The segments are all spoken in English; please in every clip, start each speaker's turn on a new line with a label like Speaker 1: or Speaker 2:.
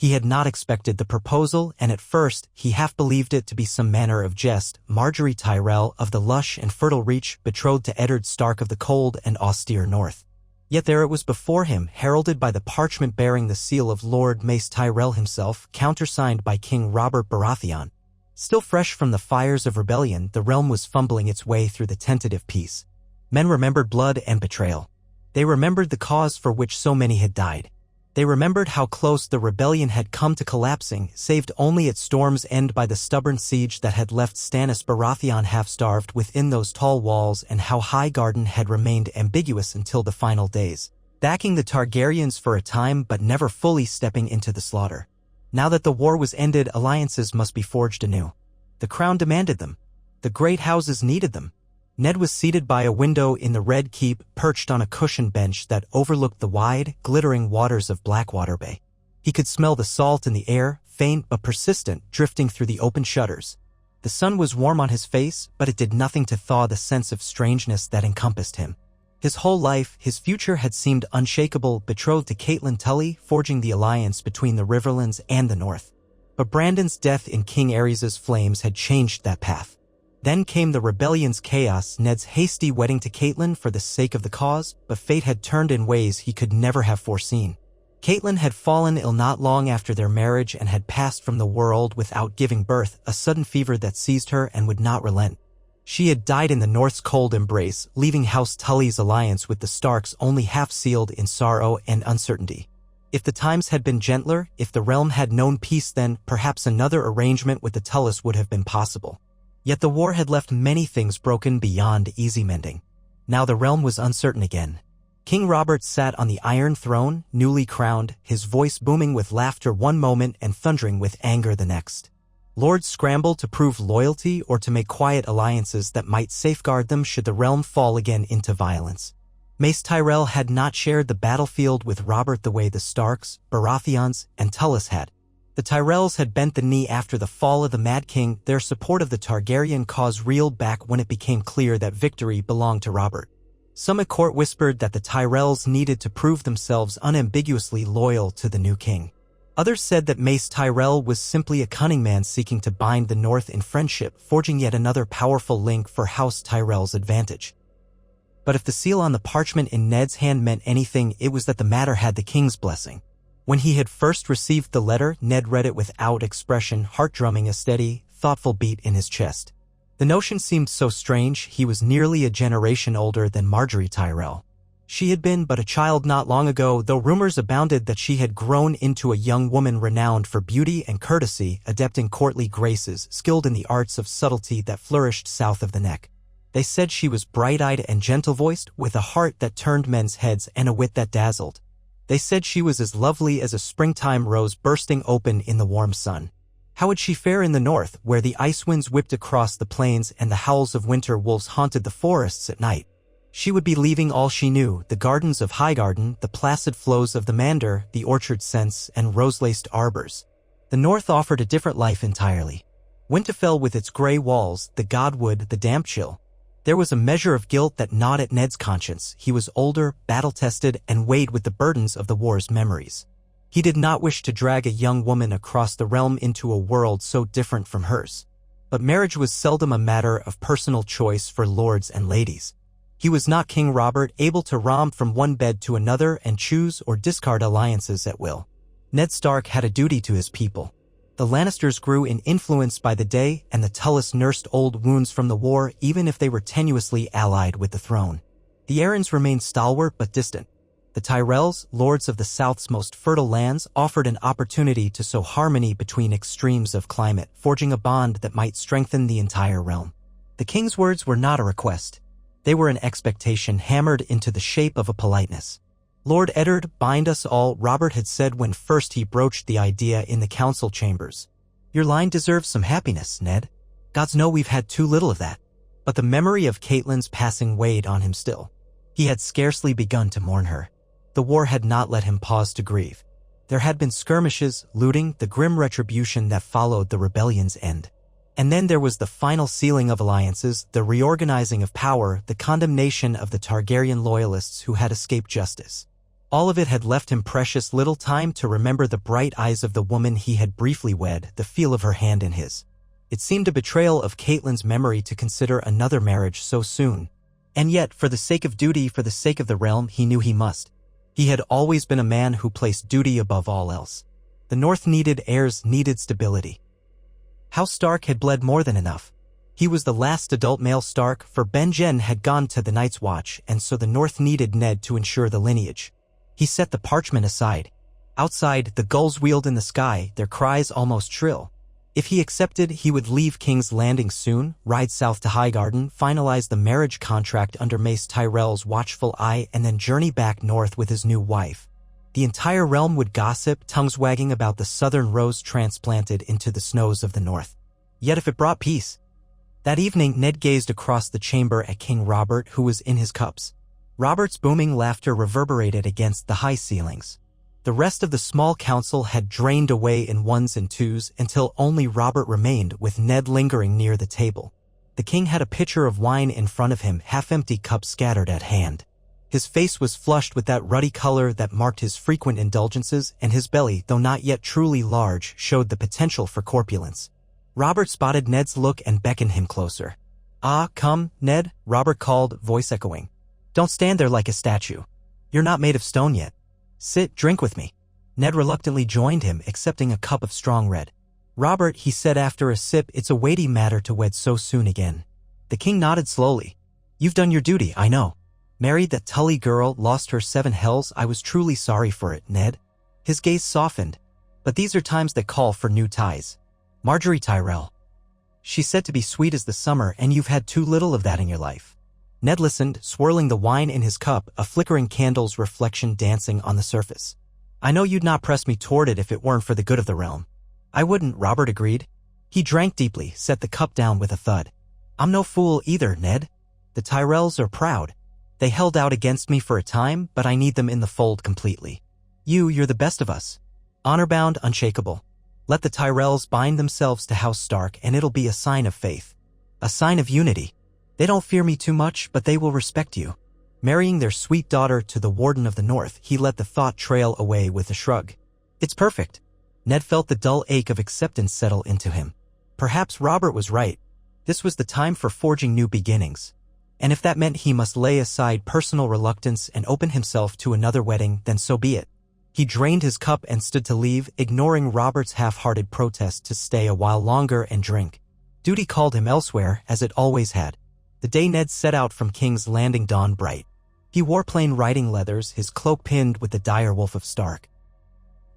Speaker 1: He had not expected the proposal, and at first he half believed it to be some manner of jest. Margaery Tyrell of the lush and fertile Reach, betrothed to Eddard Stark of the cold and austere north. Yet there it was before him, heralded by the parchment bearing the seal of Lord Mace Tyrell himself, countersigned by King Robert Baratheon. Still fresh from the fires of rebellion, the realm was fumbling its way through the tentative peace. Men remembered blood and betrayal. They remembered the cause for which so many had died. They remembered how close the rebellion had come to collapsing, saved only at storm's end by the stubborn siege that had left Stannis Baratheon half-starved within those tall walls, and how Highgarden had remained ambiguous until the final days, backing the Targaryens for a time but never fully stepping into the slaughter. Now that the war was ended, alliances must be forged anew. The crown demanded them. The great houses needed them. Ned was seated by a window in the Red Keep, perched on a cushioned bench that overlooked the wide, glittering waters of Blackwater Bay. He could smell the salt in the air, faint but persistent, drifting through the open shutters. The sun was warm on his face, but it did nothing to thaw the sense of strangeness that encompassed him. His whole life, his future had seemed unshakable, betrothed to Catelyn Tully, forging the alliance between the Riverlands and the North. But Brandon's death in King Aerys's flames had changed that path. Then came the rebellion's chaos, Ned's hasty wedding to Catelyn for the sake of the cause, but fate had turned in ways he could never have foreseen. Catelyn had fallen ill not long after their marriage and had passed from the world without giving birth, a sudden fever that seized her and would not relent. She had died in the North's cold embrace, leaving House Tully's alliance with the Starks only half-sealed in sorrow and uncertainty. If the times had been gentler, if the realm had known peace, then perhaps another arrangement with the Tullys would have been possible. Yet the war had left many things broken beyond easy mending. Now the realm was uncertain again. King Robert sat on the Iron Throne, newly crowned, his voice booming with laughter one moment and thundering with anger the next. Lords scrambled to prove loyalty or to make quiet alliances that might safeguard them should the realm fall again into violence. Mace Tyrell had not shared the battlefield with Robert the way the Starks, Baratheons, and Tullys had. The Tyrells had bent the knee after the fall of the Mad King, their support of the Targaryen cause reeled back when it became clear that victory belonged to Robert. Some at court whispered that the Tyrells needed to prove themselves unambiguously loyal to the new king. Others said that Mace Tyrell was simply a cunning man seeking to bind the North in friendship, forging yet another powerful link for House Tyrell's advantage. But if the seal on the parchment in Ned's hand meant anything, it was that the matter had the king's blessing. When he had first received the letter, Ned read it without expression, heart drumming a steady, thoughtful beat in his chest. The notion seemed so strange. He was nearly a generation older than Margaery Tyrell. She had been but a child not long ago, though rumors abounded that she had grown into a young woman renowned for beauty and courtesy, adept in courtly graces, skilled in the arts of subtlety that flourished south of the neck. They said she was bright-eyed and gentle-voiced, with a heart that turned men's heads and a wit that dazzled. They said she was as lovely as a springtime rose bursting open in the warm sun. How would she fare in the north, where the ice winds whipped across the plains and the howls of winter wolves haunted the forests at night? She would be leaving all she knew, the gardens of Highgarden, the placid flows of the Mander, the orchard scents and rose-laced arbors. The north offered a different life entirely. Winterfell with its gray walls, the godwood, the damp chill. There was a measure of guilt that gnawed at Ned's conscience. He was older, battle-tested, and weighed with the burdens of the war's memories. He did not wish to drag a young woman across the realm into a world so different from hers. But marriage was seldom a matter of personal choice for lords and ladies. He was not King Robert, able to romp from one bed to another and choose or discard alliances at will. Ned Stark had a duty to his people. The Lannisters grew in influence by the day, and the Tullys nursed old wounds from the war, even if they were tenuously allied with the throne. The Arryns remained stalwart but distant. The Tyrells, lords of the South's most fertile lands, offered an opportunity to sow harmony between extremes of climate, forging a bond that might strengthen the entire realm. The king's words were not a request. They were an expectation hammered into the shape of a politeness. "Lord Eddard, bind us all," Robert had said when first he broached the idea in the council chambers. "Your line deserves some happiness, Ned. Gods know we've had too little of that." But the memory of Catelyn's passing weighed on him still. He had scarcely begun to mourn her. The war had not let him pause to grieve. There had been skirmishes, looting, the grim retribution that followed the rebellion's end. And then there was the final sealing of alliances, the reorganizing of power, the condemnation of the Targaryen loyalists who had escaped justice. All of it had left him precious little time to remember the bright eyes of the woman he had briefly wed, the feel of her hand in his. It seemed a betrayal of Catelyn's memory to consider another marriage so soon. And yet, for the sake of duty, for the sake of the realm, he knew he must. He had always been a man who placed duty above all else. The North needed heirs, needed stability. House Stark had bled more than enough. He was the last adult male Stark, for Benjen had gone to the Night's Watch, and so the North needed Ned to ensure the lineage. He set the parchment aside. Outside, the gulls wheeled in the sky, their cries almost shrill. If he accepted, he would leave King's Landing soon, ride south to Highgarden, finalize the marriage contract under Mace Tyrell's watchful eye, and then journey back north with his new wife. The entire realm would gossip, tongues wagging about the southern rose transplanted into the snows of the north. Yet if it brought peace. That evening, Ned gazed across the chamber at King Robert, who was in his cups. Robert's booming laughter reverberated against the high ceilings. The rest of the small council had drained away in ones and twos until only Robert remained, with Ned lingering near the table. The king had a pitcher of wine in front of him, half-empty cup scattered at hand. His face was flushed with that ruddy color that marked his frequent indulgences, and his belly, though not yet truly large, showed the potential for corpulence. Robert spotted Ned's look and beckoned him closer. "Ah, come, Ned," Robert called, voice echoing. "Don't stand there like a statue. You're not made of stone yet. Sit, drink with me." Ned reluctantly joined him, accepting a cup of strong red. "Robert," he said after a sip, "it's a weighty matter to wed so soon again." The king nodded slowly. "You've done your duty, I know. Married that Tully girl, lost her 7 hells, I was truly sorry for it, Ned." His gaze softened. "But these are times that call for new ties. Margaery Tyrell. She's said to be sweet as the summer, and you've had too little of that in your life." Ned listened, swirling the wine in his cup, a flickering candle's reflection dancing on the surface. "I know you'd not press me toward it if it weren't for the good of the realm." "I wouldn't," Robert agreed. He drank deeply, set the cup down with a thud. "I'm no fool either, Ned. The Tyrells are proud. They held out against me for a time, but I need them in the fold completely. You're the best of us. Honor-bound, unshakable. Let the Tyrells bind themselves to House Stark, and it'll be a sign of faith. A sign of unity. They don't fear me too much, but they will respect you." Marrying their sweet daughter to the Warden of the North, he let the thought trail away with a shrug. "It's perfect." Ned felt the dull ache of acceptance settle into him. Perhaps Robert was right. This was the time for forging new beginnings. And if that meant he must lay aside personal reluctance and open himself to another wedding, then so be it. He drained his cup and stood to leave, ignoring Robert's half-hearted protest to stay a while longer and drink. Duty called him elsewhere, as it always had. The day Ned set out from King's Landing dawned bright. He wore plain riding leathers, his cloak pinned with the dire wolf of Stark.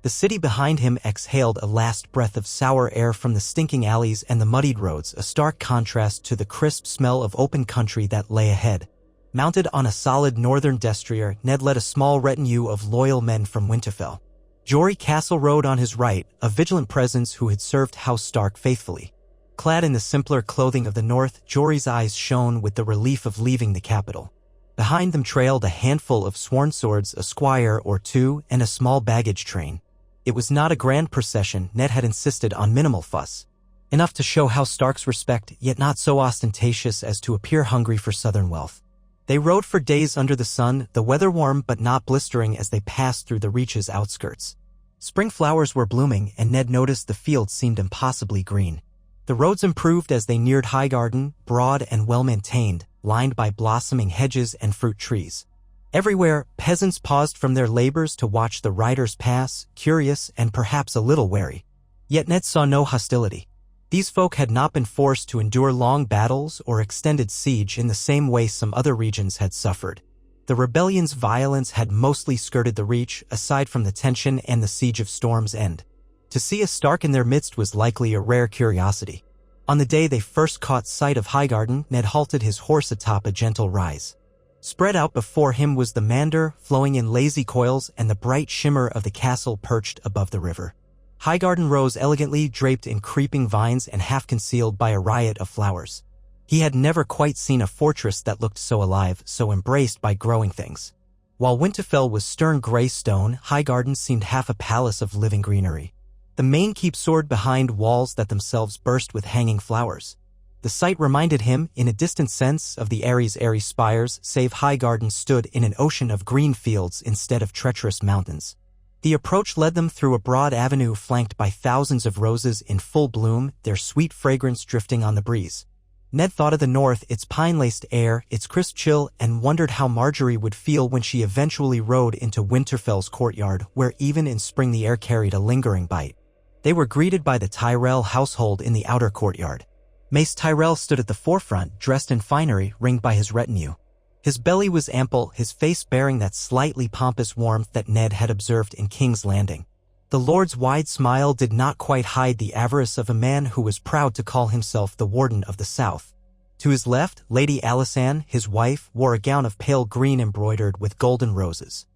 Speaker 1: The city behind him exhaled a last breath of sour air from the stinking alleys and the muddied roads, a stark contrast to the crisp smell of open country that lay ahead. Mounted on a solid northern destrier, Ned led a small retinue of loyal men from Winterfell. Jory Castle rode on his right, a vigilant presence who had served House Stark faithfully. Clad in the simpler clothing of the North, Jory's eyes shone with the relief of leaving the capital. Behind them trailed a handful of sworn swords, a squire or two, and a small baggage train. It was not a grand procession. Ned had insisted on minimal fuss. Enough to show House Stark's respect, yet not so ostentatious as to appear hungry for southern wealth. They rode for days under the sun, the weather warm but not blistering as they passed through the Reach's outskirts. Spring flowers were blooming, and Ned noticed the fields seemed impossibly green. The roads improved as they neared Highgarden, broad and well-maintained, lined by blossoming hedges and fruit trees. Everywhere, peasants paused from their labors to watch the riders pass, curious and perhaps a little wary. Yet Ned saw no hostility. These folk had not been forced to endure long battles or extended siege in the same way some other regions had suffered. The rebellion's violence had mostly skirted the Reach, aside from the tension and the siege of Storm's End. To see a Stark in their midst was likely a rare curiosity. On the day they first caught sight of Highgarden, Ned halted his horse atop a gentle rise. Spread out before him was the Mander, flowing in lazy coils, and the bright shimmer of the castle perched above the river. Highgarden rose elegantly, draped in creeping vines and half-concealed by a riot of flowers. He had never quite seen a fortress that looked so alive, so embraced by growing things. While Winterfell was stern gray stone, Highgarden seemed half a palace of living greenery. The main keep soared behind walls that themselves burst with hanging flowers. The sight reminded him, in a distant sense, of the Ares' airy spires, save Highgarden stood in an ocean of green fields instead of treacherous mountains. The approach led them through a broad avenue flanked by thousands of roses in full bloom, their sweet fragrance drifting on the breeze. Ned thought of the north, its pine-laced air, its crisp chill, and wondered how Margaery would feel when she eventually rode into Winterfell's courtyard, where even in spring the air carried a lingering bite. They were greeted by the Tyrell household in the outer courtyard. Mace Tyrell stood at the forefront, dressed in finery, ringed by his retinue. His belly was ample, his face bearing that slightly pompous warmth that Ned had observed in King's Landing. The Lord's wide smile did not quite hide the avarice of a man who was proud to call himself the Warden of the South. To his left, Lady Alysanne, his wife, wore a gown of pale green embroidered with golden roses.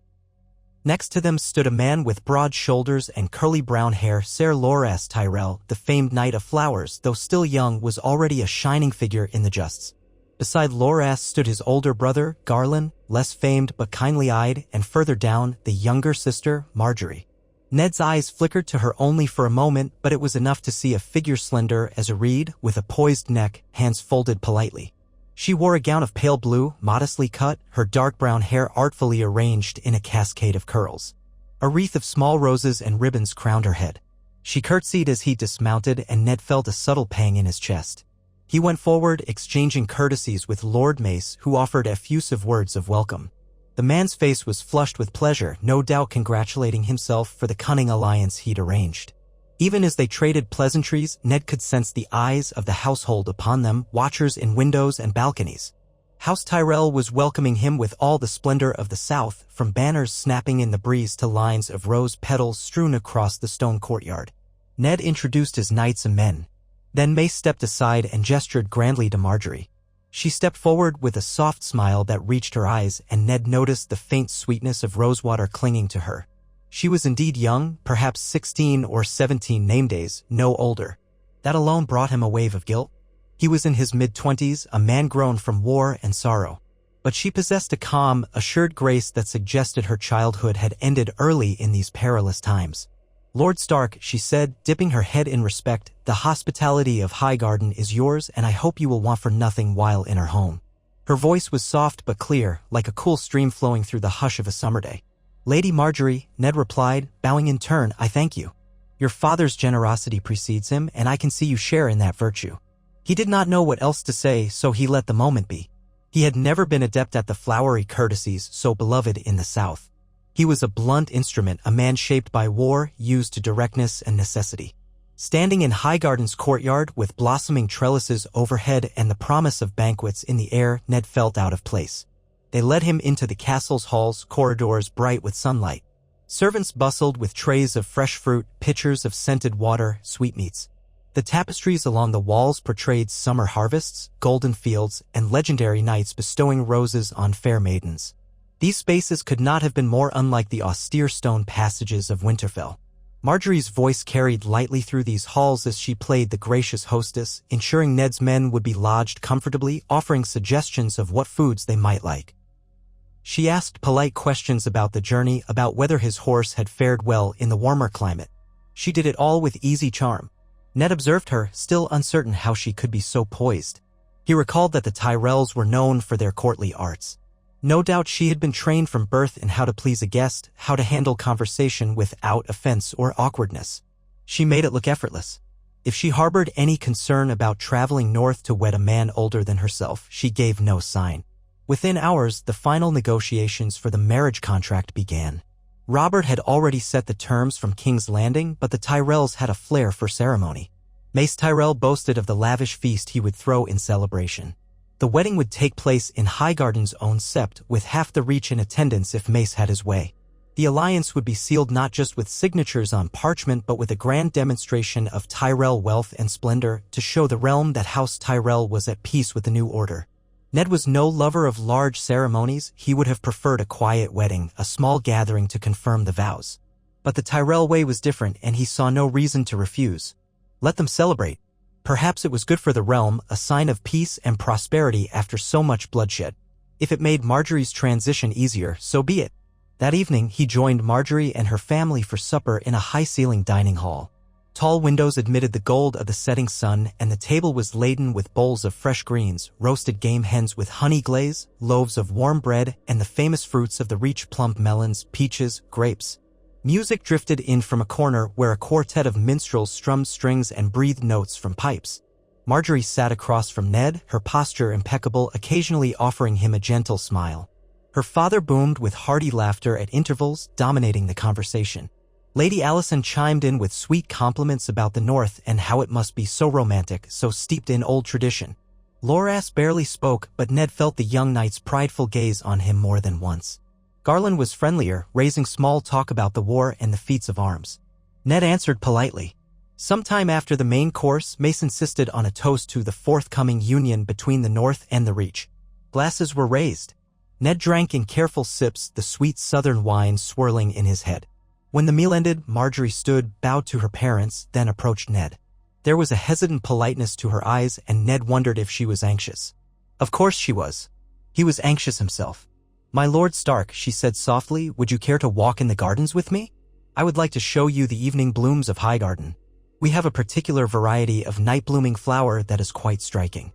Speaker 1: Next to them stood a man with broad shoulders and curly brown hair. Ser Loras Tyrell, the famed Knight of Flowers, though still young, was already a shining figure in the justs. Beside Loras stood his older brother, Garland, less famed but kindly-eyed, and further down, the younger sister, Margaery. Ned's eyes flickered to her only for a moment, but it was enough to see a figure slender as a reed, with a poised neck, hands folded politely. She wore a gown of pale blue, modestly cut, her dark brown hair artfully arranged in a cascade of curls. A wreath of small roses and ribbons crowned her head. She curtsied as he dismounted, and Ned felt a subtle pang in his chest. He went forward, exchanging courtesies with Lord Mace, who offered effusive words of welcome. The man's face was flushed with pleasure, no doubt congratulating himself for the cunning alliance he'd arranged. Even as they traded pleasantries, Ned could sense the eyes of the household upon them, watchers in windows and balconies. House Tyrell was welcoming him with all the splendor of the South, from banners snapping in the breeze to lines of rose petals strewn across the stone courtyard. Ned introduced his knights and men. Then Mace stepped aside and gestured grandly to Margaery. She stepped forward with a soft smile that reached her eyes, and Ned noticed the faint sweetness of rosewater clinging to her. She was indeed young, perhaps 16 or 17 name days, no older. That alone brought him a wave of guilt. He was in his mid-20s, a man grown from war and sorrow. But she possessed a calm, assured grace that suggested her childhood had ended early in these perilous times. Lord Stark, she said, dipping her head in respect, the hospitality of Highgarden is yours, and I hope you will want for nothing while in our home. Her voice was soft but clear, like a cool stream flowing through the hush of a summer day. Lady Margaery, Ned replied, bowing in turn, I thank you. Your father's generosity precedes him, and I can see you share in that virtue. He did not know what else to say, so he let the moment be. He had never been adept at the flowery courtesies so beloved in the South. He was a blunt instrument, a man shaped by war, used to directness and necessity. Standing in Highgarden's courtyard with blossoming trellises overhead and the promise of banquets in the air, Ned felt out of place. They led him into the castle's halls, corridors bright with sunlight. Servants bustled with trays of fresh fruit, pitchers of scented water, sweetmeats. The tapestries along the walls portrayed summer harvests, golden fields, and legendary knights bestowing roses on fair maidens. These spaces could not have been more unlike the austere stone passages of Winterfell. Margaery's voice carried lightly through these halls as she played the gracious hostess, ensuring Ned's men would be lodged comfortably, offering suggestions of what foods they might like. She asked polite questions about the journey, about whether his horse had fared well in the warmer climate. She did it all with easy charm. Ned observed her, still uncertain how she could be so poised. He recalled that the Tyrells were known for their courtly arts. No doubt she had been trained from birth in how to please a guest, how to handle conversation without offense or awkwardness. She made it look effortless. If she harbored any concern about traveling north to wed a man older than herself, she gave no sign. Within hours, the final negotiations for the marriage contract began. Robert had already set the terms from King's Landing, but the Tyrells had a flair for ceremony. Mace Tyrell boasted of the lavish feast he would throw in celebration. The wedding would take place in Highgarden's own sept, with half the reach in attendance if Mace had his way. The alliance would be sealed not just with signatures on parchment but with a grand demonstration of Tyrell wealth and splendor to show the realm that House Tyrell was at peace with the new order. Ned was no lover of large ceremonies. He would have preferred a quiet wedding, a small gathering to confirm the vows. But the Tyrell way was different, and he saw no reason to refuse. Let them celebrate. Perhaps it was good for the realm, a sign of peace and prosperity after so much bloodshed. If it made Margaery's transition easier, so be it. That evening, he joined Margaery and her family for supper in a high-ceilinged dining hall. Tall windows admitted the gold of the setting sun, and the table was laden with bowls of fresh greens, roasted game hens with honey glaze, loaves of warm bread, and the famous fruits of the reach plum melons, peaches, grapes. Music drifted in from a corner where a quartet of minstrels strummed strings and breathed notes from pipes. Margaery sat across from Ned, her posture impeccable, occasionally offering him a gentle smile. Her father boomed with hearty laughter at intervals, dominating the conversation. Lady Alicent chimed in with sweet compliments about the North and how it must be so romantic, so steeped in old tradition. Loras barely spoke, but Ned felt the young knight's prideful gaze on him more than once. Garland was friendlier, raising small talk about the war and the feats of arms. Ned answered politely. Sometime after the main course, Mace insisted on a toast to the forthcoming union between the North and the Reach. Glasses were raised. Ned drank in careful sips, the sweet southern wine swirling in his head. When the meal ended, Margaery stood, bowed to her parents, then approached Ned. There was a hesitant politeness to her eyes, and Ned wondered if she was anxious. Of course she was. He was anxious himself. "My Lord Stark," she said softly, "would you care to walk in the gardens with me? I would like to show you the evening blooms of Highgarden. We have a particular variety of night-blooming flower that is quite striking."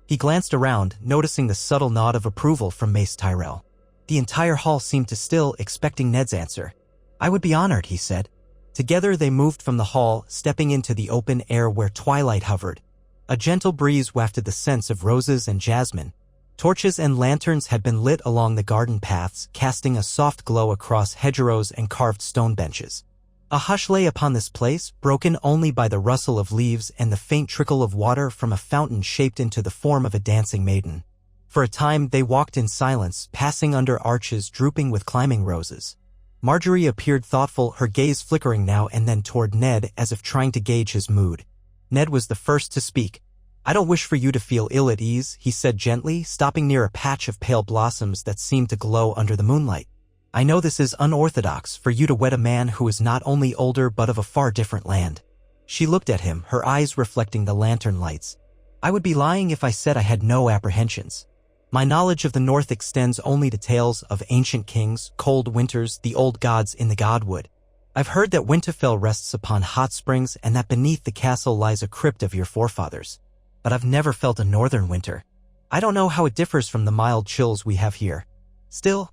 Speaker 1: He glanced around, noticing the subtle nod of approval from Mace Tyrell. The entire hall seemed to still, expecting Ned's answer. "I would be honored," he said. Together they moved from the hall, stepping into the open air where twilight hovered. A gentle breeze wafted the scents of roses and jasmine. Torches and lanterns had been lit along the garden paths, casting a soft glow across hedgerows and carved stone benches. A hush lay upon this place, broken only by the rustle of leaves and the faint trickle of water from a fountain shaped into the form of a dancing maiden. For a time they walked in silence, passing under arches drooping with climbing roses. Margaery appeared thoughtful, her gaze flickering now and then toward Ned as if trying to gauge his mood. Ned was the first to speak. "I don't wish for you to feel ill at ease," he said gently, stopping near a patch of pale blossoms that seemed to glow under the moonlight. "I know this is unorthodox for you to wed a man who is not only older but of a far different land." She looked at him, her eyes reflecting the lantern lights. "I would be lying if I said I had no apprehensions. My knowledge of the North extends only to tales of ancient kings, cold winters, the old gods in the godwood. I've heard that Winterfell rests upon hot springs and that beneath the castle lies a crypt of your forefathers. But I've never felt a northern winter. I don't know how it differs from the mild chills we have here. Still,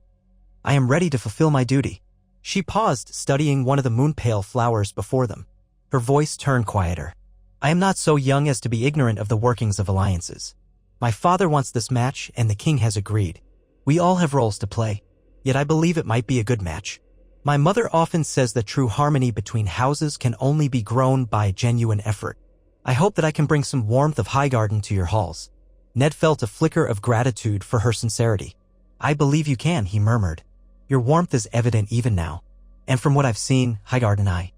Speaker 1: I am ready to fulfill my duty." She paused, studying one of the moon-pale flowers before them. Her voice turned quieter. "I am not so young as to be ignorant of the workings of alliances. My father wants this match, and the king has agreed. We all have roles to play, yet I believe it might be a good match. My mother often says that true harmony between houses can only be grown by genuine effort. I hope that I can bring some warmth of Highgarden to your halls." Ned felt a flicker of gratitude for her sincerity. "I believe you can," he murmured. "Your warmth is evident even now. And from what I've seen, Highgarden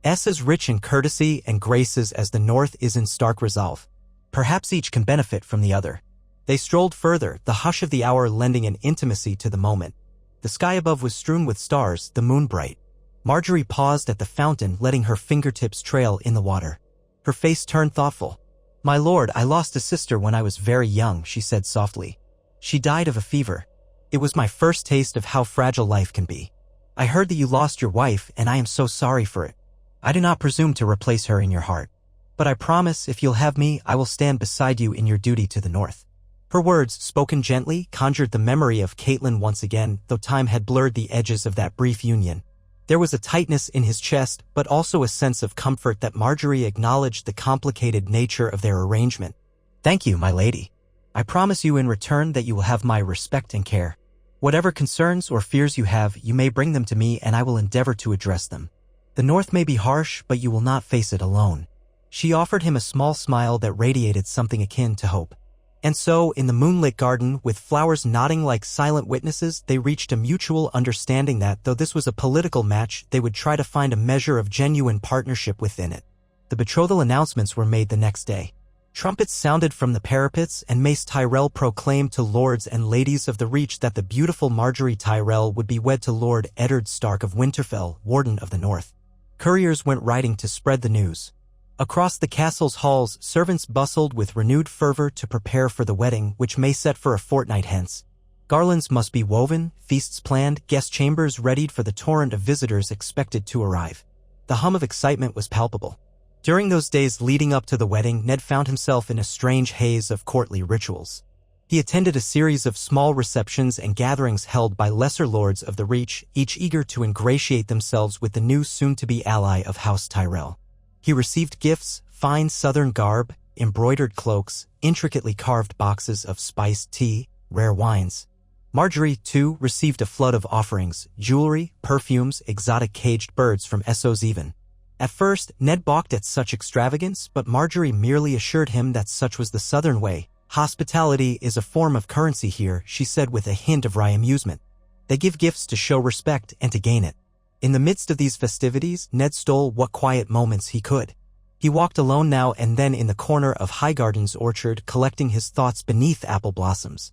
Speaker 1: is as rich in courtesy and graces as the North is in stark resolve. Perhaps each can benefit from the other." They strolled further, the hush of the hour lending an intimacy to the moment. The sky above was strewn with stars, the moon bright. Margaery paused at the fountain, letting her fingertips trail in the water. Her face turned thoughtful. "My lord, I lost a sister when I was very young," she said softly. "She died of a fever. It was my first taste of how fragile life can be. I heard that you lost your wife, and I am so sorry for it. I do not presume to replace her in your heart. But I promise, if you'll have me, I will stand beside you in your duty to the North." Her words, spoken gently, conjured the memory of Catelyn once again, though time had blurred the edges of that brief union. There was a tightness in his chest, but also a sense of comfort that Margaery acknowledged the complicated nature of their arrangement. "Thank you, my lady. I promise you in return that you will have my respect and care. Whatever concerns or fears you have, you may bring them to me and I will endeavor to address them. The North may be harsh, but you will not face it alone." She offered him a small smile that radiated something akin to hope. And so, in the moonlit garden, with flowers nodding like silent witnesses, they reached a mutual understanding that, though this was a political match, they would try to find a measure of genuine partnership within it. The betrothal announcements were made the next day. Trumpets sounded from the parapets, and Mace Tyrell proclaimed to lords and ladies of the Reach that the beautiful Margaery Tyrell would be wed to Lord Eddard Stark of Winterfell, Warden of the North. Couriers went riding to spread the news. Across the castle's halls, servants bustled with renewed fervor to prepare for the wedding, which may set for a fortnight hence. Garlands must be woven, feasts planned, guest chambers readied for the torrent of visitors expected to arrive. The hum of excitement was palpable. During those days leading up to the wedding, Ned found himself in a strange haze of courtly rituals. He attended a series of small receptions and gatherings held by lesser lords of the Reach, each eager to ingratiate themselves with the new soon-to-be ally of House Tyrell. He received gifts, fine southern garb, embroidered cloaks, intricately carved boxes of spiced tea, rare wines. Margaery, too, received a flood of offerings, jewelry, perfumes, exotic caged birds from Essos even. At first, Ned balked at such extravagance, but Margaery merely assured him that such was the southern way. Hospitality is a form of currency here, she said with a hint of wry amusement. They give gifts to show respect and to gain it. In the midst of these festivities, Ned stole what quiet moments he could. He walked alone now and then in the corner of Highgarden's orchard, collecting his thoughts beneath apple blossoms.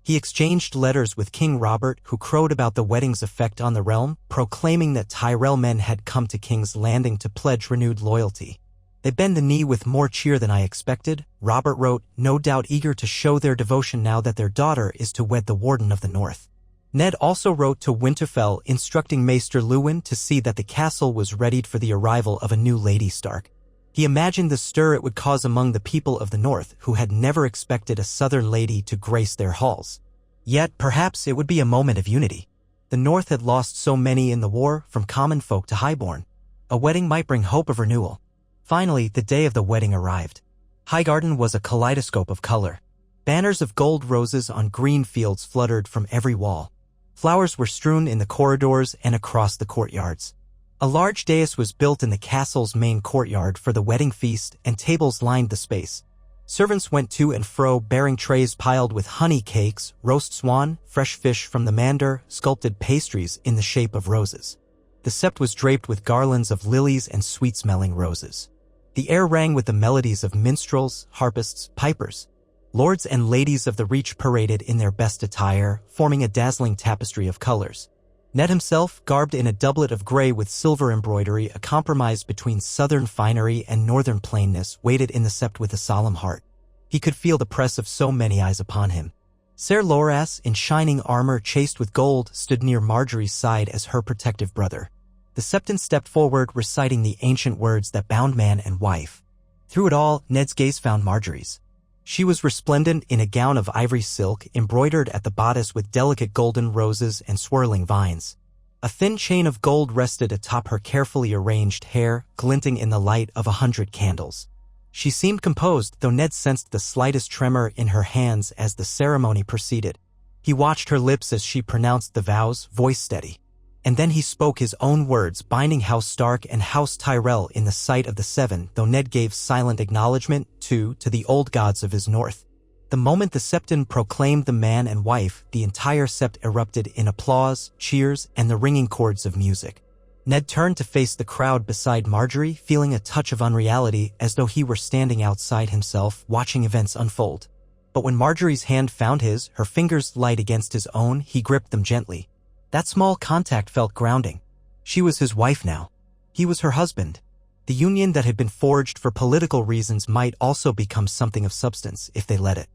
Speaker 1: He exchanged letters with King Robert, who crowed about the wedding's effect on the realm, proclaiming that Tyrell men had come to King's Landing to pledge renewed loyalty. They bend the knee with more cheer than I expected, Robert wrote, no doubt eager to show their devotion now that their daughter is to wed the Warden of the North. Ned also wrote to Winterfell, instructing Maester Luwin to see that the castle was readied for the arrival of a new Lady Stark. He imagined the stir it would cause among the people of the North, who had never expected a southern lady to grace their halls. Yet, perhaps it would be a moment of unity. The North had lost so many in the war, from common folk to highborn. A wedding might bring hope of renewal. Finally, the day of the wedding arrived. Highgarden was a kaleidoscope of color. Banners of gold roses on green fields fluttered from every wall. Flowers were strewn in the corridors and across the courtyards. A large dais was built in the castle's main courtyard for the wedding feast, and tables lined the space. Servants went to and fro bearing trays piled with honey cakes, roast swan, fresh fish from the Mandar, sculpted pastries in the shape of roses. The sept was draped with garlands of lilies and sweet-smelling roses. The air rang with the melodies of minstrels, harpists, pipers. Lords and ladies of the Reach paraded in their best attire, forming a dazzling tapestry of colors. Ned himself, garbed in a doublet of gray with silver embroidery, a compromise between southern finery and northern plainness, waited in the sept with a solemn heart. He could feel the press of so many eyes upon him. Ser Loras, in shining armor chased with gold, stood near Margaery's side as her protective brother. The septon stepped forward, reciting the ancient words that bound man and wife. Through it all, Ned's gaze found Margaery's. She was resplendent in a gown of ivory silk, embroidered at the bodice with delicate golden roses and swirling vines. A thin chain of gold rested atop her carefully arranged hair, glinting in the light of 100 candles. She seemed composed, though Ned sensed the slightest tremor in her hands as the ceremony proceeded. He watched her lips as she pronounced the vows, voice steady. And then he spoke his own words, binding House Stark and House Tyrell in the sight of the seven, though Ned gave silent acknowledgement, too, to the old gods of his north. The moment the septon proclaimed the man and wife, the entire sept erupted in applause, cheers, and the ringing chords of music. Ned turned to face the crowd beside Margaery, feeling a touch of unreality, as though he were standing outside himself, watching events unfold. But when Margaery's hand found his, her fingers light against his own, he gripped them gently. That small contact felt grounding. She was his wife now. He was her husband. The union that had been forged for political reasons might also become something of substance if they let it.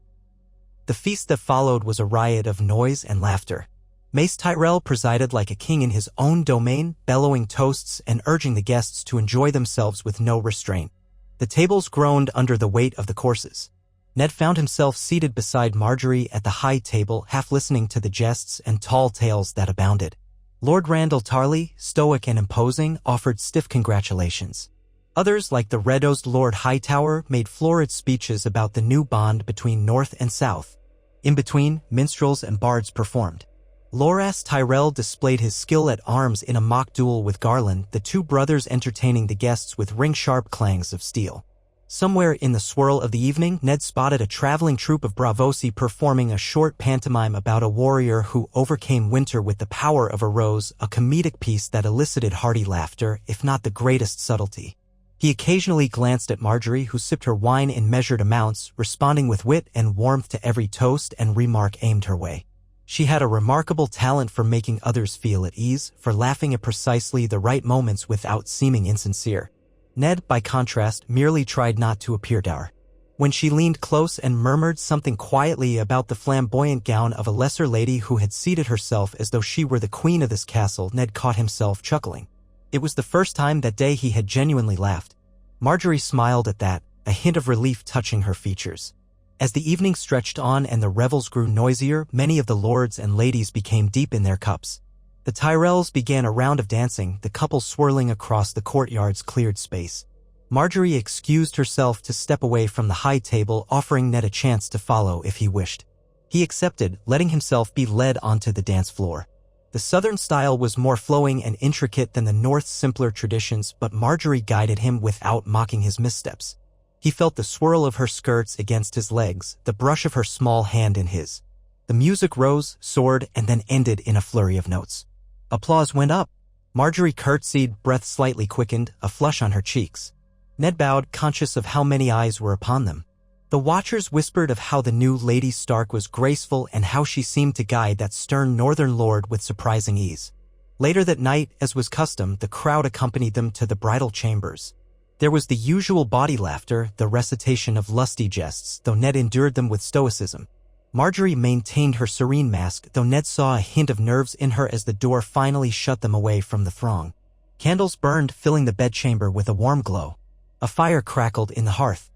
Speaker 1: The feast that followed was a riot of noise and laughter. Maester Tyrell presided like a king in his own domain, bellowing toasts and urging the guests to enjoy themselves with no restraint. The tables groaned under the weight of the courses. Ned found himself seated beside Margaery at the high table, half listening to the jests and tall tales that abounded. Lord Randall Tarley, stoic and imposing, offered stiff congratulations. Others, like the red-nosed Lord Hightower, made florid speeches about the new bond between North and South. In between, minstrels and bards performed. Loras Tyrell displayed his skill at arms in a mock duel with Garland, the two brothers entertaining the guests with ring-sharp clangs of steel. Somewhere in the swirl of the evening, Ned spotted a traveling troupe of bravosi performing a short pantomime about a warrior who overcame winter with the power of a rose, a comedic piece that elicited hearty laughter, if not the greatest subtlety. He occasionally glanced at Margaery, who sipped her wine in measured amounts, responding with wit and warmth to every toast and remark aimed her way. She had a remarkable talent for making others feel at ease, for laughing at precisely the right moments without seeming insincere. Ned, by contrast, merely tried not to appear dour. When she leaned close and murmured something quietly about the flamboyant gown of a lesser lady who had seated herself as though she were the queen of this castle, Ned caught himself chuckling. It was the first time that day he had genuinely laughed. Margaery smiled at that, a hint of relief touching her features. As the evening stretched on and the revels grew noisier, many of the lords and ladies became deep in their cups. The Tyrells began a round of dancing, the couple swirling across the courtyard's cleared space. Margaery excused herself to step away from the high table, offering Ned a chance to follow if he wished. He accepted, letting himself be led onto the dance floor. The southern style was more flowing and intricate than the north's simpler traditions, but Margaery guided him without mocking his missteps. He felt the swirl of her skirts against his legs, the brush of her small hand in his. The music rose, soared, and then ended in a flurry of notes. Applause went up. Margaery curtsied, breath slightly quickened, a flush on her cheeks. Ned bowed, conscious of how many eyes were upon them. The watchers whispered of how the new Lady Stark was graceful and how she seemed to guide that stern northern lord with surprising ease. Later that night, as was custom, the crowd accompanied them to the bridal chambers. There was the usual body laughter, the recitation of lusty jests, though Ned endured them with stoicism. Margaery maintained her serene mask, though Ned saw a hint of nerves in her as the door finally shut them away from the throng. Candles burned, filling the bedchamber with a warm glow. A fire crackled in the hearth.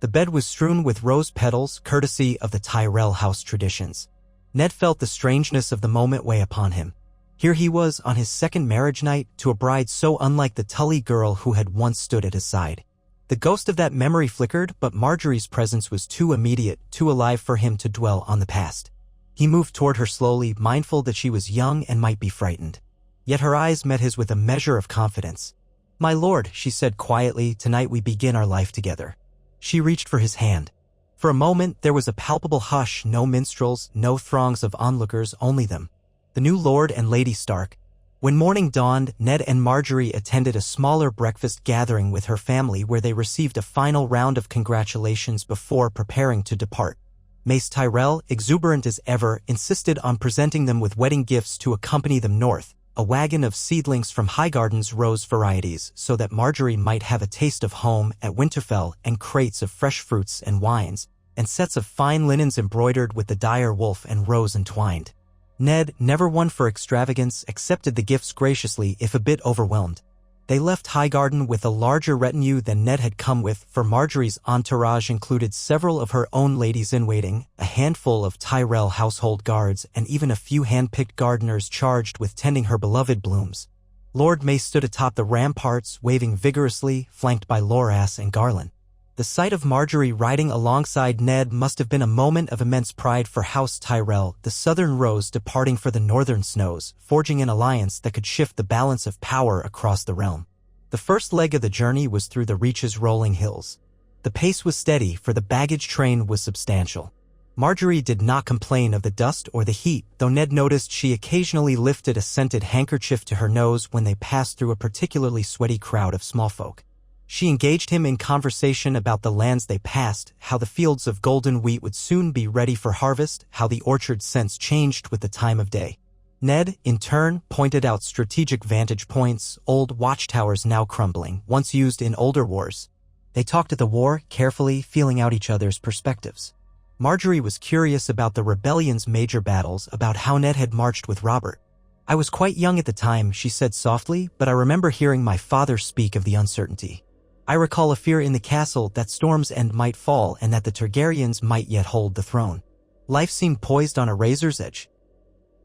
Speaker 1: The bed was strewn with rose petals, courtesy of the Tyrell house traditions. Ned felt the strangeness of the moment weigh upon him. Here he was on his second marriage night to a bride so unlike the Tully girl who had once stood at his side. The ghost of that memory flickered, but Margaery's presence was too immediate, too alive for him to dwell on the past. He moved toward her slowly, mindful that she was young and might be frightened. Yet her eyes met his with a measure of confidence. "My lord," she said quietly, "tonight we begin our life together." She reached for his hand. For a moment there was a palpable hush, no minstrels, no throngs of onlookers, only them. The new Lord and Lady Stark. When morning dawned, Ned and Margaery attended a smaller breakfast gathering with her family where they received a final round of congratulations before preparing to depart. Mace Tyrell, exuberant as ever, insisted on presenting them with wedding gifts to accompany them north, a wagon of seedlings from Highgarden's rose varieties so that Margaery might have a taste of home at Winterfell, and crates of fresh fruits and wines, and sets of fine linens embroidered with the dire wolf and rose entwined. Ned, never one for extravagance, accepted the gifts graciously if a bit overwhelmed. They left Highgarden with a larger retinue than Ned had come with, for Margaery's entourage included several of her own ladies-in-waiting, a handful of Tyrell household guards, and even a few hand-picked gardeners charged with tending her beloved blooms. Lord Mace stood atop the ramparts, waving vigorously, flanked by Loras and Garland. The sight of Margaery riding alongside Ned must have been a moment of immense pride for House Tyrell, the southern rose departing for the northern snows, forging an alliance that could shift the balance of power across the realm. The first leg of the journey was through the Reach's rolling hills. The pace was steady, for the baggage train was substantial. Margaery did not complain of the dust or the heat, though Ned noticed she occasionally lifted a scented handkerchief to her nose when they passed through a particularly sweaty crowd of small folk. She engaged him in conversation about the lands they passed, how the fields of golden wheat would soon be ready for harvest, how the orchard scents changed with the time of day. Ned, in turn, pointed out strategic vantage points, old watchtowers now crumbling, once used in older wars. They talked at the war, carefully feeling out each other's perspectives. Margaery was curious about the rebellion's major battles, about how Ned had marched with Robert. "I was quite young at the time," she said softly, "but I remember hearing my father speak of the uncertainty. I recall a fear in the castle that Storm's End might fall and that the Targaryens might yet hold the throne. Life seemed poised on a razor's edge."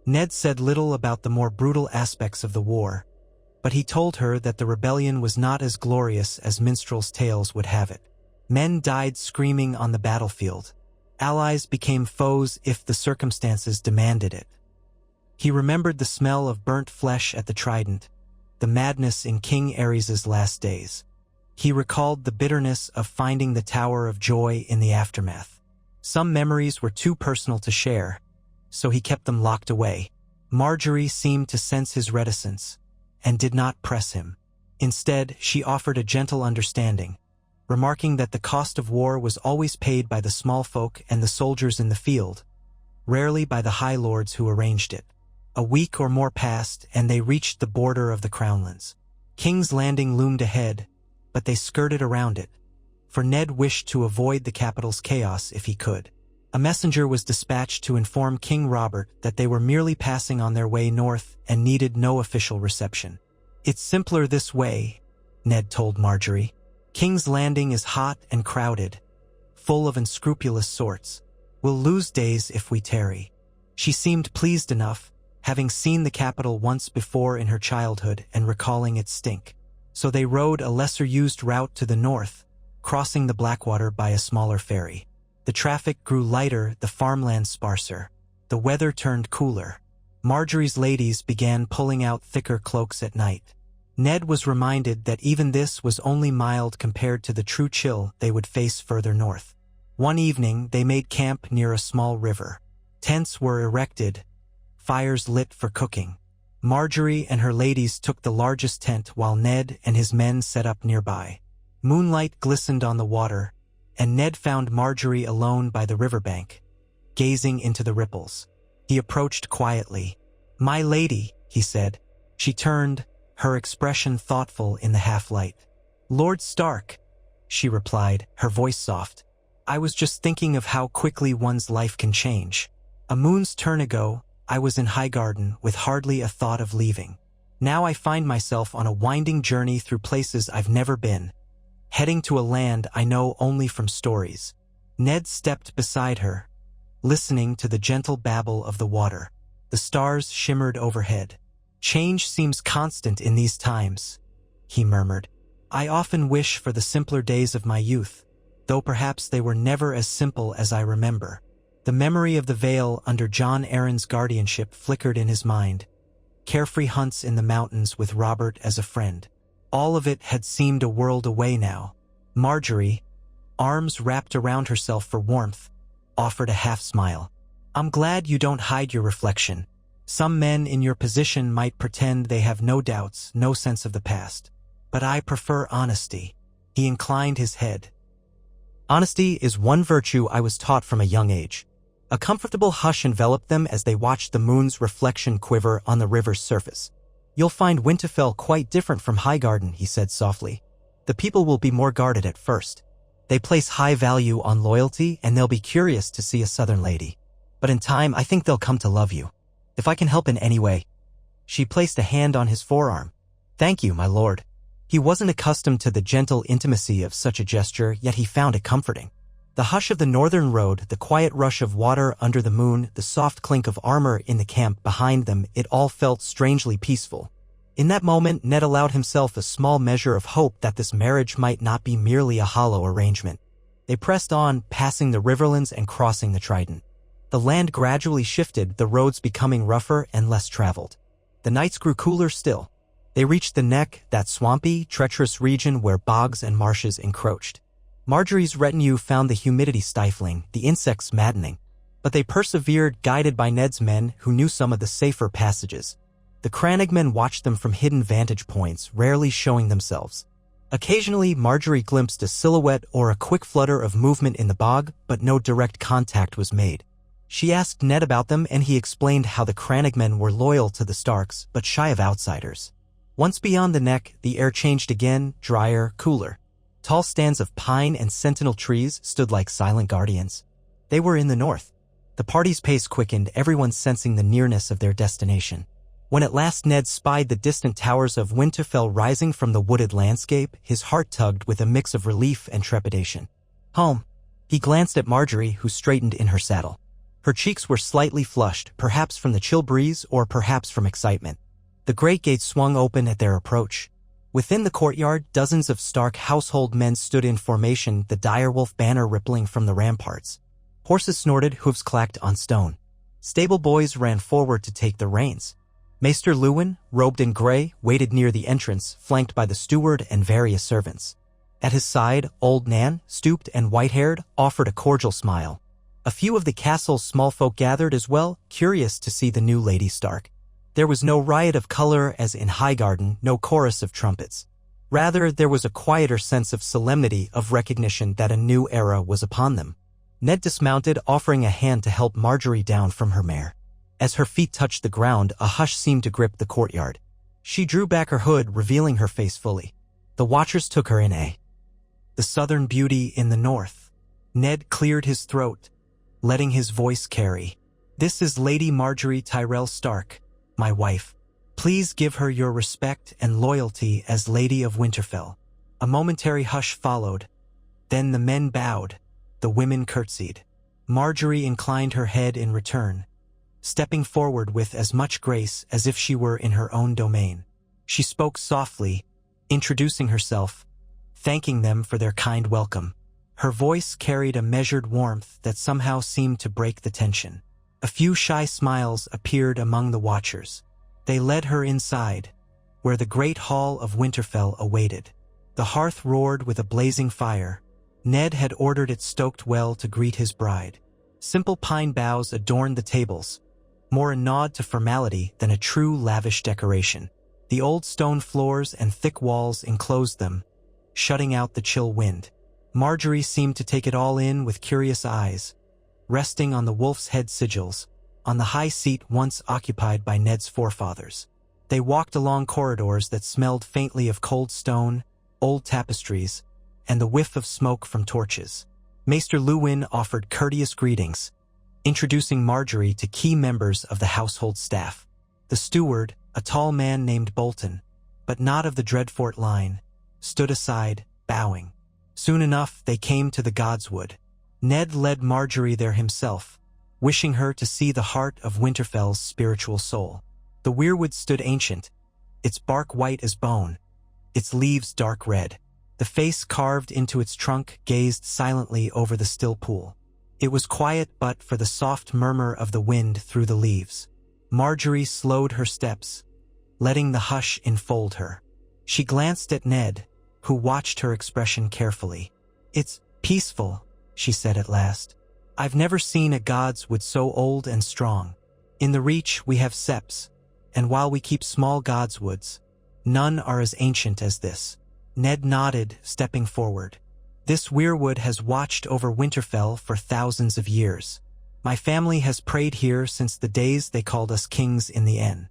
Speaker 1: Ned said little about the more brutal aspects of the war, but he told her that the rebellion was not as glorious as minstrels' tales would have it. Men died screaming on the battlefield. Allies became foes if the circumstances demanded it. He remembered the smell of burnt flesh at the Trident, the madness in King Aerys's last days. He recalled the bitterness of finding the Tower of Joy in the aftermath. Some memories were too personal to share, so he kept them locked away. Margaery seemed to sense his reticence, and did not press him. Instead, she offered a gentle understanding, remarking that the cost of war was always paid by the small folk and the soldiers in the field, rarely by the high lords who arranged it. A week or more passed, and they reached the border of the Crownlands. King's Landing loomed ahead, but they skirted around it, for Ned wished to avoid the capital's chaos if he could. A messenger was dispatched to inform King Robert that they were merely passing on their way north and needed no official reception. It's simpler this way, Ned told Margaery. King's Landing is hot and crowded, full of unscrupulous sorts. We'll lose days if we tarry. She seemed pleased enough, having seen the capital once before in her childhood and recalling its stink. So they rode a lesser-used route to the north, crossing the Blackwater by a smaller ferry. The traffic grew lighter, the farmland sparser. The weather turned cooler. Margaery's ladies began pulling out thicker cloaks at night. Ned was reminded that even this was only mild compared to the true chill they would face further north. One evening, they made camp near a small river. Tents were erected, fires lit for cooking. Margaery and her ladies took the largest tent while Ned and his men set up nearby. Moonlight glistened on the water, and Ned found Margaery alone by the riverbank, gazing into the ripples. He approached quietly. "My lady," he said. She turned, her expression thoughtful in the half-light. "Lord Stark," she replied, her voice soft. "I was just thinking of how quickly one's life can change. A moon's turn ago, I was in Highgarden with hardly a thought of leaving. Now I find myself on a winding journey through places I've never been, heading to a land I know only from stories." Ned stepped beside her, listening to the gentle babble of the water. The stars shimmered overhead. "Change seems constant in these times," he murmured. "I often wish for the simpler days of my youth, though perhaps they were never as simple as I remember." The memory of the Vale under Jon Arryn's guardianship flickered in his mind. Carefree hunts in the mountains with Robert as a friend. All of it had seemed a world away now. Margaery, arms wrapped around herself for warmth, offered a half-smile. "I'm glad you don't hide your reflection. Some men in your position might pretend they have no doubts, no sense of the past. But I prefer honesty." He inclined his head. "Honesty is one virtue I was taught from a young age." A comfortable hush enveloped them as they watched the moon's reflection quiver on the river's surface. "You'll find Winterfell quite different from Highgarden," he said softly. "The people will be more guarded at first. They place high value on loyalty, and they'll be curious to see a southern lady. But in time, I think they'll come to love you. If I can help in any way." She placed a hand on his forearm. "Thank you, my lord." He wasn't accustomed to the gentle intimacy of such a gesture, yet he found it comforting. The hush of the northern road, the quiet rush of water under the moon, the soft clink of armor in the camp behind them, it all felt strangely peaceful. In that moment, Ned allowed himself a small measure of hope that this marriage might not be merely a hollow arrangement. They pressed on, passing the riverlands and crossing the Trident. The land gradually shifted, the roads becoming rougher and less traveled. The nights grew cooler still. They reached the Neck, that swampy, treacherous region where bogs and marshes encroached. Margaery's retinue found the humidity stifling, the insects maddening. But they persevered, guided by Ned's men who knew some of the safer passages. The crannogmen watched them from hidden vantage points, rarely showing themselves. Occasionally, Margaery glimpsed a silhouette or a quick flutter of movement in the bog, but no direct contact was made. She asked Ned about them, and he explained how the crannogmen were loyal to the Starks, but shy of outsiders. Once beyond the Neck, the air changed again, drier, cooler. Tall stands of pine and sentinel trees stood like silent guardians. They were in the north. The party's pace quickened, everyone sensing the nearness of their destination. When at last Ned spied the distant towers of Winterfell rising from the wooded landscape, his heart tugged with a mix of relief and trepidation. "Home." He glanced at Margaery, who straightened in her saddle. Her cheeks were slightly flushed, perhaps from the chill breeze or perhaps from excitement. The great gates swung open at their approach. Within the courtyard, dozens of Stark household men stood in formation, the direwolf banner rippling from the ramparts. Horses snorted, hooves clacked on stone. Stable boys ran forward to take the reins. Maester Luwin, robed in gray, waited near the entrance, flanked by the steward and various servants. At his side, old Nan, stooped and white-haired, offered a cordial smile. A few of the castle's small folk gathered as well, curious to see the new Lady Stark. There was no riot of color as in Highgarden, no chorus of trumpets. Rather, there was a quieter sense of solemnity, of recognition that a new era was upon them. Ned dismounted, offering a hand to help Margaery down from her mare. As her feet touched the ground, a hush seemed to grip the courtyard. She drew back her hood, revealing her face fully. The watchers took her in the southern beauty in the north. Ned cleared his throat, letting his voice carry. "This is Lady Margaery Tyrell Stark, my wife. Please give her your respect and loyalty as Lady of Winterfell." A momentary hush followed. Then the men bowed, the women curtsied. Margaery inclined her head in return, stepping forward with as much grace as if she were in her own domain. She spoke softly, introducing herself, thanking them for their kind welcome. Her voice carried a measured warmth that somehow seemed to break the tension. A few shy smiles appeared among the watchers. They led her inside, where the great hall of Winterfell awaited. The hearth roared with a blazing fire. Ned had ordered it stoked well to greet his bride. Simple pine boughs adorned the tables, more a nod to formality than a true lavish decoration. The old stone floors and thick walls enclosed them, shutting out the chill wind. Margaery seemed to take it all in with curious eyes, resting on the wolf's head sigils, on the high seat once occupied by Ned's forefathers. They walked along corridors that smelled faintly of cold stone, old tapestries, and the whiff of smoke from torches. Maester Luwin offered courteous greetings, introducing Margaery to key members of the household staff. The steward, a tall man named Bolton, but not of the Dreadfort line, stood aside, bowing. Soon enough they came to the Godswood. Ned led Margaery there himself, wishing her to see the heart of Winterfell's spiritual soul. The weirwood stood ancient, its bark white as bone, its leaves dark red. The face carved into its trunk gazed silently over the still pool. It was quiet but for the soft murmur of the wind through the leaves. Margaery slowed her steps, letting the hush enfold her. She glanced at Ned, who watched her expression carefully. "It's peaceful," she said at last. "I've never seen a Godswood so old and strong. In the Reach we have septs, and while we keep small Godswoods, none are as ancient as this." Ned nodded, stepping forward. "This weirwood has watched over Winterfell for thousands of years. My family has prayed here since the days they called us kings in the Inn.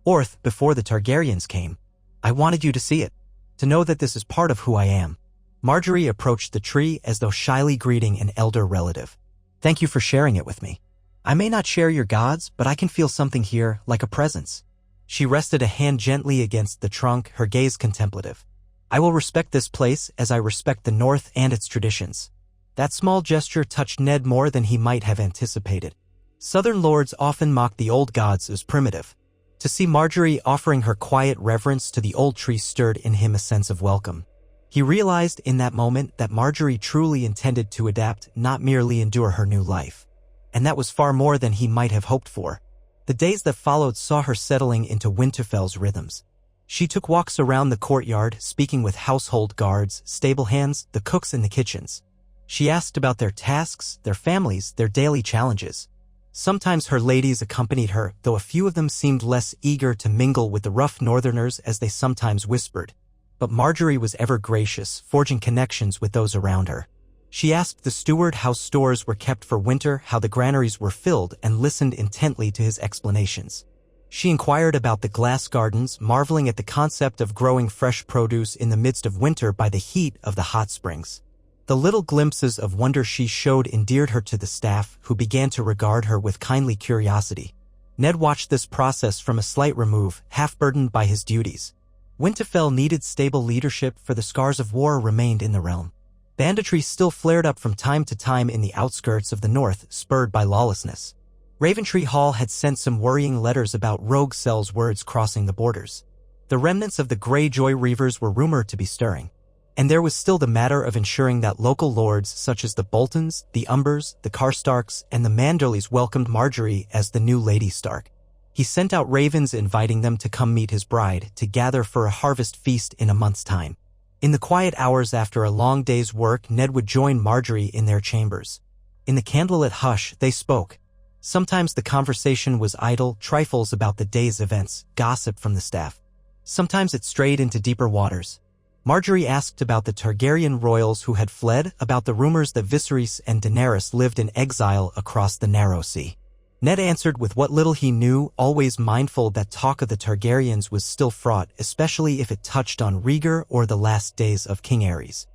Speaker 1: Orth, before the Targaryens came. I wanted you to see it, to know that this is part of who I am." Margaery approached the tree as though shyly greeting an elder relative. "Thank you for sharing it with me. I may not share your gods, but I can feel something here, like a presence." She rested a hand gently against the trunk, her gaze contemplative. "I will respect this place as I respect the North and its traditions." That small gesture touched Ned more than he might have anticipated. Southern lords often mocked the old gods as primitive. To see Margaery offering her quiet reverence to the old tree stirred in him a sense of welcome. He realized in that moment that Margaery truly intended to adapt, not merely endure her new life. And that was far more than he might have hoped for. The days that followed saw her settling into Winterfell's rhythms. She took walks around the courtyard, speaking with household guards, stable hands, the cooks in the kitchens. She asked about their tasks, their families, their daily challenges. Sometimes her ladies accompanied her, though a few of them seemed less eager to mingle with the rough northerners as they sometimes whispered. But Margaery was ever gracious, forging connections with those around her. She asked the steward how stores were kept for winter, how the granaries were filled, and listened intently to his explanations. She inquired about the glass gardens, marveling at the concept of growing fresh produce in the midst of winter by the heat of the hot springs. The little glimpses of wonder she showed endeared her to the staff, who began to regard her with kindly curiosity. Ned watched this process from a slight remove, half burdened by his duties. Winterfell needed stable leadership, for the scars of war remained in the realm. Banditry still flared up from time to time in the outskirts of the north, spurred by lawlessness. Raventree Hall had sent some worrying letters about rogue cells words crossing the borders. The remnants of the Greyjoy Reavers were rumored to be stirring. And there was still the matter of ensuring that local lords such as the Boltons, the Umbers, the Karstarks, and the Manderleys welcomed Margaery as the new Lady Stark. He sent out ravens inviting them to come meet his bride, to gather for a harvest feast in a month's time. In the quiet hours after a long day's work, Ned would join Margaery in their chambers. In the candlelit hush, they spoke. Sometimes the conversation was idle, trifles about the day's events, gossip from the staff. Sometimes it strayed into deeper waters. Margaery asked about the Targaryen royals who had fled, about the rumors that Viserys and Daenerys lived in exile across the Narrow Sea. Ned answered with what little he knew, always mindful that talk of the Targaryens was still fraught, especially if it touched on Rhaegar or the last days of King Aerys.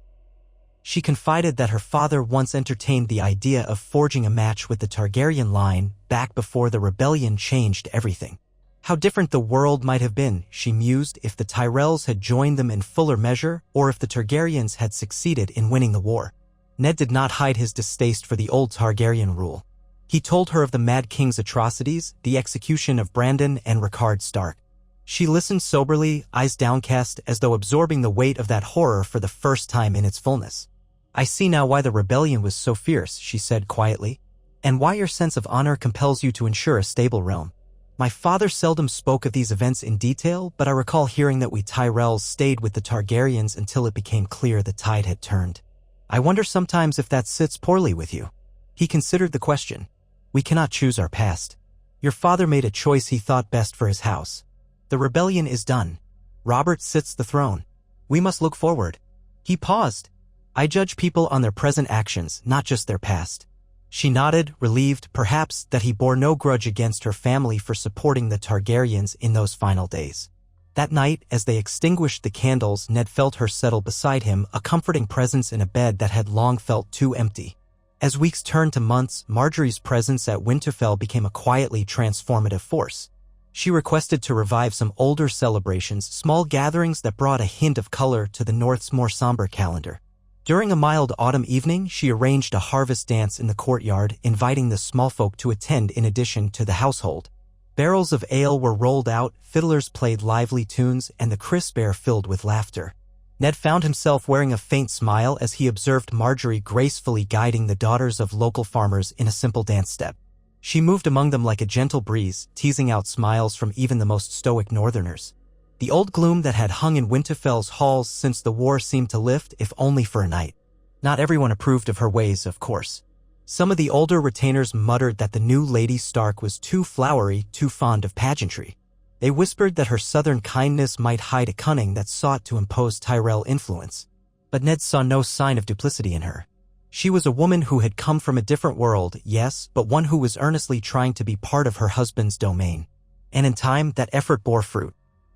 Speaker 1: She confided that her father once entertained the idea of forging a match with the Targaryen line back before the rebellion changed everything. How different the world might have been, she mused, if the Tyrells had joined them in fuller measure, or if the Targaryens had succeeded in winning the war. Ned did not hide his distaste for the old Targaryen rule. He told her of the Mad King's atrocities, the execution of Brandon and Rickard Stark. She listened soberly, eyes downcast, as though absorbing the weight of that horror for the first time in its fullness. I see now why the rebellion was so fierce, she said quietly, and why your sense of honor compels you to ensure a stable realm. My father seldom spoke of these events in detail, but I recall hearing that we Tyrells stayed with the Targaryens until it became clear the tide had turned. I wonder sometimes if that sits poorly with you. He considered the question. We cannot choose our past. Your father made a choice he thought best for his house. The rebellion is done. Robert sits the throne. We must look forward. He paused. I judge people on their present actions, not just their past. She nodded, relieved, perhaps, that he bore no grudge against her family for supporting the Targaryens in those final days. That night, as they extinguished the candles, Ned felt her settle beside him, a comforting presence in a bed that had long felt too empty. As weeks turned to months, Margaery's presence at Winterfell became a quietly transformative force. She requested to revive some older celebrations, small gatherings that brought a hint of color to the North's more somber calendar. During a mild autumn evening, she arranged a harvest dance in the courtyard, inviting the small folk to attend in addition to the household. Barrels of ale were rolled out, fiddlers played lively tunes, and the crisp air filled with laughter. Ned found himself wearing a faint smile as he observed Margaery gracefully guiding the daughters of local farmers in a simple dance step. She moved among them like a gentle breeze, teasing out smiles from even the most stoic northerners. The old gloom that had hung in Winterfell's halls since the war seemed to lift, if only for a night. Not everyone approved of her ways, of course. Some of the older retainers muttered that the new Lady Stark was too flowery, too fond of pageantry. They whispered that her southern kindness might hide a cunning that sought to impose Tyrell influence. But Ned saw no sign of duplicity in her. She was a woman who had come from a different world, yes, but one who was earnestly trying to be part of her husband's domain. And in time, that effort bore fruit.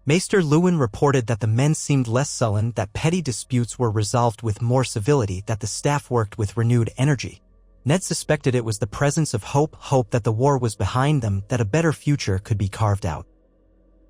Speaker 1: Maester Luwin reported that the men seemed less sullen, that petty disputes were resolved with more civility, that the staff worked with renewed energy. Ned suspected it was the presence of hope that the war was behind them, that a better future could be carved out.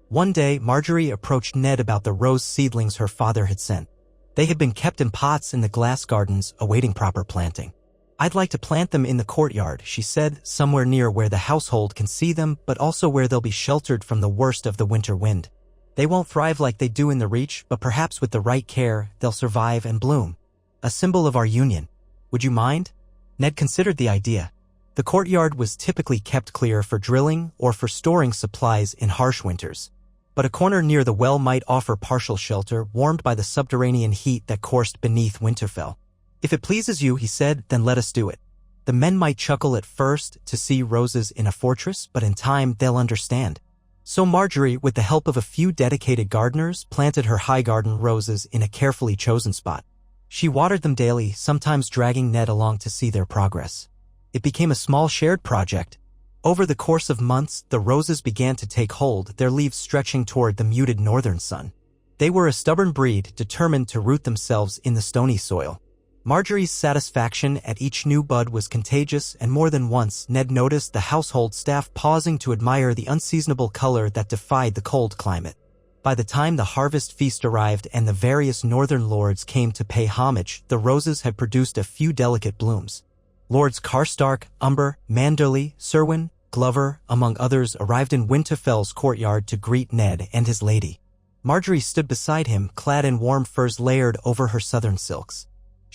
Speaker 1: One day, Margaery approached Ned about the rose seedlings her father had sent. They had been kept in pots in the glass gardens, awaiting proper planting. I'd like to plant them in the courtyard, she said, somewhere near where the household can see them, but also where they'll be sheltered from the worst of the winter wind. They won't thrive like they do in the Reach, but perhaps with the right care, they'll survive and bloom. A symbol of our union. Would you mind? Ned considered the idea. The courtyard was typically kept clear for drilling or for storing supplies in harsh winters. But a corner near the well might offer partial shelter, warmed by the subterranean heat that coursed beneath Winterfell. If it pleases you, he said, then let us do it. The men might chuckle at first to see roses in a fortress, but in time they'll understand. So Margaery, with the help of a few dedicated gardeners, planted her Highgarden roses in a carefully chosen spot. She watered them daily, sometimes dragging Ned along to see their progress. It became a small shared project. Over the course of months, the roses began to take hold, their leaves stretching toward the muted northern sun. They were a stubborn breed, determined to root themselves in the stony soil. Margaery's satisfaction at each new bud was contagious, and more than once Ned noticed the household staff pausing to admire the unseasonable color that defied the cold climate. By the time the harvest feast arrived and the various northern lords came to pay homage, the roses had produced a few delicate blooms. Lords Karstark, Umber, Manderly, Serwyn, Glover, among others, arrived in Winterfell's courtyard to greet Ned and his lady. Margaery stood beside him, clad in warm furs layered over her southern silks.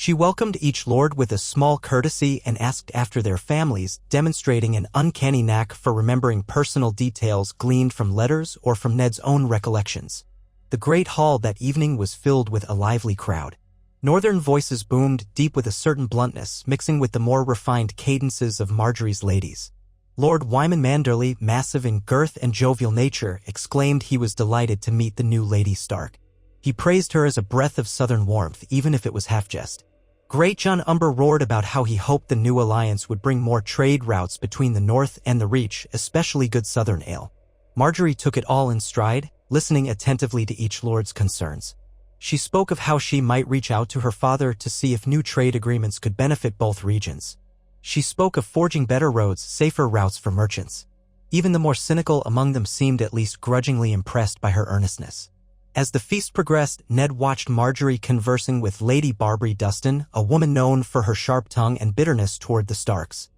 Speaker 1: She welcomed each lord with a small courtesy and asked after their families, demonstrating an uncanny knack for remembering personal details gleaned from letters or from Ned's own recollections. The great hall that evening was filled with a lively crowd. Northern voices boomed, deep with a certain bluntness, mixing with the more refined cadences of Margaery's ladies. Lord Wyman Manderly, massive in girth and jovial nature, exclaimed he was delighted to meet the new Lady Stark. He praised her as a breath of southern warmth, even if it was half-jest. Great John Umber roared about how he hoped the new alliance would bring more trade routes between the North and the Reach, especially good southern ale. Margaery took it all in stride, listening attentively to each lord's concerns. She spoke of how she might reach out to her father to see if new trade agreements could benefit both regions. She spoke of forging better roads, safer routes for merchants. Even the more cynical among them seemed at least grudgingly impressed by her earnestness. As the feast progressed, Ned watched Margaery conversing with Lady Barbary Dustin, a woman known for her sharp tongue and bitterness toward the Starks.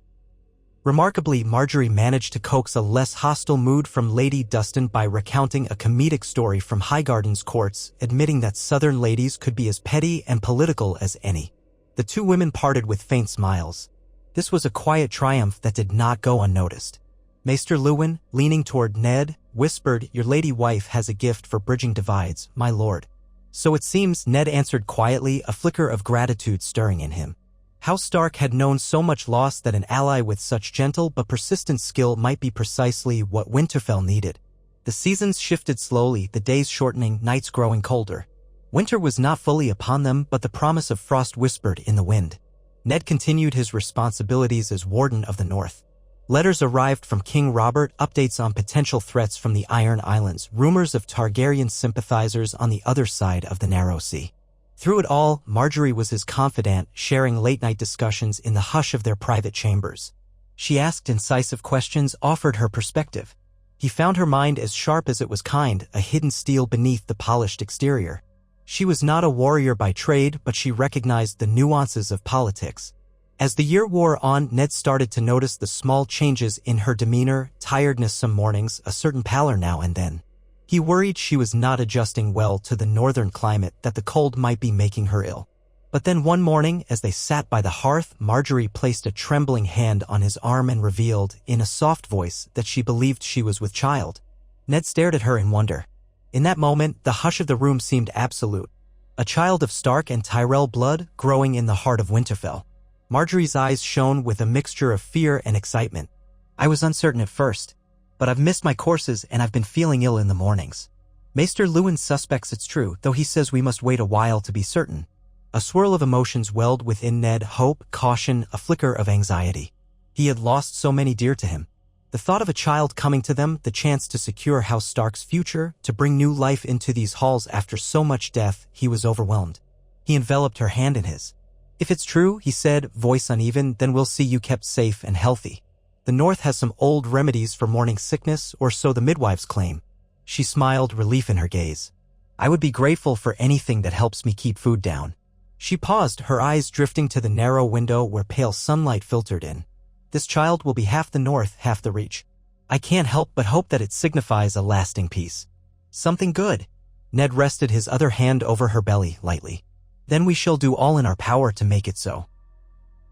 Speaker 1: Remarkably, Margaery managed to coax a less hostile mood from Lady Dustin by recounting a comedic story from Highgarden's courts, admitting that southern ladies could be as petty and political as any. The two women parted with faint smiles. This was a quiet triumph that did not go unnoticed. Maester Luwin, leaning toward Ned, whispered, "Your lady wife has a gift for bridging divides, my lord." "So it seems," Ned answered quietly, a flicker of gratitude stirring in him. House Stark had known so much loss that an ally with such gentle but persistent skill might be precisely what Winterfell needed. The seasons shifted slowly, the days shortening, nights growing colder. Winter was not fully upon them, but the promise of frost whispered in the wind. Ned continued his responsibilities as Warden of the North. Letters arrived from King Robert, updates on potential threats from the Iron Islands, rumors of Targaryen sympathizers on the other side of the Narrow Sea. Through it all, Margaery was his confidant, sharing late-night discussions in the hush of their private chambers. She asked incisive questions, offered her perspective. He found her mind as sharp as it was kind, a hidden steel beneath the polished exterior. She was not a warrior by trade, but she recognized the nuances of politics. As the year wore on, Ned started to notice the small changes in her demeanor, tiredness some mornings, a certain pallor now and then. He worried she was not adjusting well to the northern climate, that the cold might be making her ill. But then one morning, as they sat by the hearth, Margaery placed a trembling hand on his arm and revealed, in a soft voice, that she believed she was with child. Ned stared at her in wonder. In that moment, the hush of the room seemed absolute. A child of Stark and Tyrell blood, growing in the heart of Winterfell. Margaery's eyes shone with a mixture of fear and excitement. "I was uncertain at first, but I've missed my courses and I've been feeling ill in the mornings. Maester Luwin suspects it's true, though he says we must wait a while to be certain." A swirl of emotions welled within Ned, hope, caution, a flicker of anxiety. He had lost so many dear to him. The thought of a child coming to them, the chance to secure House Stark's future, to bring new life into these halls after so much death, he was overwhelmed. He enveloped her hand in his. "If it's true," he said, voice uneven, "then we'll see you kept safe and healthy. The North has some old remedies for morning sickness, or so the midwives claim." She smiled, relief in her gaze. "I would be grateful for anything that helps me keep food down." She paused, her eyes drifting to the narrow window where pale sunlight filtered in. "This child will be half the North, half the Reach. I can't help but hope that it signifies a lasting peace. Something good." Ned rested his other hand over her belly, lightly. "Then we shall do all in our power to make it so."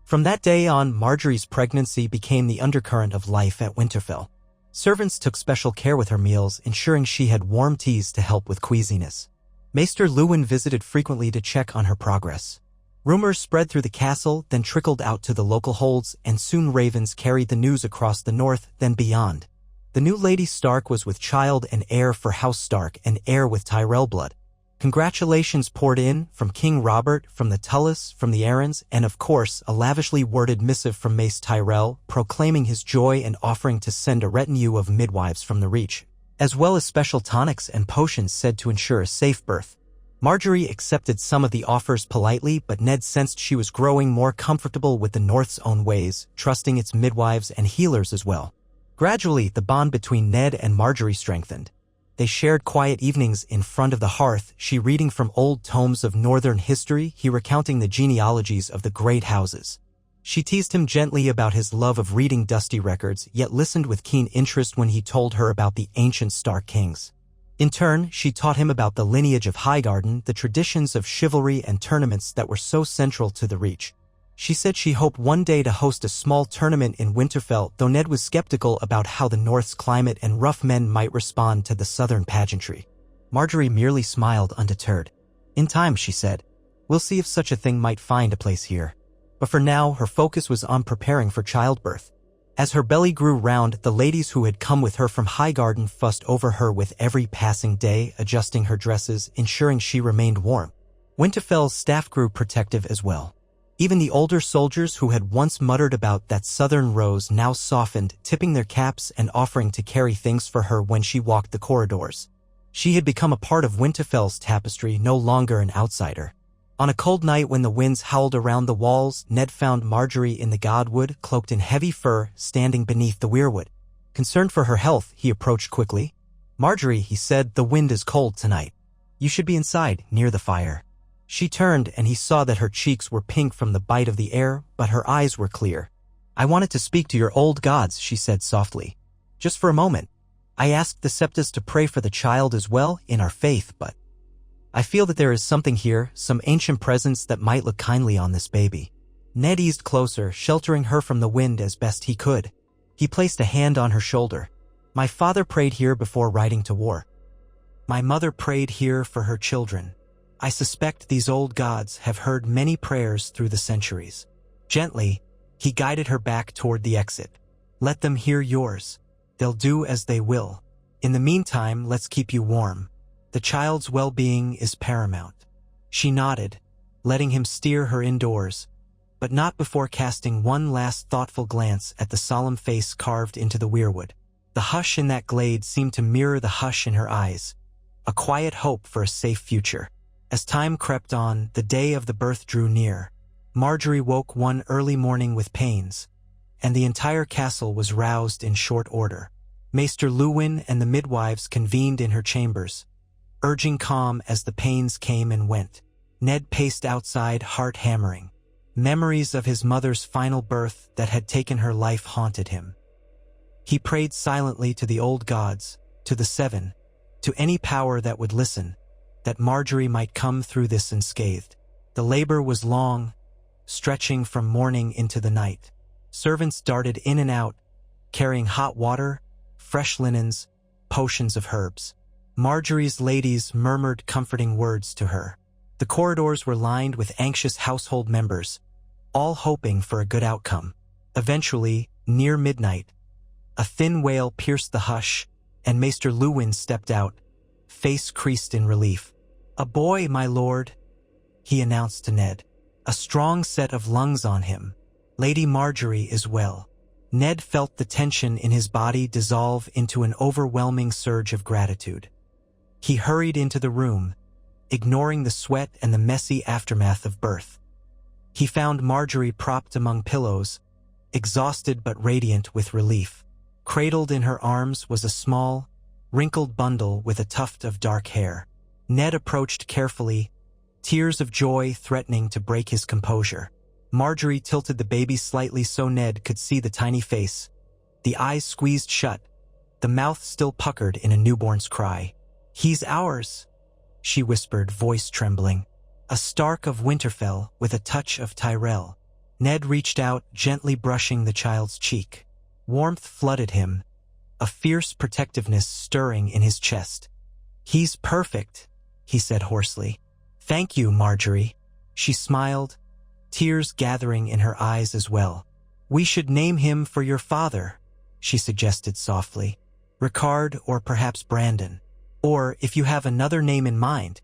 Speaker 1: From that day on, Margaery's pregnancy became the undercurrent of life at Winterfell. Servants took special care with her meals, ensuring she had warm teas to help with queasiness. Maester Luwin visited frequently to check on her progress. Rumors spread through the castle, then trickled out to the local holds, and soon ravens carried the news across the north, then beyond. The new Lady Stark was with child and heir for House Stark, and heir with Tyrell blood. Congratulations poured in, from King Robert, from the Tullys, from the Arryns, and of course, a lavishly worded missive from Mace Tyrell, proclaiming his joy and offering to send a retinue of midwives from the Reach, as well as special tonics and potions said to ensure a safe birth. Margaery accepted some of the offers politely, but Ned sensed she was growing more comfortable with the North's own ways, trusting its midwives and healers as well. Gradually, the bond between Ned and Margaery strengthened. They shared quiet evenings in front of the hearth, she reading from old tomes of northern history, he recounting the genealogies of the great houses. She teased him gently about his love of reading dusty records, yet listened with keen interest when he told her about the ancient Stark kings. In turn, she taught him about the lineage of Highgarden, the traditions of chivalry and tournaments that were so central to the Reach. She said she hoped one day to host a small tournament in Winterfell, though Ned was skeptical about how the North's climate and rough men might respond to the southern pageantry. Margaery merely smiled undeterred. "In time," she said. "We'll see if such a thing might find a place here." But for now, her focus was on preparing for childbirth. As her belly grew round, the ladies who had come with her from Highgarden fussed over her with every passing day, adjusting her dresses, ensuring she remained warm. Winterfell's staff grew protective as well. Even the older soldiers who had once muttered about that southern rose now softened, tipping their caps and offering to carry things for her when she walked the corridors. She had become a part of Winterfell's tapestry, no longer an outsider. On a cold night when the winds howled around the walls, Ned found Margaery in the godwood, cloaked in heavy fur, standing beneath the weirwood. Concerned for her health, he approached quickly. "Margaery," he said, "the wind is cold tonight. You should be inside, near the fire." She turned and he saw that her cheeks were pink from the bite of the air, but her eyes were clear. "I wanted to speak to your old gods," she said softly. "Just for a moment. I asked the Septas to pray for the child as well in our faith, but I feel that there is something here, some ancient presence that might look kindly on this baby." Ned eased closer, sheltering her from the wind as best he could. He placed a hand on her shoulder. "My father prayed here before riding to war. My mother prayed here for her children. I suspect these old gods have heard many prayers through the centuries." Gently, he guided her back toward the exit. "Let them hear yours. They'll do as they will. In the meantime, let's keep you warm. The child's well-being is paramount." She nodded, letting him steer her indoors, but not before casting one last thoughtful glance at the solemn face carved into the weirwood. The hush in that glade seemed to mirror the hush in her eyes, a quiet hope for a safe future. As time crept on, the day of the birth drew near. Margaery woke one early morning with pains, and the entire castle was roused in short order. Maester Luwin and the midwives convened in her chambers, urging calm as the pains came and went. Ned paced outside, heart hammering. Memories of his mother's final birth that had taken her life haunted him. He prayed silently to the old gods, to the Seven, to any power that would listen, that Margaery might come through this unscathed. The labor was long, stretching from morning into the night. Servants darted in and out, carrying hot water, fresh linens, potions of herbs. Margaery's ladies murmured comforting words to her. The corridors were lined with anxious household members, all hoping for a good outcome. Eventually, near midnight, a thin wail pierced the hush, and Maester Luwin stepped out, face creased in relief. "A boy, my lord," he announced to Ned. "A strong set of lungs on him. Lady Margaery is well." Ned felt the tension in his body dissolve into an overwhelming surge of gratitude. He hurried into the room, ignoring the sweat and the messy aftermath of birth. He found Margaery propped among pillows, exhausted but radiant with relief. Cradled in her arms was a small, wrinkled bundle with a tuft of dark hair. Ned approached carefully, tears of joy threatening to break his composure. Margaery tilted the baby slightly so Ned could see the tiny face, the eyes squeezed shut, the mouth still puckered in a newborn's cry. "He's ours," she whispered, voice trembling. "A Stark of Winterfell with a touch of Tyrell." Ned reached out, gently brushing the child's cheek. Warmth flooded him, a fierce protectiveness stirring in his chest. "He's perfect," he said hoarsely. "Thank you, Margaery." She smiled, tears gathering in her eyes as well. "We should name him for your father," she suggested softly. "Ricard or perhaps Brandon. Or if you have another name in mind."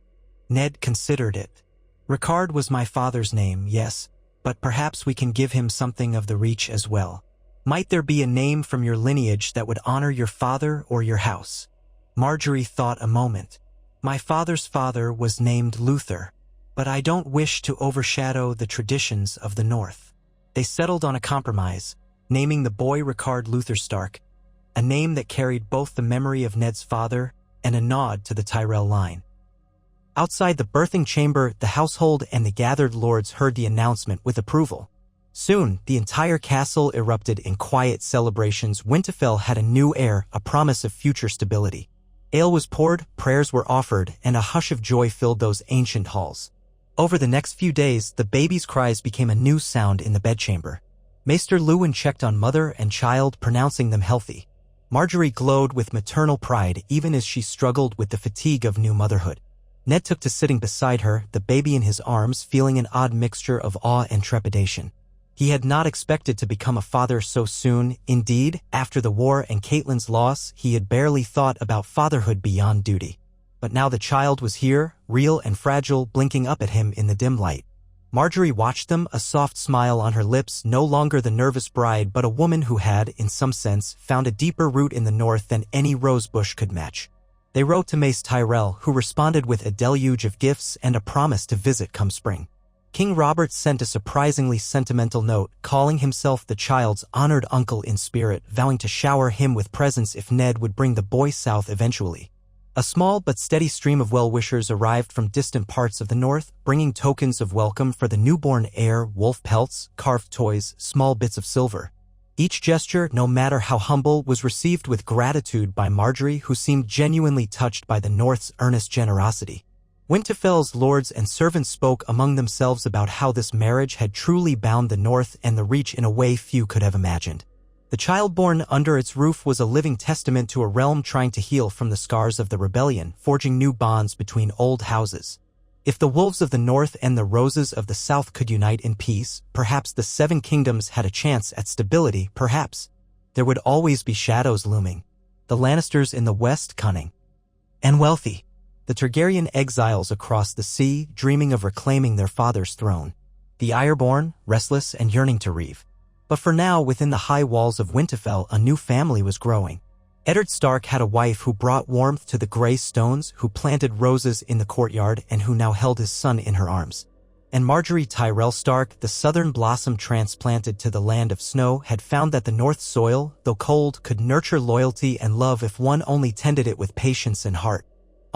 Speaker 1: Ned considered it. "Ricard was my father's name, yes, but perhaps we can give him something of the Reach as well. Might there be a name from your lineage that would honor your father or your house?" Margaery thought a moment. "My father's father was named Luther, but I don't wish to overshadow the traditions of the North." They settled on a compromise, naming the boy Ricard Luther Stark, a name that carried both the memory of Ned's father and a nod to the Tyrell line. Outside the birthing chamber, the household and the gathered lords heard the announcement with approval. Soon, the entire castle erupted in quiet celebrations. Winterfell had a new heir, a promise of future stability. Ale was poured, prayers were offered, and a hush of joy filled those ancient halls. Over the next few days, the baby's cries became a new sound in the bedchamber. Maester Luwin checked on mother and child, pronouncing them healthy. Margaery glowed with maternal pride even as she struggled with the fatigue of new motherhood. Ned took to sitting beside her, the baby in his arms, feeling an odd mixture of awe and trepidation. He had not expected to become a father so soon. Indeed, after the war and Catelyn's loss, he had barely thought about fatherhood beyond duty. But now the child was here, real and fragile, blinking up at him in the dim light. Margaery watched them, a soft smile on her lips, no longer the nervous bride but a woman who had, in some sense, found a deeper root in the north than any rosebush could match. They wrote to Mace Tyrell, who responded with a deluge of gifts and a promise to visit come spring. King Robert sent a surprisingly sentimental note, calling himself the child's honored uncle in spirit, vowing to shower him with presents if Ned would bring the boy south eventually. A small but steady stream of well-wishers arrived from distant parts of the north, bringing tokens of welcome for the newborn heir, wolf pelts, carved toys, small bits of silver. Each gesture, no matter how humble, was received with gratitude by Margaery, who seemed genuinely touched by the North's earnest generosity. Winterfell's lords and servants spoke among themselves about how this marriage had truly bound the North and the Reach in a way few could have imagined. The child born under its roof was a living testament to a realm trying to heal from the scars of the rebellion, forging new bonds between old houses. If the wolves of the North and the roses of the South could unite in peace, perhaps the Seven Kingdoms had a chance at stability, perhaps. There would always be shadows looming. The Lannisters in the West cunning and wealthy. The Targaryen exiles across the sea, dreaming of reclaiming their father's throne. The Ironborn, restless and yearning to reave. But for now, within the high walls of Winterfell, a new family was growing. Eddard Stark had a wife who brought warmth to the grey stones, who planted roses in the courtyard, and who now held his son in her arms. And Margaery Tyrell Stark, the southern blossom transplanted to the land of snow, had found that the North's soil, though cold, could nurture loyalty and love if one only tended it with patience and heart.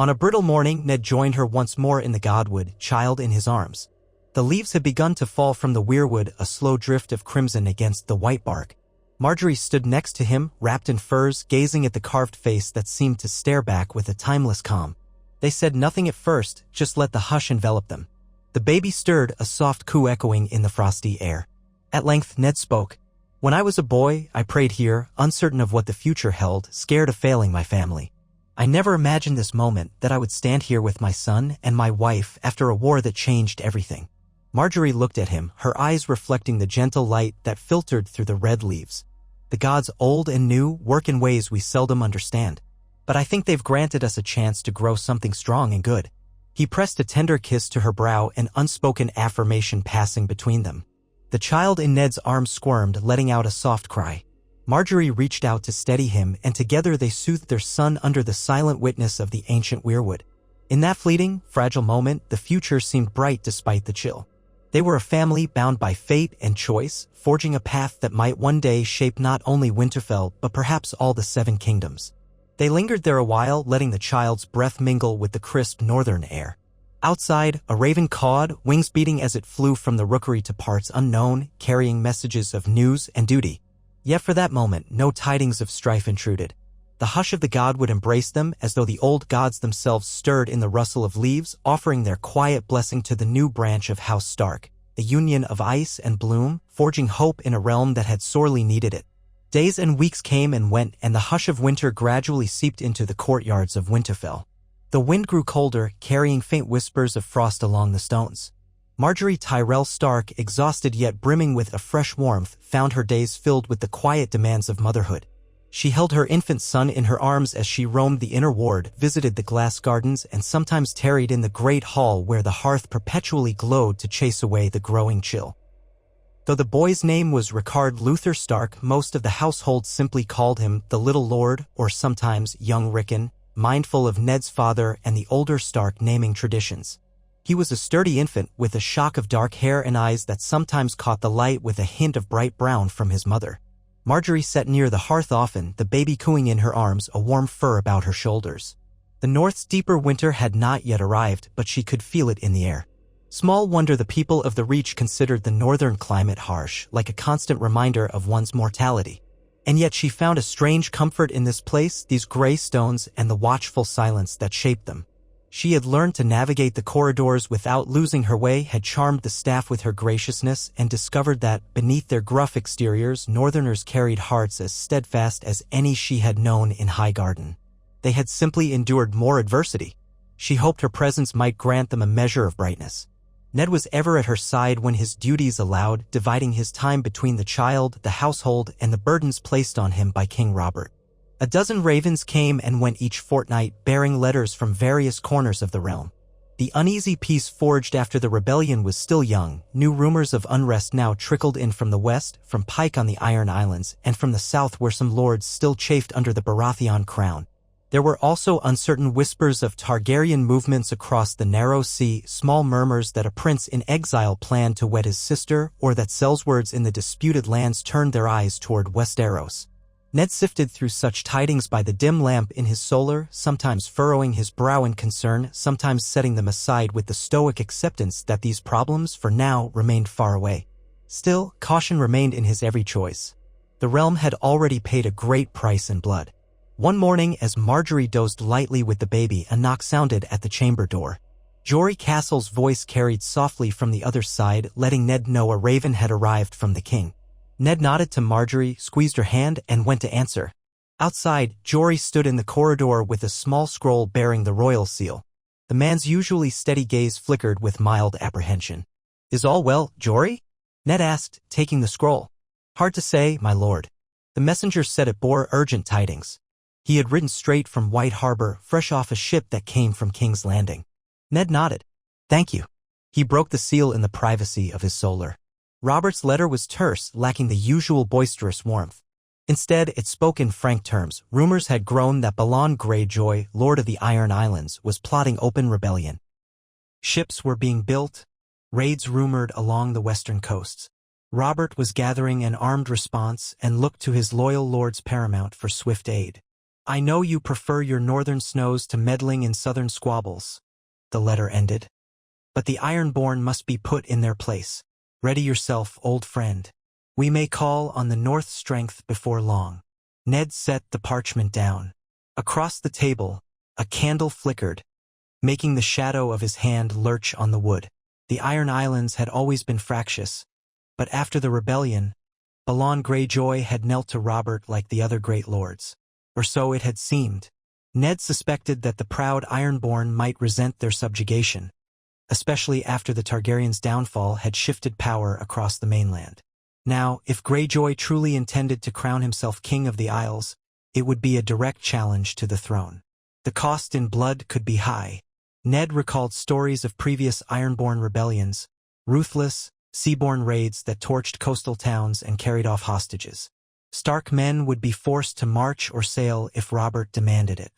Speaker 1: On a brittle morning, Ned joined her once more in the Godwood, child in his arms. The leaves had begun to fall from the weirwood, a slow drift of crimson against the white bark. Margaery stood next to him, wrapped in furs, gazing at the carved face that seemed to stare back with a timeless calm. They said nothing at first, just let the hush envelop them. The baby stirred, a soft coo echoing in the frosty air. At length, Ned spoke. When I was a boy, I prayed here, uncertain of what the future held, scared of failing my family. I never imagined this moment, that I would stand here with my son and my wife after a war that changed everything. Margaery looked at him, her eyes reflecting the gentle light that filtered through the red leaves. The gods, old and new, work in ways we seldom understand. But I think they've granted us a chance to grow something strong and good. He pressed a tender kiss to her brow, an unspoken affirmation passing between them. The child in Ned's arms squirmed, letting out a soft cry. Margaery reached out to steady him, and together they soothed their son under the silent witness of the ancient weirwood. In that fleeting, fragile moment, the future seemed bright despite the chill. They were a family bound by fate and choice, forging a path that might one day shape not only Winterfell but perhaps all the Seven Kingdoms. They lingered there a while, letting the child's breath mingle with the crisp northern air. Outside, a raven cawed, wings beating as it flew from the rookery to parts unknown, carrying messages of news and duty. Yet for that moment, no tidings of strife intruded. The hush of the god would embrace them, as though the old gods themselves stirred in the rustle of leaves, offering their quiet blessing to the new branch of House Stark, a union of ice and bloom, forging hope in a realm that had sorely needed it. Days and weeks came and went, and the hush of winter gradually seeped into the courtyards of Winterfell. The wind grew colder, carrying faint whispers of frost along the stones. Margaery Tyrell Stark, exhausted yet brimming with a fresh warmth, found her days filled with the quiet demands of motherhood. She held her infant son in her arms as she roamed the inner ward, visited the glass gardens, and sometimes tarried in the great hall where the hearth perpetually glowed to chase away the growing chill. Though the boy's name was Rickard Luther Stark, most of the household simply called him the Little Lord, or sometimes Young Rickon, mindful of Ned's father and the older Stark naming traditions. He was a sturdy infant with a shock of dark hair and eyes that sometimes caught the light with a hint of bright brown from his mother. Margaery sat near the hearth often, the baby cooing in her arms, a warm fur about her shoulders. The North's deeper winter had not yet arrived, but she could feel it in the air. Small wonder the people of the Reach considered the northern climate harsh, like a constant reminder of one's mortality. And yet she found a strange comfort in this place, these gray stones, and the watchful silence that shaped them. She had learned to navigate the corridors without losing her way, had charmed the staff with her graciousness, and discovered that, beneath their gruff exteriors, Northerners carried hearts as steadfast as any she had known in Highgarden. They had simply endured more adversity. She hoped her presence might grant them a measure of brightness. Ned was ever at her side when his duties allowed, dividing his time between the child, the household, and the burdens placed on him by King Robert. A dozen ravens came and went each fortnight, bearing letters from various corners of the realm. The uneasy peace forged after the rebellion was still young. New rumors of unrest now trickled in from the west, from Pike on the Iron Islands, and from the south where some lords still chafed under the Baratheon crown. There were also uncertain whispers of Targaryen movements across the narrow sea, small murmurs that a prince in exile planned to wed his sister, or that Seleswords in the disputed lands turned their eyes toward Westeros. Ned sifted through such tidings by the dim lamp in his solar, sometimes furrowing his brow in concern, sometimes setting them aside with the stoic acceptance that these problems, for now, remained far away. Still, caution remained in his every choice. The realm had already paid a great price in blood. One morning, as Margaery dozed lightly with the baby, a knock sounded at the chamber door. Jory Castle's voice carried softly from the other side, letting Ned know a raven had arrived from the king. Ned nodded to Margaery, squeezed her hand, and went to answer. Outside, Jory stood in the corridor with a small scroll bearing the royal seal. The man's usually steady gaze flickered with mild apprehension. "Is all well, Jory?" Ned asked, taking the scroll. "Hard to say, my lord." The messenger said it bore urgent tidings. He had ridden straight from White Harbor, fresh off a ship that came from King's Landing. Ned nodded. "Thank you." He broke the seal in the privacy of his solar. Robert's letter was terse, lacking the usual boisterous warmth. Instead, it spoke in frank terms. Rumors had grown that Balon Greyjoy, Lord of the Iron Islands, was plotting open rebellion. Ships were being built, raids rumored along the western coasts. Robert was gathering an armed response and looked to his loyal lords paramount for swift aid. "I know you prefer your northern snows to meddling in southern squabbles," the letter ended. "But the Ironborn must be put in their place. Ready yourself, old friend. We may call on the North's strength before long." Ned set the parchment down. Across the table, a candle flickered, making the shadow of his hand lurch on the wood. The Iron Islands had always been fractious, but after the rebellion, Balon Greyjoy had knelt to Robert like the other great lords. Or so it had seemed. Ned suspected that the proud Ironborn might resent their subjugation, especially after the Targaryens' downfall had shifted power across the mainland. Now, if Greyjoy truly intended to crown himself king of the Isles, it would be a direct challenge to the throne. The cost in blood could be high. Ned recalled stories of previous Ironborn rebellions, ruthless, seaborne raids that torched coastal towns and carried off hostages. Stark men would be forced to march or sail if Robert demanded it.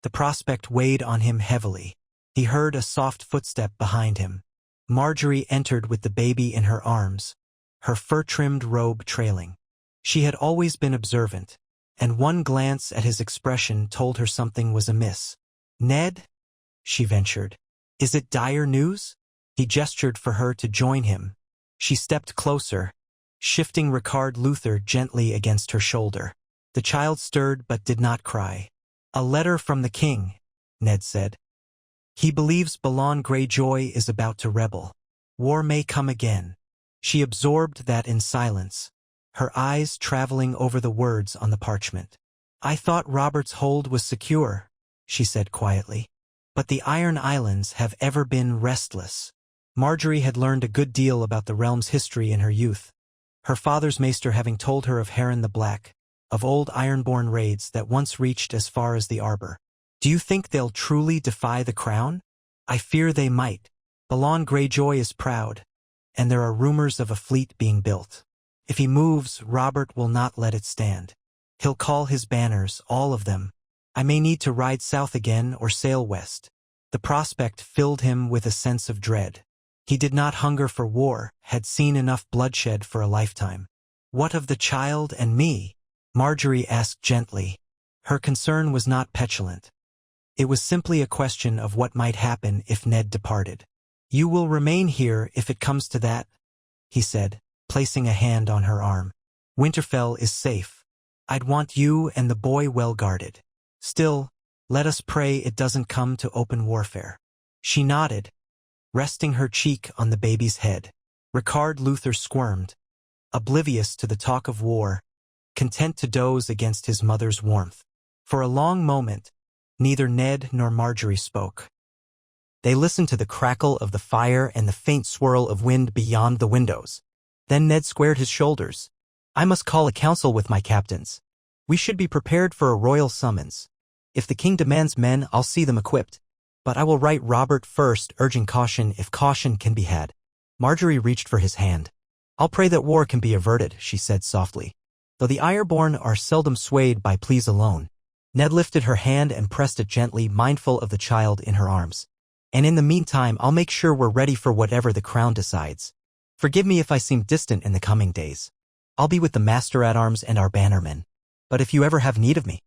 Speaker 1: The prospect weighed on him heavily. He heard a soft footstep behind him. Margaery entered with the baby in her arms, her fur-trimmed robe trailing. She had always been observant, and one glance at his expression told her something was amiss. "Ned?" she ventured. "Is it dire news?" He gestured for her to join him. She stepped closer, shifting Ricard Luther gently against her shoulder. The child stirred but did not cry. "A letter from the king," Ned said. "He believes Balon Greyjoy is about to rebel. War may come again." She absorbed that in silence, her eyes traveling over the words on the parchment. "I thought Robert's hold was secure," she said quietly. "But the Iron Islands have ever been restless." Margaery had learned a good deal about the realm's history in her youth, her father's maester having told her of Harren the Black, of old Ironborn raids that once reached as far as the Arbor. "Do you think they'll truly defy the crown?" "I fear they might. Balon Greyjoy is proud, and there are rumors of a fleet being built. If he moves, Robert will not let it stand. He'll call his banners, all of them. I may need to ride south again or sail west." The prospect filled him with a sense of dread. He did not hunger for war, had seen enough bloodshed for a lifetime. "What of the child and me?" Margaery asked gently. Her concern was not petulant. It was simply a question of what might happen if Ned departed. "You will remain here if it comes to that," he said, placing a hand on her arm. "Winterfell is safe. I'd want you and the boy well guarded. Still, let us pray it doesn't come to open warfare." She nodded, resting her cheek on the baby's head. Ricard Luther squirmed, oblivious to the talk of war, content to doze against his mother's warmth. For a long moment, neither Ned nor Margaery spoke. They listened to the crackle of the fire and the faint swirl of wind beyond the windows. Then Ned squared his shoulders. "I must call a council with my captains. We should be prepared for a royal summons. If the king demands men, I'll see them equipped. But I will write Robert first, urging caution if caution can be had." Margaery reached for his hand. "I'll pray that war can be averted," she said softly. "Though the Ironborn are seldom swayed by pleas alone, Ned lifted her hand and pressed it gently, mindful of the child in her arms. And in the meantime, I'll make sure we're ready for whatever the crown decides. Forgive me if I seem distant in the coming days. I'll be with the master-at-arms and our bannermen. But if you ever have need of me.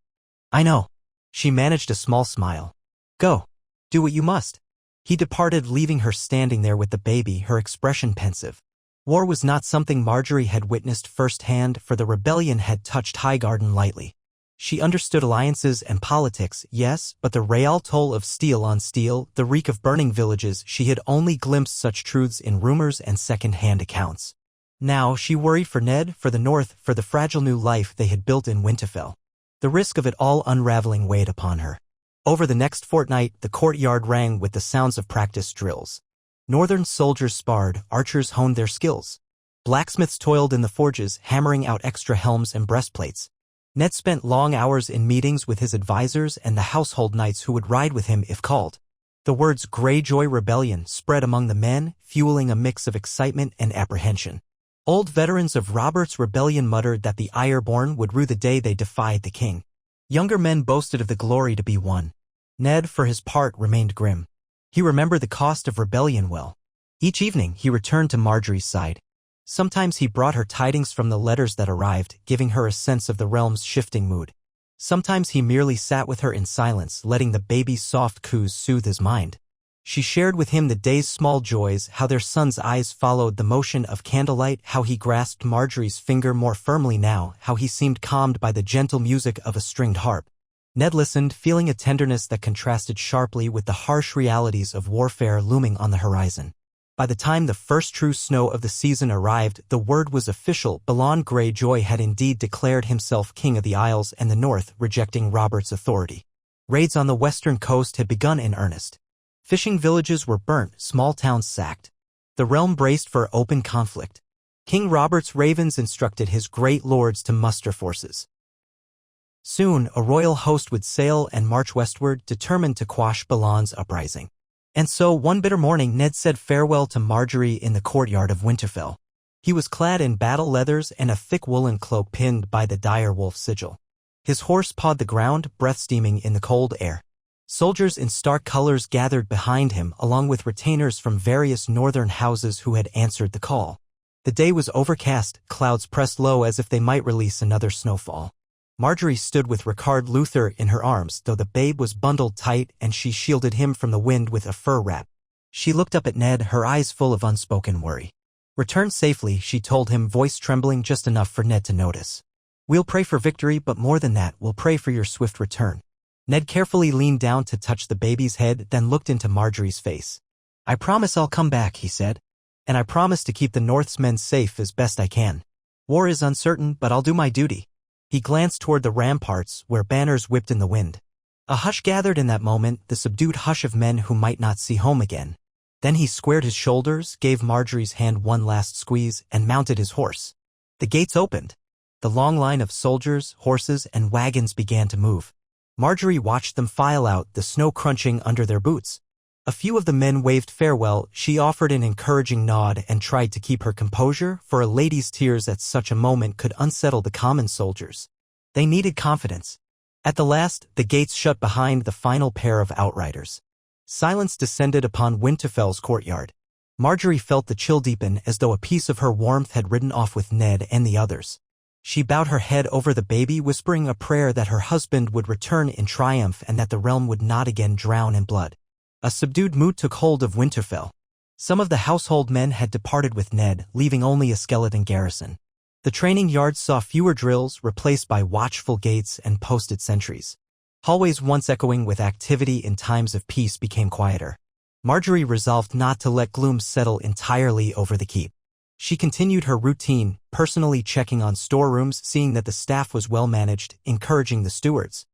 Speaker 1: I know. She managed a small smile. Go. Do what you must. He departed, leaving her standing there with the baby, her expression pensive. War was not something Margaery had witnessed firsthand, for the rebellion had touched Highgarden lightly. She understood alliances and politics, yes, but the real toll of steel on steel, the reek of burning villages, she had only glimpsed such truths in rumors and second-hand accounts. Now she worried for Ned, for the North, for the fragile new life they had built in Winterfell. The risk of it all unraveling weighed upon her. Over the next fortnight, the courtyard rang with the sounds of practice drills. Northern soldiers sparred, archers honed their skills. Blacksmiths toiled in the forges, hammering out extra helms and breastplates. Ned spent long hours in meetings with his advisors and the household knights who would ride with him if called. The words Greyjoy rebellion spread among the men, fueling a mix of excitement and apprehension. Old veterans of Robert's rebellion muttered that the Ironborn would rue the day they defied the king. Younger men boasted of the glory to be won. Ned, for his part, remained grim. He remembered the cost of rebellion well. Each evening, he returned to Margaery's side. Sometimes he brought her tidings from the letters that arrived, giving her a sense of the realm's shifting mood. Sometimes he merely sat with her in silence, letting the baby's soft coos soothe his mind. She shared with him the day's small joys, how their son's eyes followed the motion of candlelight, how he grasped Margaery's finger more firmly now, how he seemed calmed by the gentle music of a stringed harp. Ned listened, feeling a tenderness that contrasted sharply with the harsh realities of warfare looming on the horizon. By the time the first true snow of the season arrived, the word was official. Balon Greyjoy had indeed declared himself king of the Isles and the North, rejecting Robert's authority. Raids on the western coast had begun in earnest. Fishing villages were burnt, small towns sacked. The realm braced for open conflict. King Robert's ravens instructed his great lords to muster forces. Soon, a royal host would sail and march westward, determined to quash Balon's uprising. And so, one bitter morning, Ned said farewell to Margaery in the courtyard of Winterfell. He was clad in battle leathers and a thick woolen cloak pinned by the dire wolf sigil. His horse pawed the ground, breath steaming in the cold air. Soldiers in stark colors gathered behind him, along with retainers from various northern houses who had answered the call. The day was overcast, clouds pressed low as if they might release another snowfall. Margaery stood with Rickard Luther in her arms, though the babe was bundled tight and she shielded him from the wind with a fur wrap. She looked up at Ned, her eyes full of unspoken worry. Return safely, she told him, voice trembling just enough for Ned to notice. We'll pray for victory, but more than that, we'll pray for your swift return. Ned carefully leaned down to touch the baby's head, then looked into Margaery's face. I promise I'll come back, he said. And I promise to keep the Northsmen safe as best I can. War is uncertain, but I'll do my duty. He glanced toward the ramparts, where banners whipped in the wind. A hush gathered in that moment, the subdued hush of men who might not see home again. Then he squared his shoulders, gave Margaery's hand one last squeeze, and mounted his horse. The gates opened. The long line of soldiers, horses, and wagons began to move. Margaery watched them file out, the snow crunching under their boots. A few of the men waved farewell. She offered an encouraging nod and tried to keep her composure, for a lady's tears at such a moment could unsettle the common soldiers. They needed confidence. At the last, the gates shut behind the final pair of outriders. Silence descended upon Winterfell's courtyard. Margaery felt the chill deepen, as though a piece of her warmth had ridden off with Ned and the others. She bowed her head over the baby, whispering a prayer that her husband would return in triumph and that the realm would not again drown in blood. A subdued mood took hold of Winterfell. Some of the household men had departed with Ned, leaving only a skeleton garrison. The training yards saw fewer drills, replaced by watchful gates and posted sentries. Hallways once echoing with activity in times of peace became quieter. Margaery resolved not to let gloom settle entirely over the keep. She continued her routine, personally checking on storerooms, seeing that the staff was well managed, encouraging the stewards.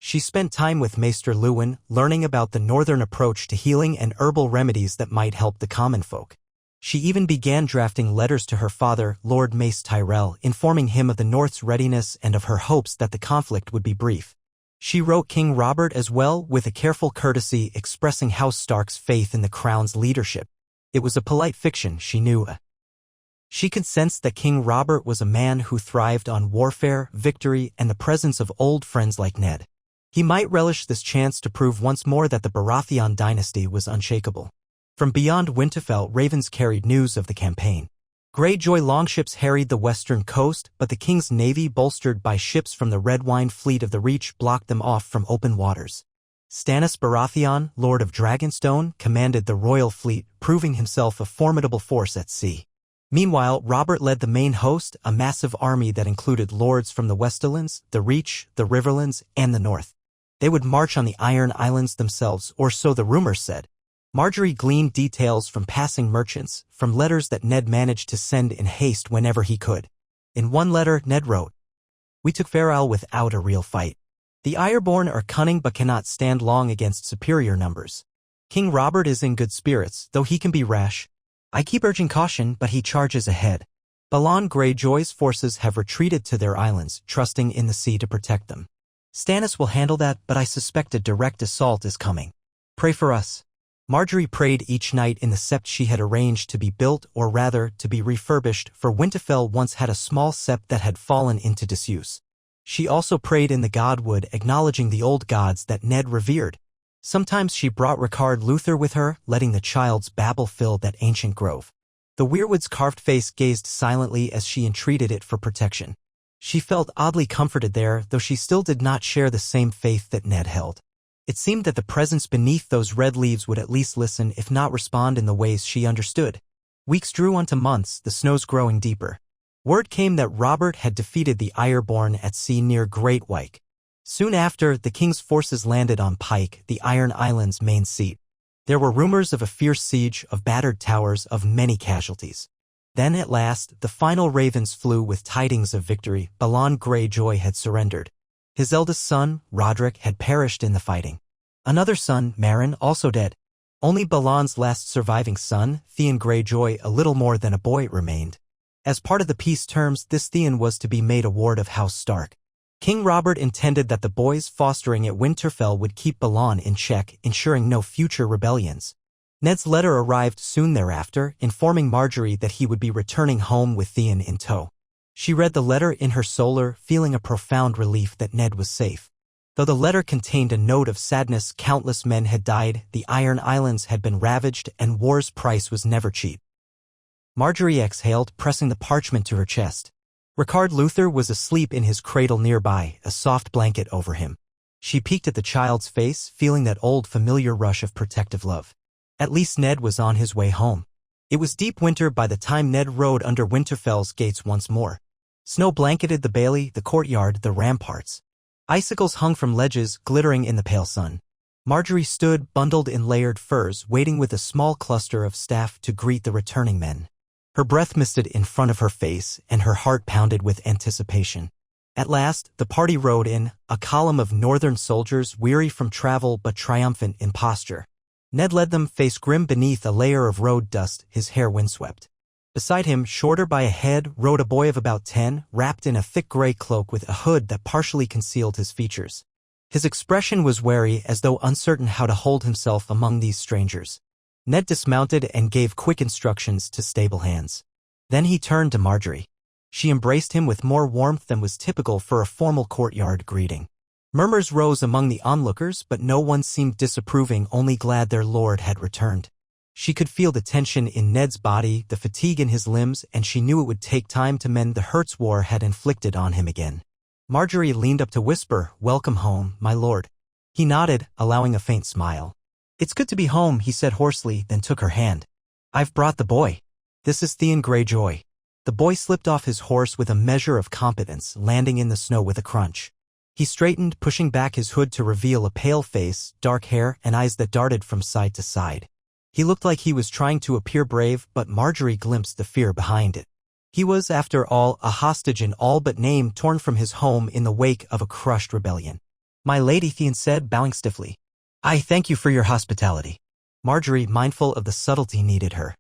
Speaker 1: She spent time with Maester Luwin, learning about the northern approach to healing and herbal remedies that might help the common folk. She even began drafting letters to her father, Lord Mace Tyrell, informing him of the North's readiness and of her hopes that the conflict would be brief. She wrote King Robert as well, with a careful courtesy, expressing House Stark's faith in the crown's leadership. It was a polite fiction, she knew. She could sense that King Robert was a man who thrived on warfare, victory, and the presence of old friends like Ned. He might relish this chance to prove once more that the Baratheon dynasty was unshakable. From beyond Winterfell, ravens carried news of the campaign. Greyjoy longships harried the western coast, but the king's navy, bolstered by ships from the Red Wine fleet of the Reach, blocked them off from open waters. Stannis Baratheon, Lord of Dragonstone, commanded the royal fleet, proving himself a formidable force at sea. Meanwhile, Robert led the main host, a massive army that included lords from the Westerlands, the Reach, the Riverlands, and the North. They would march on the Iron Islands themselves, or so the rumors said. Margaery gleaned details from passing merchants, from letters that Ned managed to send in haste whenever he could. In one letter, Ned wrote, "We took Tyrell without a real fight. The Ironborn are cunning but cannot stand long against superior numbers. King Robert is in good spirits, though he can be rash. I keep urging caution, but he charges ahead. Balon Greyjoy's forces have retreated to their islands, trusting in the sea to protect them. Stannis will handle that, but I suspect a direct assault is coming. Pray for us." Margaery prayed each night in the sept she had arranged to be built, or rather, to be refurbished, for Winterfell once had a small sept that had fallen into disuse. She also prayed in the godwood, acknowledging the old gods that Ned revered. Sometimes she brought Rickard Luther with her, letting the child's babble fill that ancient grove. The weirwood's carved face gazed silently as she entreated it for protection. She felt oddly comforted there, though she still did not share the same faith that Ned held. It seemed that the presence beneath those red leaves would at least listen, if not respond in the ways she understood. Weeks drew onto months, the snows growing deeper. Word came that Robert had defeated the Ironborn at sea near Great Wyke. Soon after, the king's forces landed on Pike, the Iron Islands' main seat. There were rumors of a fierce siege, of battered towers, of many casualties. Then at last, the final ravens flew with tidings of victory. Balon Greyjoy had surrendered. His eldest son, Roderick, had perished in the fighting. Another son, Meryn, also dead. Only Balon's last surviving son, Theon Greyjoy, a little more than a boy, remained. As part of the peace terms, this Theon was to be made a ward of House Stark. King Robert intended that the boys fostering at Winterfell would keep Balon in check, ensuring no future rebellions. Ned's letter arrived soon thereafter, informing Margaery that he would be returning home with Theon in tow. She read the letter in her solar, feeling a profound relief that Ned was safe. Though the letter contained a note of sadness, countless men had died, the Iron Islands had been ravaged, and war's price was never cheap. Margaery exhaled, pressing the parchment to her chest. Rickard Luther was asleep in his cradle nearby, a soft blanket over him. She peeked at the child's face, feeling that old familiar rush of protective love. At least Ned was on his way home. It was deep winter by the time Ned rode under Winterfell's gates once more. Snow blanketed the bailey, the courtyard, the ramparts. Icicles hung from ledges, glittering in the pale sun. Margaery stood, bundled in layered furs, waiting with a small cluster of staff to greet the returning men. Her breath misted in front of her face, and her heart pounded with anticipation. At last, the party rode in, a column of northern soldiers, weary from travel but triumphant in posture. Ned led them, face grim beneath a layer of road dust, his hair windswept. Beside him, shorter by a head, rode a boy of about 10, wrapped in a thick gray cloak with a hood that partially concealed his features. His expression was wary, as though uncertain how to hold himself among these strangers. Ned dismounted and gave quick instructions to stable hands. Then he turned to Margaery. She embraced him with more warmth than was typical for a formal courtyard greeting. Murmurs rose among the onlookers, but no one seemed disapproving, only glad their lord had returned. She could feel the tension in Ned's body, the fatigue in his limbs, and she knew it would take time to mend the hurts war had inflicted on him again. Margaery leaned up to whisper, "Welcome home, my lord." He nodded, allowing a faint smile. "It's good to be home," he said hoarsely, then took her hand. "I've brought the boy. This is Theon Greyjoy." The boy slipped off his horse with a measure of competence, landing in the snow with a crunch. He straightened, pushing back his hood to reveal a pale face, dark hair, and eyes that darted from side to side. He looked like he was trying to appear brave, but Margaery glimpsed the fear behind it. He was, after all, a hostage in all but name, torn from his home in the wake of a crushed rebellion. "My lady," Theon said, bowing stiffly. "I thank you for your hospitality." Margaery, mindful of the subtlety, needed her.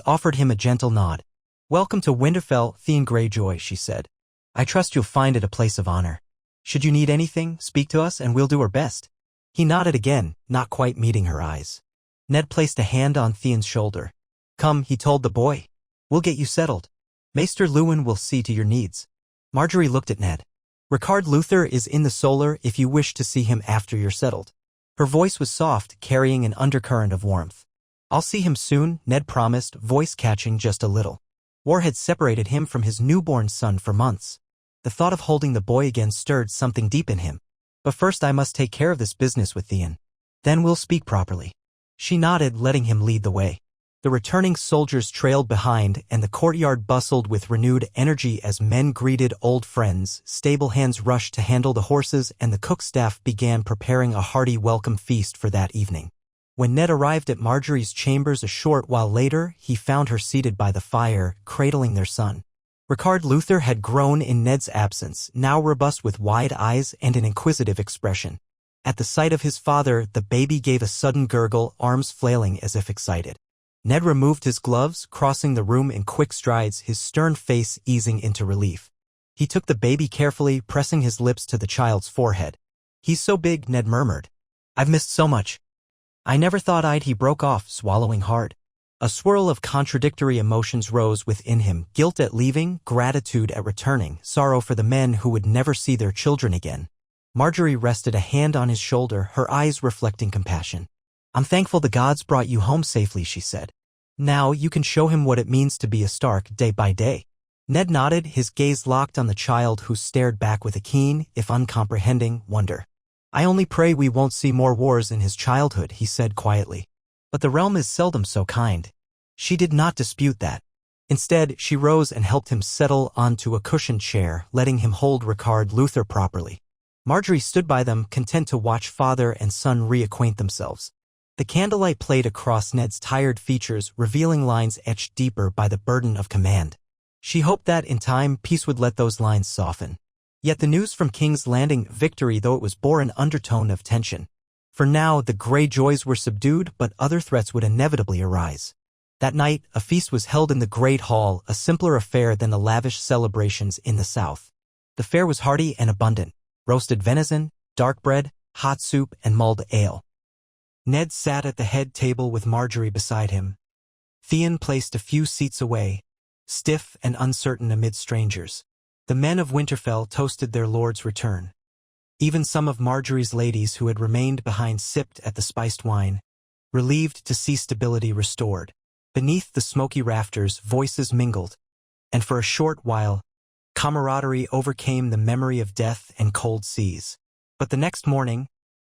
Speaker 1: Offered him a gentle nod. "Welcome to Winterfell, Theon Greyjoy," she said. "I trust you'll find it a place of honor. Should you need anything, speak to us and we'll do our best." He nodded again, not quite meeting her eyes. Ned placed a hand on Theon's shoulder. "Come," he told the boy. "We'll get you settled. Maester Lewin will see to your needs." Margaery looked at Ned. Ricard Luther is in the solar if you wish to see him after you're settled. Her voice was soft, carrying an undercurrent of warmth. I'll see him soon, Ned promised, voice catching just a little. War had separated him from his newborn son for months. The thought of holding the boy again stirred something deep in him. But first I must take care of this business with Theon. Then we'll speak properly. She nodded, letting him lead the way. The returning soldiers trailed behind, and the courtyard bustled with renewed energy as men greeted old friends, stable hands rushed to handle the horses, and the cook staff began preparing a hearty welcome feast for that evening. When Ned arrived at Margaery's chambers a short while later, he found her seated by the fire, cradling their son. Ricard Luther had grown in Ned's absence, now robust with wide eyes and an inquisitive expression. At the sight of his father, the baby gave a sudden gurgle, arms flailing as if excited. Ned removed his gloves, crossing the room in quick strides, his stern face easing into relief. He took the baby carefully, pressing his lips to the child's forehead. "He's so big," Ned murmured. "I've missed so much. I never thought I'd," he broke off, swallowing hard. A swirl of contradictory emotions rose within him, guilt at leaving, gratitude at returning, sorrow for the men who would never see their children again. Margaery rested a hand on his shoulder, her eyes reflecting compassion. "I'm thankful the gods brought you home safely," she said. "Now you can show him what it means to be a Stark day by day." Ned nodded, his gaze locked on the child who stared back with a keen, if uncomprehending, wonder. "I only pray we won't see more wars in his childhood," he said quietly. "But the realm is seldom so kind." She did not dispute that. Instead, she rose and helped him settle onto a cushioned chair, letting him hold Ricard Luther properly. Margaery stood by them, content to watch father and son reacquaint themselves. The candlelight played across Ned's tired features, revealing lines etched deeper by the burden of command. She hoped that, in time, peace would let those lines soften. Yet the news from King's Landing, victory though it was, bore an undertone of tension. For now, the Greyjoys were subdued, but other threats would inevitably arise. That night, a feast was held in the Great Hall, a simpler affair than the lavish celebrations in the south. The fare was hearty and abundant: roasted venison, dark bread, hot soup, and mulled ale. Ned sat at the head table with Margaery beside him. Theon placed a few seats away, stiff and uncertain amid strangers. The men of Winterfell toasted their lord's return. Even some of Margaery's ladies who had remained behind sipped at the spiced wine, relieved to see stability restored. Beneath the smoky rafters, voices mingled, and for a short while, camaraderie overcame the memory of death and cold seas. But the next morning,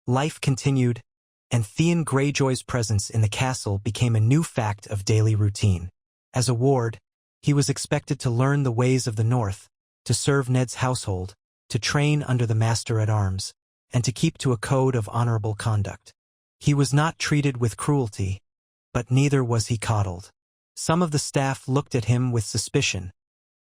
Speaker 1: life continued, and Theon Greyjoy's presence in the castle became a new fact of daily routine. As a ward, he was expected to learn the ways of the North, to serve Ned's household, to train under the master-at-arms, and to keep to a code of honorable conduct. He was not treated with cruelty, but neither was he coddled. Some of the staff looked at him with suspicion,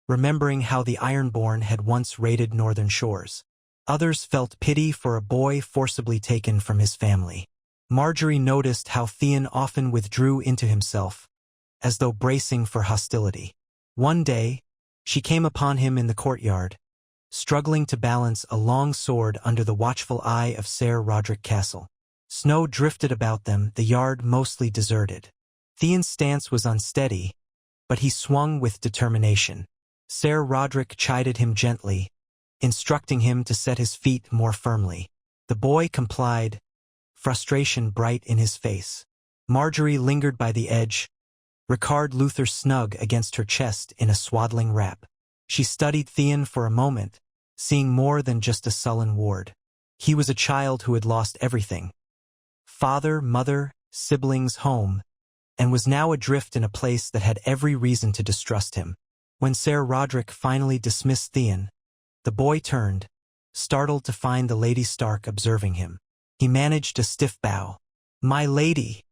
Speaker 1: remembering how the Ironborn had once raided northern shores. Others felt pity for a boy forcibly taken from his family. Margaery noticed how Theon often withdrew into himself, as though bracing for hostility. One day, she came upon him in the courtyard, struggling to balance a long sword under the watchful eye of Ser Rodrik Castle. Snow drifted about them, the yard mostly deserted. Theon's stance was unsteady, but he swung with determination. Ser Rodrik chided him gently, instructing him to set his feet more firmly. The boy complied, frustration bright in his face. Margaery lingered by the edge, Ricard Luther snug against her chest in a swaddling wrap. She studied Theon for a moment, seeing more than just a sullen ward. He was a child who had lost everything: father, mother, siblings, home, and was now adrift in a place that had every reason to distrust him. When Ser Rodrik finally dismissed Theon, the boy turned, startled to find the Lady Stark observing him. He managed a stiff bow. "My lady,"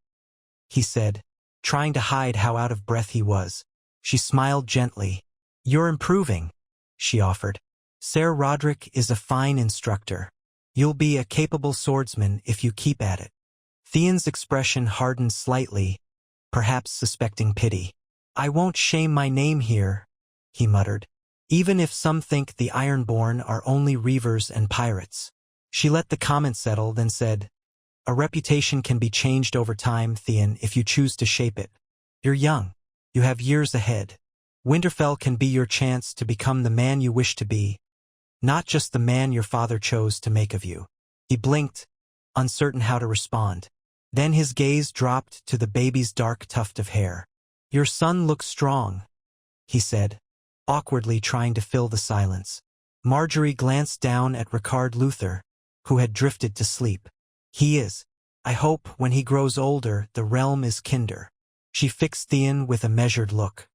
Speaker 1: he said, trying to hide how out of breath he was. She smiled gently. "You're improving," she offered. "Ser Rodrik is a fine instructor. You'll be a capable swordsman if you keep at it." Theon's expression hardened slightly, perhaps suspecting pity. "I won't shame my name here," he muttered, "even if some think the Ironborn are only reavers and pirates." She let the comment settle, then said, "A reputation can be changed over time, Theon, if you choose to shape it. You're young. You have years ahead. Winterfell can be your chance to become the man you wish to be, not just the man your father chose to make of you." He blinked, uncertain how to respond. Then his gaze dropped to the baby's dark tuft of hair. "Your son looks strong," he said, awkwardly trying to fill the silence. Margaery glanced down at Ricard Luther, who had drifted to sleep. "He is. I hope, when he grows older, the realm is kinder." She fixed Theon with a measured look.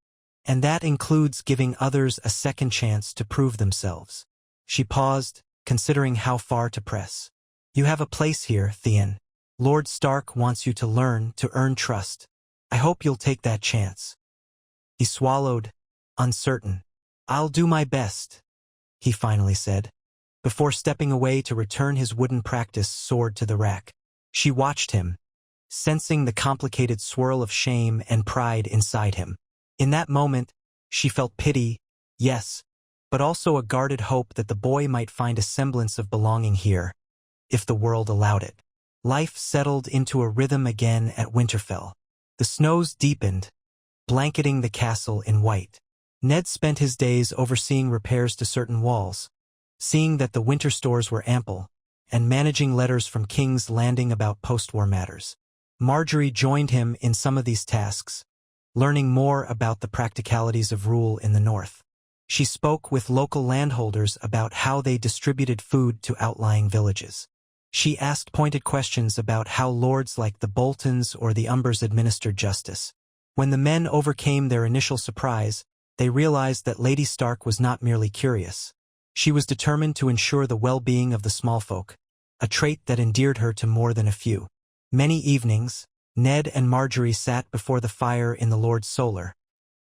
Speaker 1: "And that includes giving others a second chance to prove themselves." She paused, considering how far to press. "You have a place here, Theon. Lord Stark wants you to learn to earn trust. I hope you'll take that chance." He swallowed, uncertain. "I'll do my best," he finally said, before stepping away to return his wooden practice sword to the rack. She watched him, sensing the complicated swirl of shame and pride inside him. In that moment, she felt pity, yes, but also a guarded hope that the boy might find a semblance of belonging here, if the world allowed it. Life settled into a rhythm again at Winterfell. The snows deepened, blanketing the castle in white. Ned spent his days overseeing repairs to certain walls, seeing that the winter stores were ample, and managing letters from King's Landing about post-war matters. Margaery joined him in some of these tasks, learning more about the practicalities of rule in the north. She spoke with local landholders about how they distributed food to outlying villages. She asked pointed questions about how lords like the Boltons or the Umbers administered justice. When the men overcame their initial surprise, they realized that Lady Stark was not merely curious. She was determined to ensure the well-being of the small folk, a trait that endeared her to more than a few. Many evenings, Ned and Margaery sat before the fire in the Lord's solar,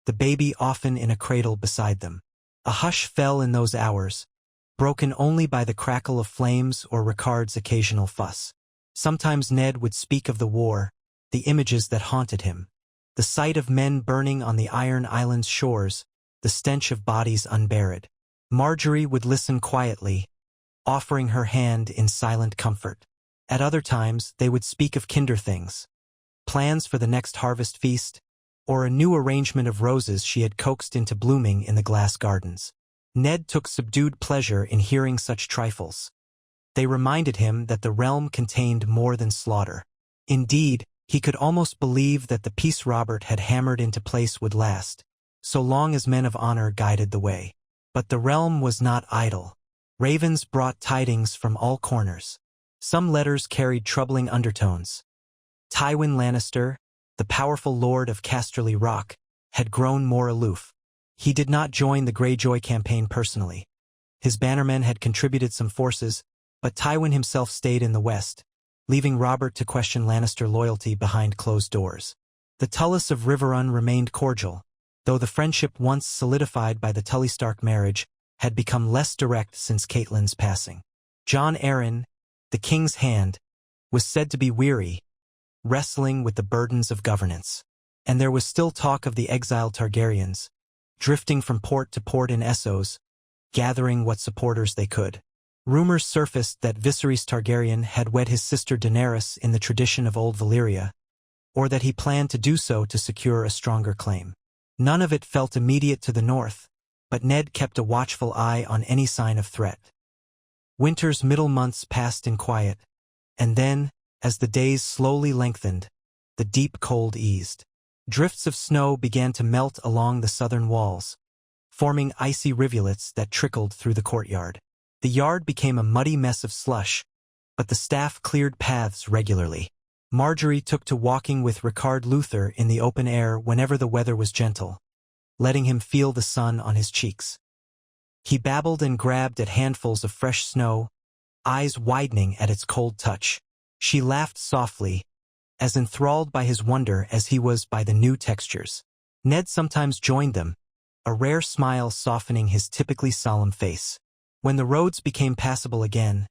Speaker 1: the baby often in a cradle beside them. A hush fell in those hours, broken only by the crackle of flames or Ricard's occasional fuss. Sometimes Ned would speak of the war, the images that haunted him, the sight of men burning on the Iron Island's shores, the stench of bodies unburied. Margaery would listen quietly, offering her hand in silent comfort. At other times, they would speak of kinder things, plans for the next harvest feast, or a new arrangement of roses she had coaxed into blooming in the glass gardens. Ned took subdued pleasure in hearing such trifles. They reminded him that the realm contained more than slaughter. Indeed, he could almost believe that the peace Robert had hammered into place would last, so long as men of honor guided the way. But the realm was not idle. Ravens brought tidings from all corners. Some letters carried troubling undertones. Tywin Lannister, the powerful lord of Casterly Rock, had grown more aloof. He did not join the Greyjoy campaign personally. His bannermen had contributed some forces, but Tywin himself stayed in the west, leaving Robert to question Lannister loyalty behind closed doors. The Tullis of Riverrun remained cordial, though the friendship once solidified by the Tully-Stark marriage had become less direct since Catelyn's passing. Jon Arryn, the king's hand, was said to be weary, wrestling with the burdens of governance. And there was still talk of the exiled Targaryens, drifting from port to port in Essos, gathering what supporters they could. Rumors surfaced that Viserys Targaryen had wed his sister Daenerys in the tradition of old Valyria, or that he planned to do so to secure a stronger claim. None of it felt immediate to the north, but Ned kept a watchful eye on any sign of threat. Winter's middle months passed in quiet, and then, as the days slowly lengthened, the deep cold eased. Drifts of snow began to melt along the southern walls, forming icy rivulets that trickled through the courtyard. The yard became a muddy mess of slush, but the staff cleared paths regularly. Margaery took to walking with Ricard Luther in the open air whenever the weather was gentle, letting him feel the sun on his cheeks. He babbled and grabbed at handfuls of fresh snow, eyes widening at its cold touch. She laughed softly, as enthralled by his wonder as he was by the new textures. Ned sometimes joined them, a rare smile softening his typically solemn face. When the roads became passable again,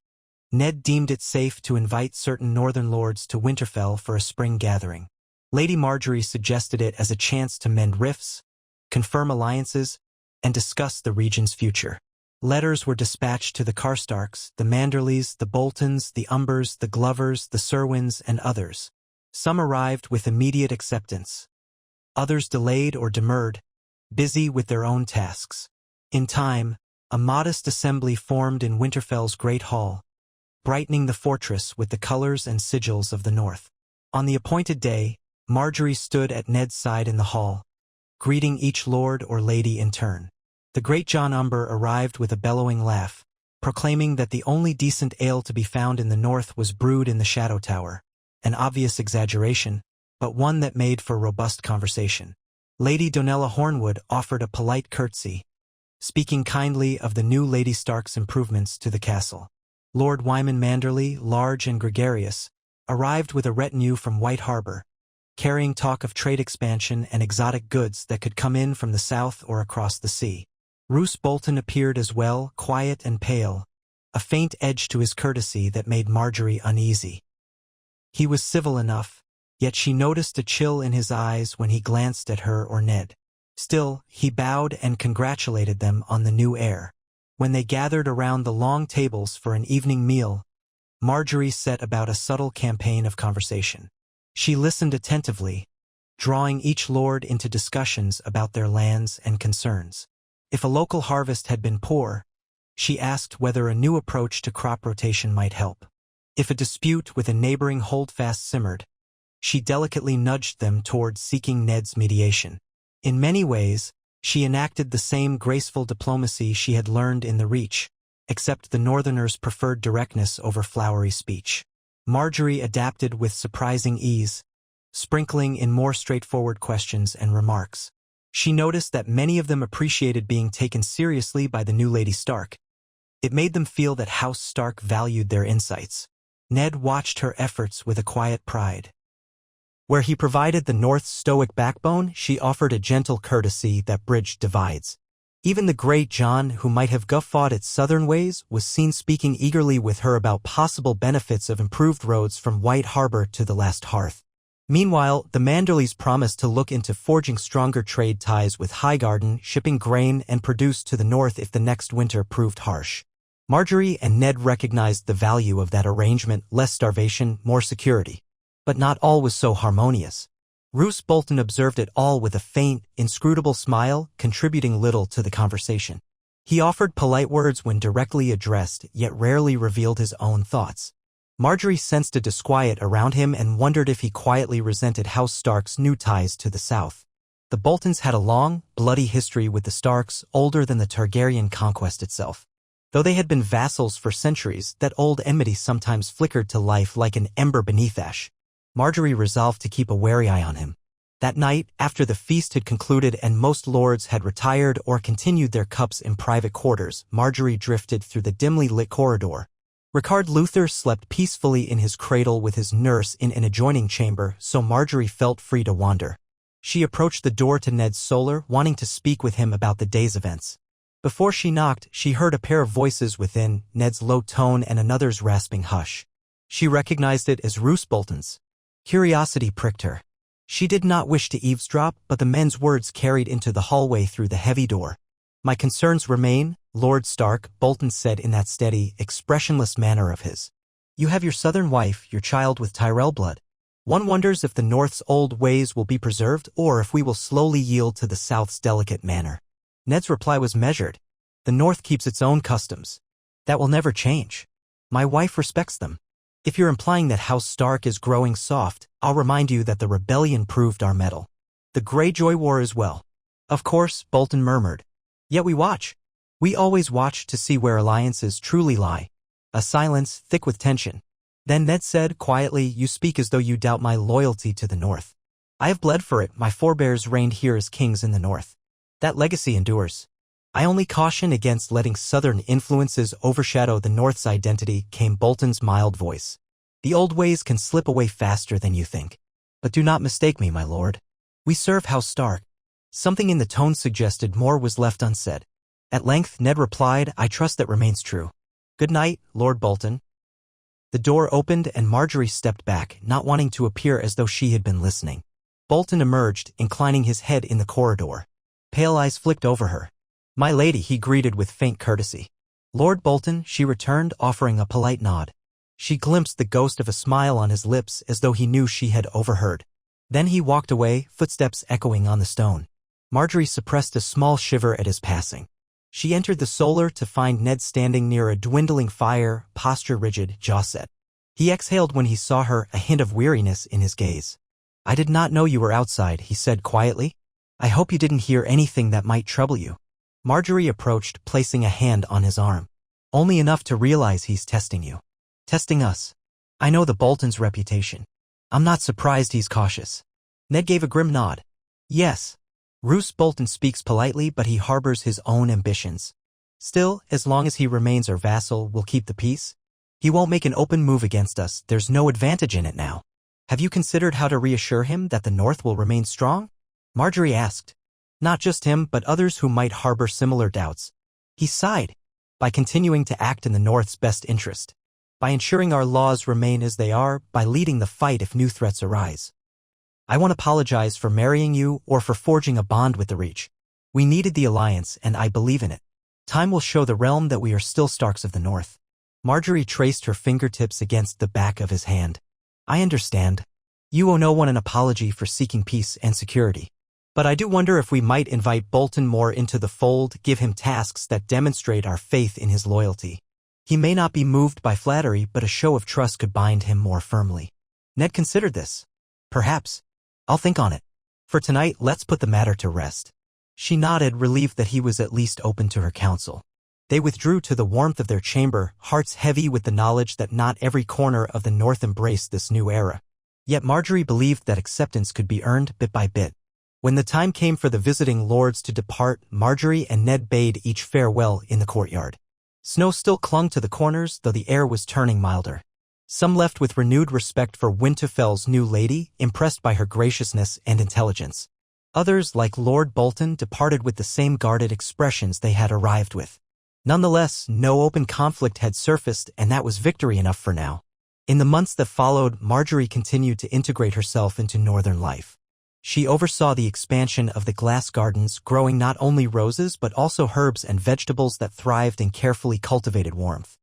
Speaker 1: Ned deemed it safe to invite certain northern lords to Winterfell for a spring gathering. Lady Margaery suggested it as a chance to mend rifts, confirm alliances, and discuss the region's future. Letters were dispatched to the Karstarks, the Manderleys, the Boltons, the Umbers, the Glovers, the Serwyns, and others. Some arrived with immediate acceptance. Others delayed or demurred, busy with their own tasks. In time, A modest assembly formed in Winterfell's great hall, brightening the fortress with the colors and sigils of the north. On the appointed day, Margaery stood at Ned's side in the hall, greeting each lord or lady in turn. The great John Umber arrived with a bellowing laugh, proclaiming that the only decent ale to be found in the north was brewed in the Shadow Tower, an obvious exaggeration, but one that made for robust conversation. Lady Donella Hornwood offered a polite curtsy, speaking kindly of the new Lady Stark's improvements to the castle. Lord Wyman Manderley, large and gregarious, arrived with a retinue from White Harbor, carrying talk of trade expansion and exotic goods that could come in from the south or across the sea. Roose Bolton appeared as well, quiet and pale, a faint edge to his courtesy that made Margaery uneasy. He was civil enough, yet she noticed a chill in his eyes when he glanced at her or Ned. Still, he bowed and congratulated them on the new heir. When they gathered around the long tables for an evening meal, Margaery set about a subtle campaign of conversation. She listened attentively, drawing each lord into discussions about their lands and concerns. If a local harvest had been poor, she asked whether a new approach to crop rotation might help. If a dispute with a neighboring holdfast simmered, she delicately nudged them towards seeking Ned's mediation. In many ways, she enacted the same graceful diplomacy she had learned in the Reach, except the Northerners preferred directness over flowery speech. Margaery adapted with surprising ease, sprinkling in more straightforward questions and remarks. She noticed that many of them appreciated being taken seriously by the new Lady Stark. It made them feel that House Stark valued their insights. Ned watched her efforts with a quiet pride. Where he provided the North's stoic backbone, she offered a gentle courtesy that bridged divides. Even the great John, who might have guffawed at Southern ways, was seen speaking eagerly with her about possible benefits of improved roads from White Harbor to the last hearth. Meanwhile, the Manderleys promised to look into forging stronger trade ties with Highgarden, shipping grain and produce to the north if the next winter proved harsh. Margaery and Ned recognized the value of that arrangement: less starvation, more security. But not all was so harmonious. Roose Bolton observed it all with a faint, inscrutable smile, contributing little to the conversation. He offered polite words when directly addressed, yet rarely revealed his own thoughts. Margaery sensed a disquiet around him and wondered if he quietly resented House Stark's new ties to the south. The Boltons had a long, bloody history with the Starks, older than the Targaryen conquest itself. Though they had been vassals for centuries, that old enmity sometimes flickered to life like an ember beneath ash. Margaery resolved to keep a wary eye on him. That night, after the feast had concluded and most lords had retired or continued their cups in private quarters, Margaery drifted through the dimly lit corridor. Ricard Luther slept peacefully in his cradle with his nurse in an adjoining chamber, so Margaery felt free to wander. She approached the door to Ned's Solar, wanting to speak with him about the day's events. Before she knocked, she heard a pair of voices within, Ned's low tone and another's rasping hush. She recognized it as Roose Bolton's. Curiosity pricked her. She did not wish to eavesdrop, but the men's words carried into the hallway through the heavy door. "My concerns remain, Lord Stark," Bolton said in that steady, expressionless manner of his. "You have your southern wife, your child with Tyrell blood. One wonders if the North's old ways will be preserved or if we will slowly yield to the South's delicate manner." Ned's reply was measured. "The North keeps its own customs. That will never change. My wife respects them. If you're implying that House Stark is growing soft, I'll remind you that the rebellion proved our mettle. The Greyjoy War as well." "Of course," Bolton murmured. "Yet we watch. We always watch to see where alliances truly lie." A silence, thick with tension. Then Ned said quietly, "You speak as though you doubt my loyalty to the North. I have bled for it. My forebears reigned here as kings in the North. That legacy endures. I only caution against letting Southern influences overshadow the North's identity," came Bolton's mild voice. "The old ways can slip away faster than you think. But do not mistake me, my lord. We serve House Stark." Something in the tone suggested more was left unsaid. At length, Ned replied, "I trust that remains true. Good night, Lord Bolton." The door opened and Margaery stepped back, not wanting to appear as though she had been listening. Bolton emerged, inclining his head in the corridor. Pale eyes flicked over her. "My lady," he greeted with faint courtesy. "Lord Bolton," she returned, offering a polite nod. She glimpsed the ghost of a smile on his lips as though he knew she had overheard. Then he walked away, footsteps echoing on the stone. Margaery suppressed a small shiver at his passing. She entered the solar to find Ned standing near a dwindling fire, posture rigid, jaw set. He exhaled when he saw her, a hint of weariness in his gaze. "I did not know you were outside," he said quietly. "I hope you didn't hear anything that might trouble you." Margaery approached, placing a hand on his arm. "Only enough to realize he's testing you. Testing us. I know the Bolton's reputation. I'm not surprised he's cautious." Ned gave a grim nod. "Yes. Roose Bolton speaks politely, but he harbors his own ambitions. Still, as long as he remains our vassal, we'll keep the peace. He won't make an open move against us. There's no advantage in it now. Have you considered how to reassure him that the North will remain strong?" Margaery asked. Not just him, but others who might harbor similar doubts. He sighed. "By continuing to act in the North's best interest. By ensuring our laws remain as they are, by leading the fight if new threats arise. I won't apologize for marrying you or for forging a bond with the Reach. We needed the alliance, and I believe in it. Time will show the realm that we are still Starks of the North." Margaery traced her fingertips against the back of his hand. "I understand. You owe no one an apology for seeking peace and security. But I do wonder if we might invite Bolton more into the fold, give him tasks that demonstrate our faith in his loyalty. He may not be moved by flattery, but a show of trust could bind him more firmly." Ned considered this. "Perhaps. I'll think on it. For tonight, let's put the matter to rest." She nodded, relieved that he was at least open to her counsel. They withdrew to the warmth of their chamber, hearts heavy with the knowledge that not every corner of the North embraced this new era. Yet Margaery believed that acceptance could be earned bit by bit. When the time came for the visiting lords to depart, Margaery and Ned bade each farewell in the courtyard. Snow still clung to the corners, though the air was turning milder. Some left with renewed respect for Winterfell's new lady, impressed by her graciousness and intelligence. Others, like Lord Bolton, departed with the same guarded expressions they had arrived with. Nonetheless, no open conflict had surfaced, and that was victory enough for now. In the months that followed, Margaery continued to integrate herself into northern life. She oversaw the expansion of the glass gardens, growing not only roses but also herbs and vegetables that thrived in carefully cultivated warmth.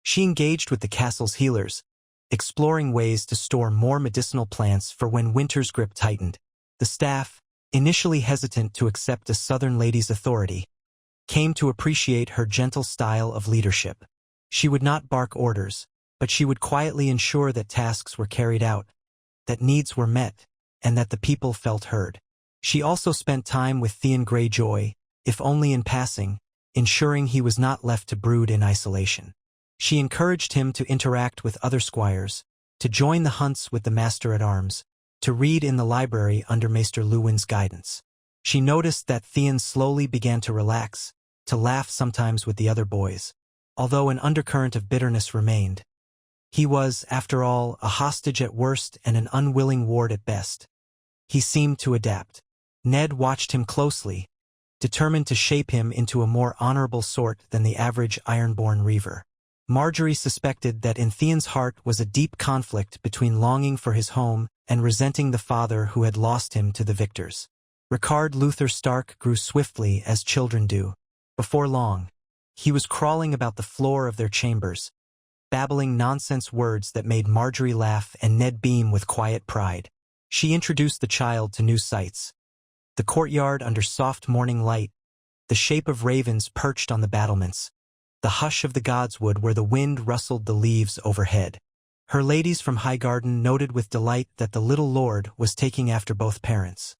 Speaker 1: She engaged with the castle's healers, exploring ways to store more medicinal plants for when winter's grip tightened. The staff, initially hesitant to accept a southern lady's authority, came to appreciate her gentle style of leadership. She would not bark orders, but she would quietly ensure that tasks were carried out, that needs were met, and that the people felt heard. She also spent time with Theon Greyjoy, if only in passing, ensuring he was not left to brood in isolation. She encouraged him to interact with other squires, to join the hunts with the Master-at-Arms, to read in the library under Maester Luwin's guidance. She noticed that Theon slowly began to relax, to laugh sometimes with the other boys, although an undercurrent of bitterness remained. He was, after all, a hostage at worst and an unwilling ward at best. He seemed to adapt. Ned watched him closely, determined to shape him into a more honorable sort than the average ironborn reaver. Margaery suspected that in Theon's heart was a deep conflict between longing for his home and resenting the father who had lost him to the victors. Rickard Luther Stark grew swiftly as children do. Before long, he was crawling about the floor of their chambers, babbling nonsense words that made Margaery laugh and Ned beam with quiet pride. She introduced the child to new sights. The courtyard under soft morning light, the shape of ravens perched on the battlements, the hush of the godswood where the wind rustled the leaves overhead. Her ladies from Highgarden noted with delight that the little lord was taking after both parents.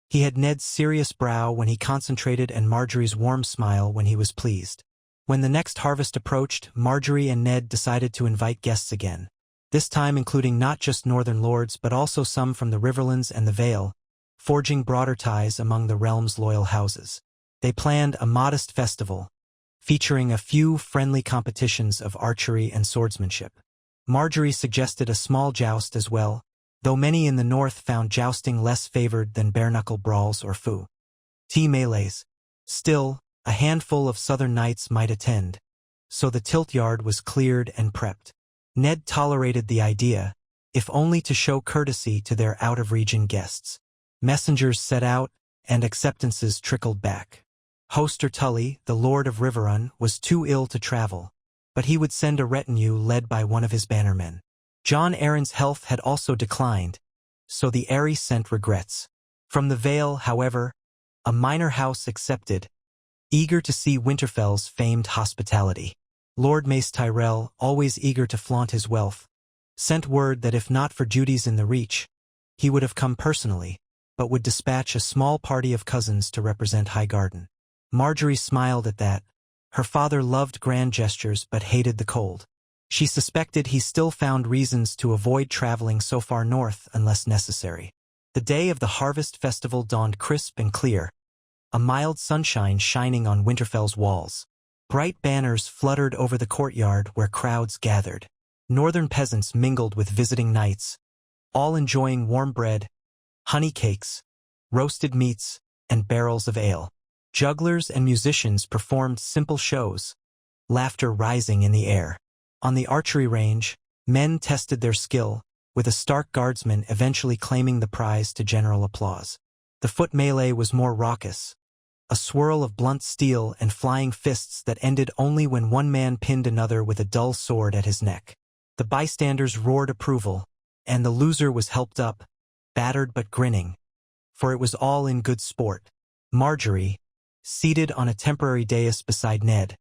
Speaker 1: He had Ned's serious brow when he concentrated and Margaery's warm smile when he was pleased. When the next harvest approached, Margaery and Ned decided to invite guests again, this time including not just northern lords but also some from the Riverlands and the Vale, forging broader ties among the realm's loyal houses. They planned a modest festival, featuring a few friendly competitions of archery and swordsmanship. Margaery suggested a small joust as well, though many in the north found jousting less favored than bare-knuckle brawls or melees. Still, a handful of southern knights might attend, so the tilt-yard was cleared and prepped. Ned tolerated the idea, if only to show courtesy to their out-of-region guests. Messengers set out, and acceptances trickled back. Hoster Tully, the Lord of Riverrun, was too ill to travel, but he would send a retinue led by one of his bannermen. Jon Arryn's health had also declined, so the Eyrie sent regrets. From the Vale, however, a minor house accepted, eager to see Winterfell's famed hospitality. Lord Mace Tyrell, always eager to flaunt his wealth, sent word that if not for duties in the Reach, he would have come personally, but would dispatch a small party of cousins to represent Highgarden. Margaery smiled at that. Her father loved grand gestures but hated the cold. She suspected he still found reasons to avoid traveling so far north unless necessary. The day of the harvest festival dawned crisp and clear, a mild sunshine shining on Winterfell's walls. Bright banners fluttered over the courtyard where crowds gathered. Northern peasants mingled with visiting knights, all enjoying warm bread, honey cakes, roasted meats, and barrels of ale. Jugglers and musicians performed simple shows, laughter rising in the air. On the archery range, men tested their skill, with a Stark guardsman eventually claiming the prize to general applause. The foot melee was more raucous, a swirl of blunt steel and flying fists that ended only when one man pinned another with a dull sword at his neck. The bystanders roared approval, and the loser was helped up, battered but grinning, for it was all in good sport. Margaery, seated on a temporary dais beside Ned,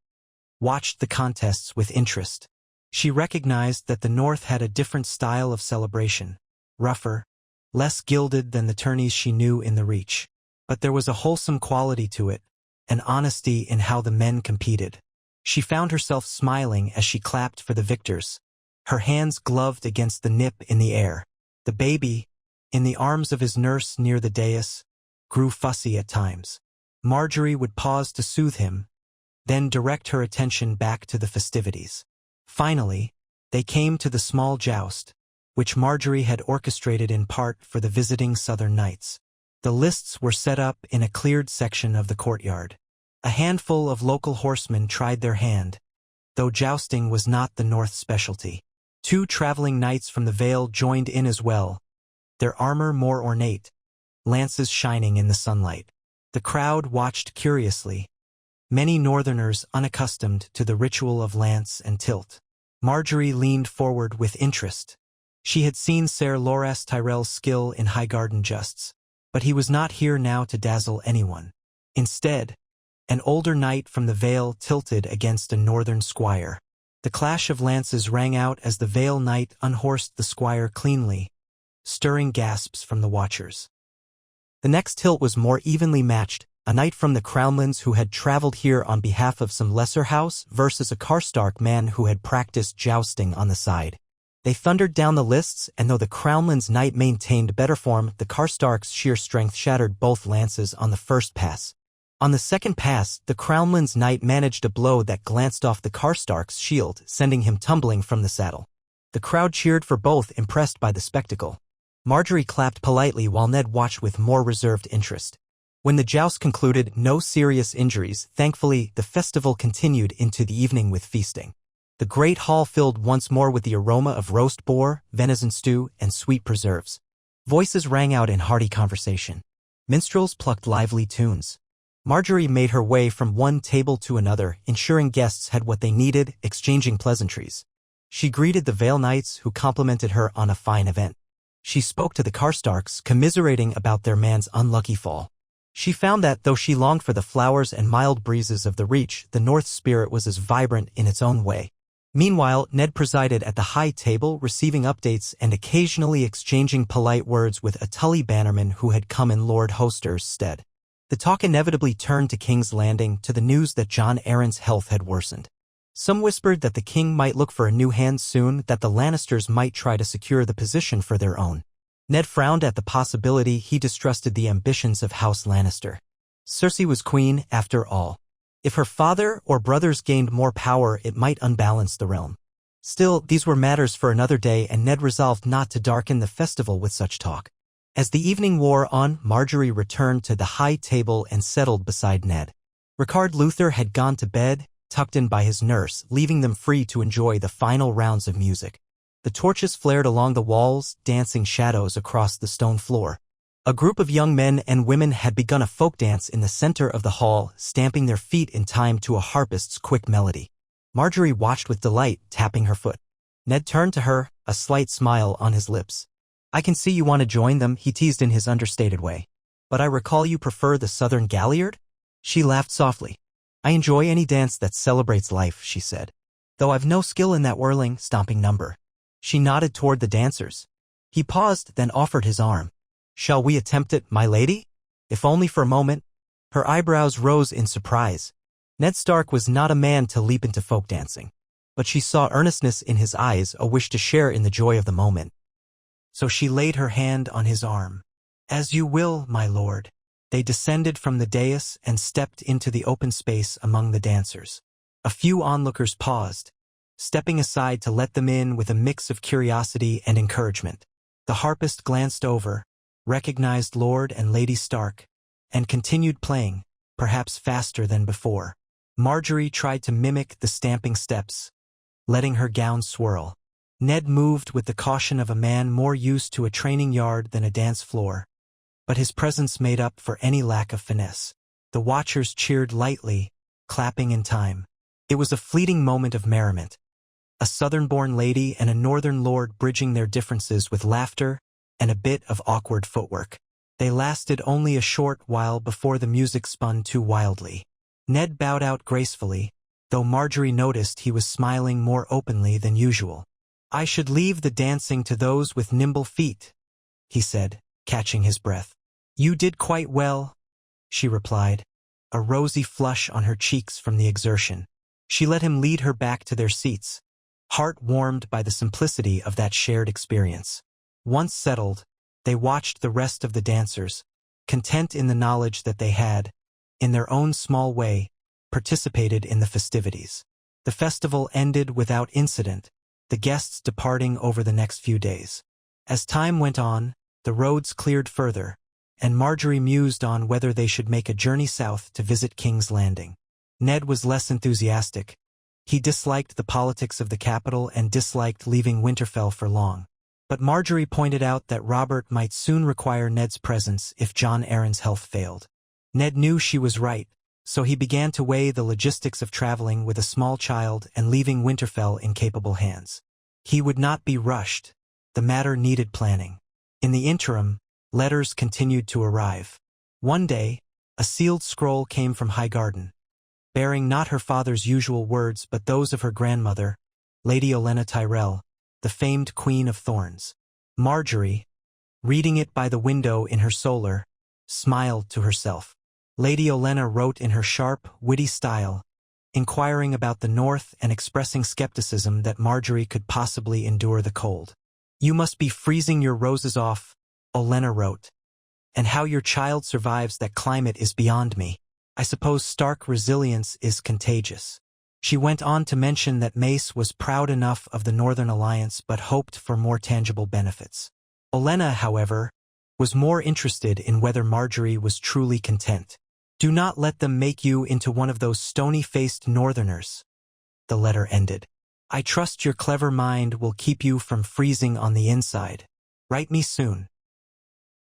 Speaker 1: watched the contests with interest. She recognized that the North had a different style of celebration, rougher, less gilded than the tourneys she knew in the Reach. But there was a wholesome quality to it, an honesty in how the men competed. She found herself smiling as she clapped for the victors, her hands gloved against the nip in the air. The baby, in the arms of his nurse near the dais, grew fussy at times. Margaery would pause to soothe him, then direct her attention back to the festivities. Finally, they came to the small joust, which Margaery had orchestrated in part for the visiting Southern Knights. The lists were set up in a cleared section of the courtyard. A handful of local horsemen tried their hand, though jousting was not the North's specialty. 2 traveling knights from the Vale joined in as well, their armor more ornate, lances shining in the sunlight. The crowd watched curiously, many Northerners unaccustomed to the ritual of lance and tilt. Margaery leaned forward with interest. She had seen Ser Loras Tyrell's skill in Highgarden justs, but he was not here now to dazzle anyone. Instead, an older knight from the Vale tilted against a northern squire. The clash of lances rang out as the Vale knight unhorsed the squire cleanly, stirring gasps from the watchers. The next tilt was more evenly matched, a knight from the Crownlands who had traveled here on behalf of some lesser house versus a Karstark man who had practiced jousting on the side. They thundered down the lists, and though the Crownlands knight maintained better form, the Karstark's sheer strength shattered both lances on the first pass. On the second pass, the Crownlands knight managed a blow that glanced off the Karstark's shield, sending him tumbling from the saddle. The crowd cheered for both, impressed by the spectacle. Margaery clapped politely while Ned watched with more reserved interest. When the joust concluded, no serious injuries. Thankfully, the festival continued into the evening with feasting. The great hall filled once more with the aroma of roast boar, venison stew, and sweet preserves. Voices rang out in hearty conversation. Minstrels plucked lively tunes. Margaery made her way from one table to another, ensuring guests had what they needed, exchanging pleasantries. She greeted the Vale Knights, who complimented her on a fine event. She spoke to the Karstarks, commiserating about their man's unlucky fall. She found that, though she longed for the flowers and mild breezes of the Reach, the North's spirit was as vibrant in its own way. Meanwhile, Ned presided at the high table, receiving updates and occasionally exchanging polite words with a Tully bannerman who had come in Lord Hoster's stead. The talk inevitably turned to King's Landing, to the news that Jon Arryn's health had worsened. Some whispered that the king might look for a new hand soon, that the Lannisters might try to secure the position for their own. Ned frowned at the possibility. He distrusted the ambitions of House Lannister. Cersei was queen, after all. If her father or brothers gained more power, it might unbalance the realm. Still, these were matters for another day, and Ned resolved not to darken the festival with such talk. As the evening wore on, Margaery returned to the high table and settled beside Ned. Ricard Luther had gone to bed, tucked in by his nurse, leaving them free to enjoy the final rounds of music. The torches flared along the walls, dancing shadows across the stone floor. A group of young men and women had begun a folk dance in the center of the hall, stamping their feet in time to a harpist's quick melody. Margaery watched with delight, tapping her foot. Ned turned to her, a slight smile on his lips. "I can see you want to join them," he teased in his understated way. "But I recall you prefer the Southern Galliard?" She laughed softly. I enjoy any dance that celebrates life, she said. Though I've no skill in that whirling, stomping number. She nodded toward the dancers. He paused, then offered his arm. Shall we attempt it, my lady? If only for a moment. Her eyebrows rose in surprise. Ned Stark was not a man to leap into folk dancing. But she saw earnestness in his eyes, a wish to share in the joy of the moment. So she laid her hand on his arm. As you will, my lord. They descended from the dais and stepped into the open space among the dancers. A few onlookers paused, stepping aside to let them in with a mix of curiosity and encouragement. The harpist glanced over, recognized Lord and Lady Stark, and continued playing, perhaps faster than before. Margaery tried to mimic the stamping steps, letting her gown swirl. Ned moved with the caution of a man more used to a training yard than a dance floor. But his presence made up for any lack of finesse. The watchers cheered lightly, clapping in time. It was a fleeting moment of merriment. A southern-born lady and a northern lord bridging their differences with laughter and a bit of awkward footwork. They lasted only a short while before the music spun too wildly. Ned bowed out gracefully, though Margaery noticed he was smiling more openly than usual. I should leave the dancing to those with nimble feet, he said, catching his breath. You did quite well, she replied, a rosy flush on her cheeks from the exertion. She let him lead her back to their seats, heart warmed by the simplicity of that shared experience. Once settled, they watched the rest of the dancers, content in the knowledge that they had, in their own small way, participated in the festivities. The festival ended without incident, the guests departing over the next few days. As time went on, the roads cleared further, and Margaery mused on whether they should make a journey south to visit King's Landing. Ned was less enthusiastic. He disliked the politics of the capital and disliked leaving Winterfell for long. But Margaery pointed out that Robert might soon require Ned's presence if Jon Arryn's health failed. Ned knew she was right, so he began to weigh the logistics of traveling with a small child and leaving Winterfell in capable hands. He would not be rushed. The matter needed planning. In the interim, letters continued to arrive. One day, a sealed scroll came from Highgarden, bearing not her father's usual words but those of her grandmother, Lady Olenna Tyrell, the famed Queen of Thorns. Margaery, reading it by the window in her solar, smiled to herself. Lady Olenna wrote in her sharp, witty style, inquiring about the north and expressing skepticism that Margaery could possibly endure the cold. You must be freezing your roses off, Olenna wrote. And how your child survives that climate is beyond me. I suppose Stark resilience is contagious. She went on to mention that Mace was proud enough of the Northern Alliance but hoped for more tangible benefits. Olenna, however, was more interested in whether Margaery was truly content. Do not let them make you into one of those stony-faced Northerners, the letter ended. I trust your clever mind will keep you from freezing on the inside. Write me soon.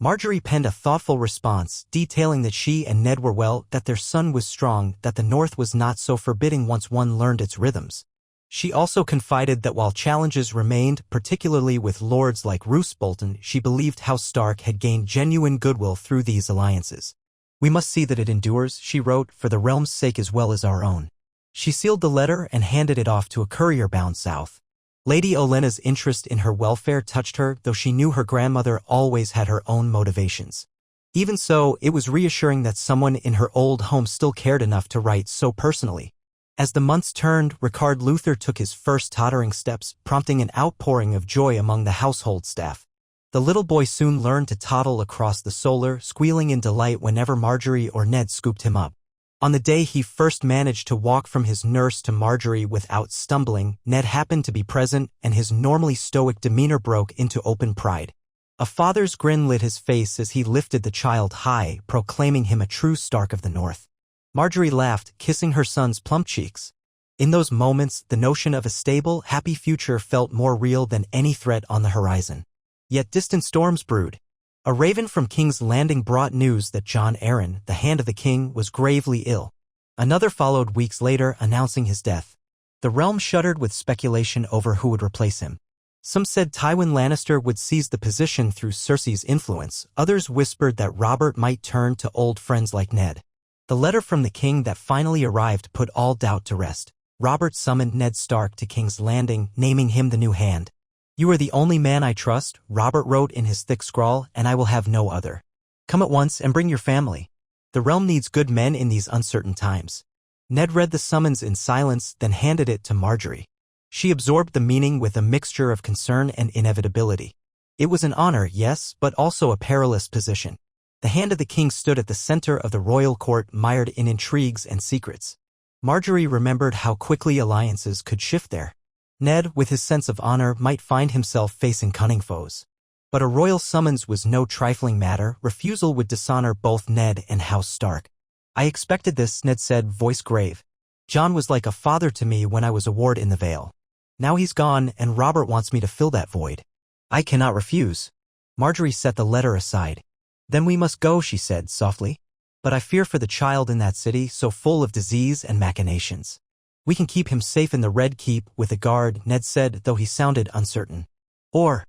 Speaker 1: Margaery penned a thoughtful response, detailing that she and Ned were well, that their son was strong, that the North was not so forbidding once one learned its rhythms. She also confided that while challenges remained, particularly with lords like Roose Bolton, she believed House Stark had gained genuine goodwill through these alliances. We must see that it endures, she wrote, for the realm's sake as well as our own. She sealed the letter and handed it off to a courier bound south. Lady Olenna's interest in her welfare touched her, though she knew her grandmother always had her own motivations. Even so, it was reassuring that someone in her old home still cared enough to write so personally. As the months turned, Ricard Luther took his first tottering steps, prompting an outpouring of joy among the household staff. The little boy soon learned to toddle across the solar, squealing in delight whenever Margaery or Ned scooped him up. On the day he first managed to walk from his nurse to Margaery without stumbling, Ned happened to be present, and his normally stoic demeanor broke into open pride. A father's grin lit his face as he lifted the child high, proclaiming him a true Stark of the North. Margaery laughed, kissing her son's plump cheeks. In those moments, the notion of a stable, happy future felt more real than any threat on the horizon. Yet distant storms brewed. A raven from King's Landing brought news that Jon Arryn, the Hand of the King, was gravely ill. Another followed weeks later, announcing his death. The realm shuddered with speculation over who would replace him. Some said Tywin Lannister would seize the position through Cersei's influence. Others whispered that Robert might turn to old friends like Ned. The letter from the king that finally arrived put all doubt to rest. Robert summoned Ned Stark to King's Landing, naming him the new hand. "You are the only man I trust," Robert wrote in his thick scrawl, "and I will have no other. Come at once and bring your family. The realm needs good men in these uncertain times." Ned read the summons in silence, then handed it to Margaery. She absorbed the meaning with a mixture of concern and inevitability. It was an honor, yes, but also a perilous position. The hand of the king stood at the center of the royal court, mired in intrigues and secrets. Margaery remembered how quickly alliances could shift there. Ned, with his sense of honor, might find himself facing cunning foes. But a royal summons was no trifling matter. Refusal would dishonor both Ned and House Stark. "I expected this," Ned said, voice grave. "Jon was like a father to me when I was a ward in the Vale. Now he's gone, and Robert wants me to fill that void. I cannot refuse." Margaery set the letter aside. "Then we must go," she said softly. "But I fear for the child in that city, so full of disease and machinations." "We can keep him safe in the Red Keep with a guard," Ned said, though he sounded uncertain. "Or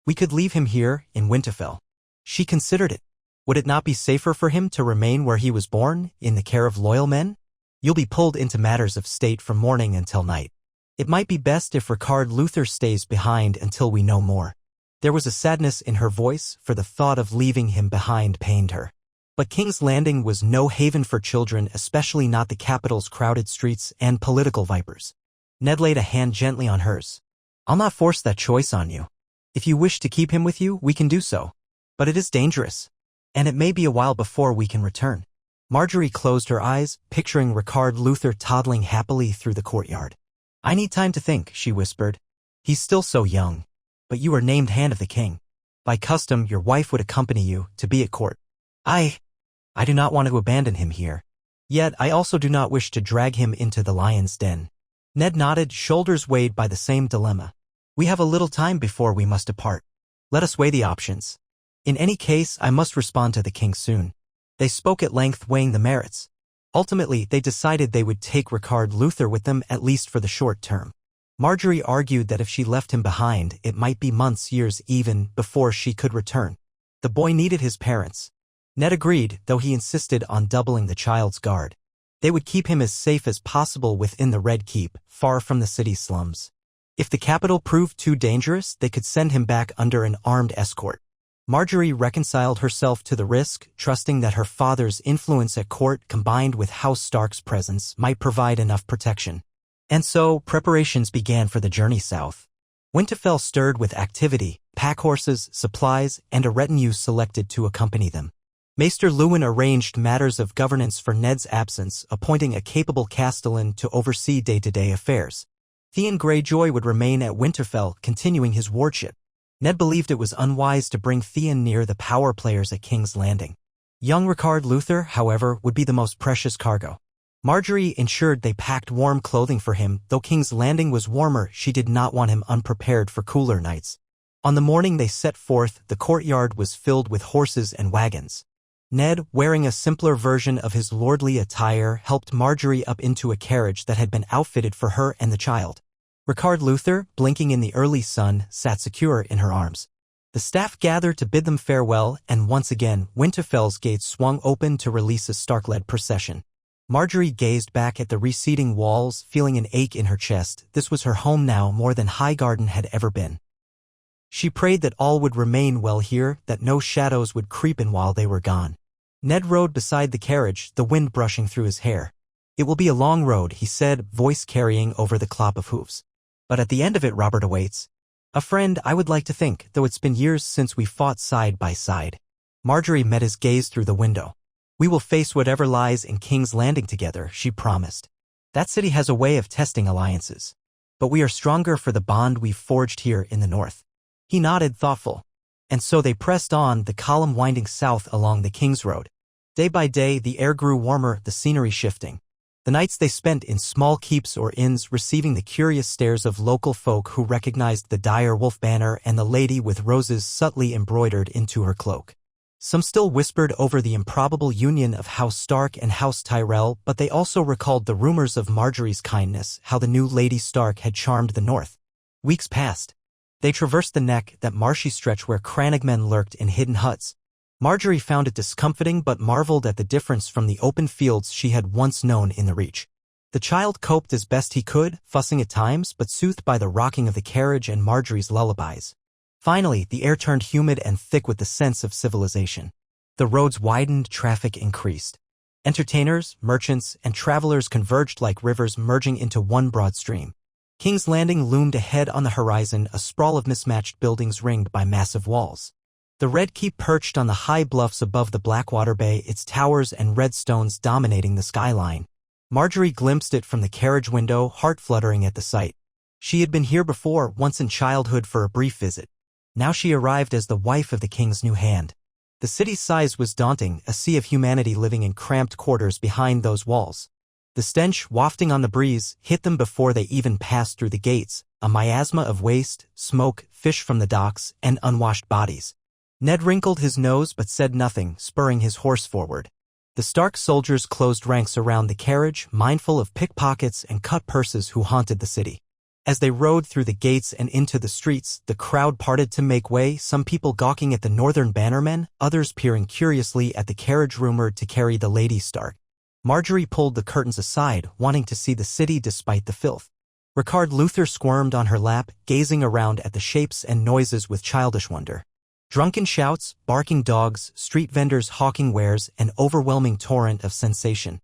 Speaker 1: we could leave him here, in Winterfell." She considered it. Would it not be safer for him to remain where he was born, in the care of loyal men? "You'll be pulled into matters of state from morning until night. It might be best if Rickard Luther stays behind until we know more." There was a sadness in her voice, for the thought of leaving him behind pained her. But King's Landing was no haven for children, especially not the capital's crowded streets and political vipers. Ned laid a hand gently on hers. "I'll not force that choice on you. If you wish to keep him with you, we can do so. But it is dangerous. And it may be a while before we can return." Margaery closed her eyes, picturing Rickard Luther toddling happily through the courtyard. "I need time to think," she whispered. "He's still so young. But you are named Hand of the King. By custom, your wife would accompany you to be at court. I do not want to abandon him here. Yet I also do not wish to drag him into the lion's den." Ned nodded, shoulders weighed by the same dilemma. "We have a little time before we must depart. Let us weigh the options. In any case, I must respond to the king soon." They spoke at length, weighing the merits. Ultimately, they decided they would take Rickard Luther with them, at least for the short term. Margaery argued that if she left him behind, it might be months, years even, before she could return. The boy needed his parents. Ned agreed, though he insisted on doubling the child's guard. They would keep him as safe as possible within the Red Keep, far from the city slums. If the capital proved too dangerous, they could send him back under an armed escort. Margaery reconciled herself to the risk, trusting that her father's influence at court combined with House Stark's presence might provide enough protection. And so, preparations began for the journey south. Winterfell stirred with activity, pack horses, supplies, and a retinue selected to accompany them. Maester Luwin arranged matters of governance for Ned's absence, appointing a capable castellan to oversee day-to-day affairs. Theon Greyjoy would remain at Winterfell, continuing his wardship. Ned believed it was unwise to bring Theon near the power players at King's Landing. Young Rickard Luther, however, would be the most precious cargo. Margaery ensured they packed warm clothing for him. Though King's Landing was warmer, she did not want him unprepared for cooler nights. On the morning they set forth, the courtyard was filled with horses and wagons. Ned, wearing a simpler version of his lordly attire, helped Margaery up into a carriage that had been outfitted for her and the child. Rickard Luther, blinking in the early sun, sat secure in her arms. The staff gathered to bid them farewell, and once again, Winterfell's gates swung open to release a Stark-led procession. Margaery gazed back at the receding walls, feeling an ache in her chest. This was her home now more than Highgarden had ever been. She prayed that all would remain well here, that no shadows would creep in while they were gone. Ned rode beside the carriage, the wind brushing through his hair. "It will be a long road," he said, voice carrying over the clop of hooves. "But at the end of it, Robert awaits. A friend, I would like to think, though it's been years since we fought side by side." Margaery met his gaze through the window. "We will face whatever lies in King's Landing together," she promised. "That city has a way of testing alliances. But we are stronger for the bond we've forged here in the north." He nodded, thoughtful. And so they pressed on, the column winding south along the King's Road. Day by day, the air grew warmer, the scenery shifting. The nights they spent in small keeps or inns, receiving the curious stares of local folk who recognized the dire wolf banner and the lady with roses subtly embroidered into her cloak. Some still whispered over the improbable union of House Stark and House Tyrell, but they also recalled the rumors of Margaery's kindness, how the new Lady Stark had charmed the north. Weeks passed. They traversed the neck, that marshy stretch where crannogmen lurked in hidden huts. Margaery found it discomforting but marveled at the difference from the open fields she had once known in the Reach. The child coped as best he could, fussing at times but soothed by the rocking of the carriage and Margaery's lullabies. Finally, the air turned humid and thick with the sense of civilization. The roads widened, traffic increased. Entertainers, merchants, and travelers converged like rivers merging into one broad stream. King's Landing loomed ahead on the horizon, a sprawl of mismatched buildings ringed by massive walls. The Red Keep perched on the high bluffs above the Blackwater Bay, its towers and red stones dominating the skyline. Margaery glimpsed it from the carriage window, heart fluttering at the sight. She had been here before, once in childhood for a brief visit. Now she arrived as the wife of the king's new hand. The city's size was daunting, a sea of humanity living in cramped quarters behind those walls. The stench, wafting on the breeze, hit them before they even passed through the gates, a miasma of waste, smoke, fish from the docks, and unwashed bodies. Ned wrinkled his nose but said nothing, spurring his horse forward. The Stark soldiers closed ranks around the carriage, mindful of pickpockets and cut purses who haunted the city. As they rode through the gates and into the streets, the crowd parted to make way, some people gawking at the northern bannermen, others peering curiously at the carriage rumored to carry the Lady Stark. Margaery pulled the curtains aside, wanting to see the city despite the filth. Ricard Luther squirmed on her lap, gazing around at the shapes and noises with childish wonder. Drunken shouts, barking dogs, street vendors hawking wares, an overwhelming torrent of sensation.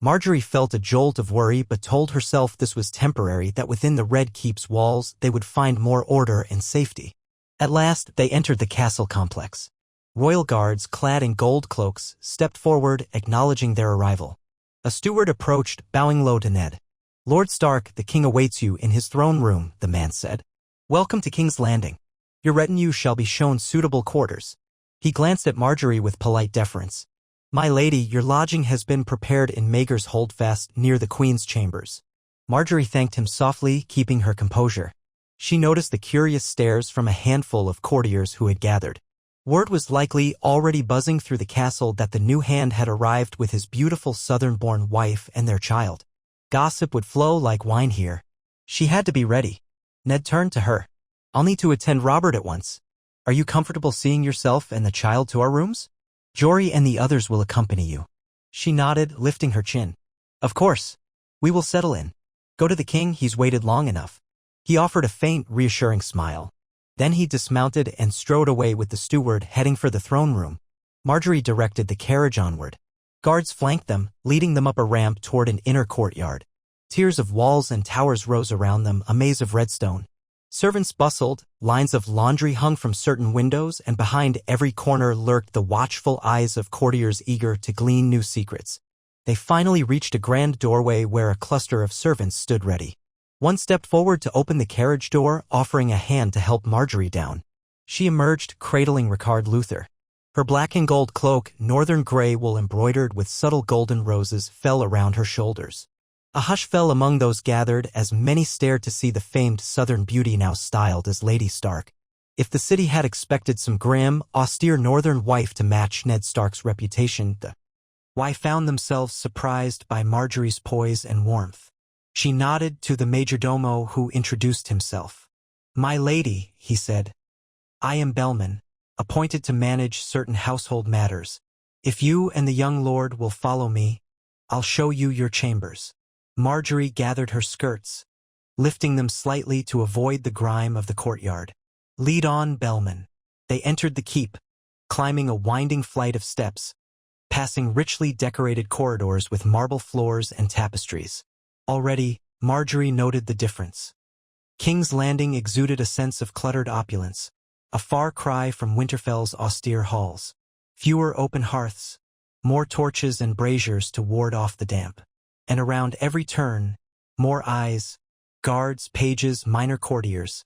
Speaker 1: Margaery felt a jolt of worry but told herself this was temporary, that within the Red Keep's walls they would find more order and safety. At last, they entered the castle complex. Royal guards, clad in gold cloaks, stepped forward, acknowledging their arrival. A steward approached, bowing low to Ned. "Lord Stark, the king awaits you in his throne room," the man said. "Welcome to King's Landing. Your retinue shall be shown suitable quarters." He glanced at Margaery with polite deference. "My lady, your lodging has been prepared in Maegor's Holdfast near the Queen's chambers." Margaery thanked him softly, keeping her composure. She noticed the curious stares from a handful of courtiers who had gathered. Word was likely already buzzing through the castle that the new hand had arrived with his beautiful southern-born wife and their child. Gossip would flow like wine here. She had to be ready. Ned turned to her. "I'll need to attend Robert at once. Are you comfortable seeing yourself and the child to our rooms? Jory and the others will accompany you." She nodded, lifting her chin. "Of course. We will settle in. Go to the king, he's waited long enough." He offered a faint, reassuring smile. Then he dismounted and strode away with the steward, heading for the throne room. Margaery directed the carriage onward. Guards flanked them, leading them up a ramp toward an inner courtyard. Tiers of walls and towers rose around them, a maze of redstone. Servants bustled, lines of laundry hung from certain windows, and behind every corner lurked the watchful eyes of courtiers eager to glean new secrets. They finally reached a grand doorway where a cluster of servants stood ready. One stepped forward to open the carriage door, offering a hand to help Margaery down. She emerged, cradling Ricard Luther. Her black and gold cloak, northern gray wool embroidered with subtle golden roses, fell around her shoulders. A hush fell among those gathered as many stared to see the famed southern beauty now styled as Lady Stark. If the city had expected some grim, austere northern wife to match Ned Stark's reputation, the found themselves surprised by Margaery's poise and warmth. She nodded to the majordomo, who introduced himself. "My lady," he said. "I am Bellman, appointed to manage certain household matters. If you and the young lord will follow me, I'll show you your chambers." Margaery gathered her skirts, lifting them slightly to avoid the grime of the courtyard. "Lead on, Bellman." They entered the keep, climbing a winding flight of steps, passing richly decorated corridors with marble floors and tapestries. Already, Margaery noted the difference. King's Landing exuded a sense of cluttered opulence, a far cry from Winterfell's austere halls. Fewer open hearths, more torches and braziers to ward off the damp. And around every turn, more eyes, guards, pages, minor courtiers,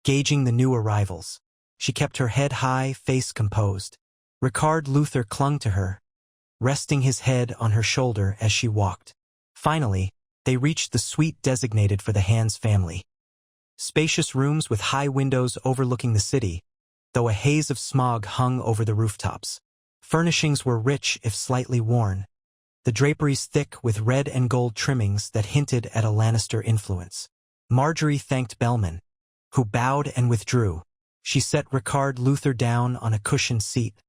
Speaker 1: gauging the new arrivals. She kept her head high, face composed. Ricard Luther clung to her, resting his head on her shoulder as she walked. Finally, they reached the suite designated for the Hand's family. Spacious rooms with high windows overlooking the city, though a haze of smog hung over the rooftops. Furnishings were rich if slightly worn, the draperies thick with red and gold trimmings that hinted at a Lannister influence. Margaery thanked Bellman, who bowed and withdrew. She set Ricard Luther down on a cushioned seat,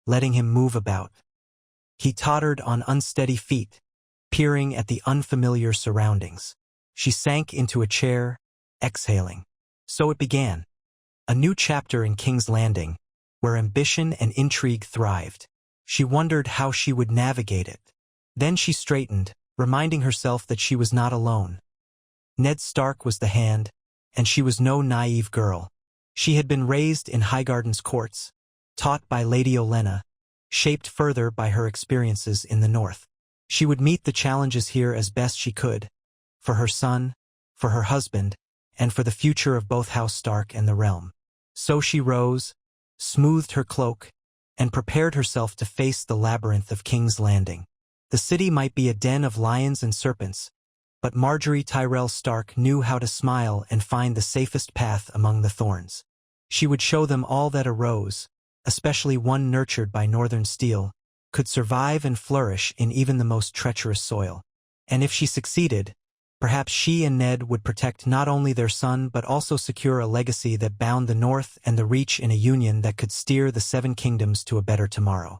Speaker 1: letting him move about. He tottered on unsteady feet, peering at the unfamiliar surroundings. She sank into a chair, exhaling. So it began. A new chapter in King's Landing, where ambition and intrigue thrived. She wondered how she would navigate it. Then she straightened, reminding herself that she was not alone. Ned Stark was the hand, and she was no naive girl. She had been raised in Highgarden's courts, taught by Lady Olenna, shaped further by her experiences in the north. She would meet the challenges here as best she could, for her son, for her husband, and for the future of both House Stark and the realm. So she rose, smoothed her cloak, and prepared herself to face the labyrinth of King's Landing. The city might be a den of lions and serpents, but Margaery Tyrell Stark knew how to smile and find the safest path among the thorns. She would show them all that a rose, especially one nurtured by northern steel, could survive and flourish in even the most treacherous soil. And if she succeeded, perhaps she and Ned would protect not only their son but also secure a legacy that bound the North and the Reach in a union that could steer the Seven Kingdoms to a better tomorrow.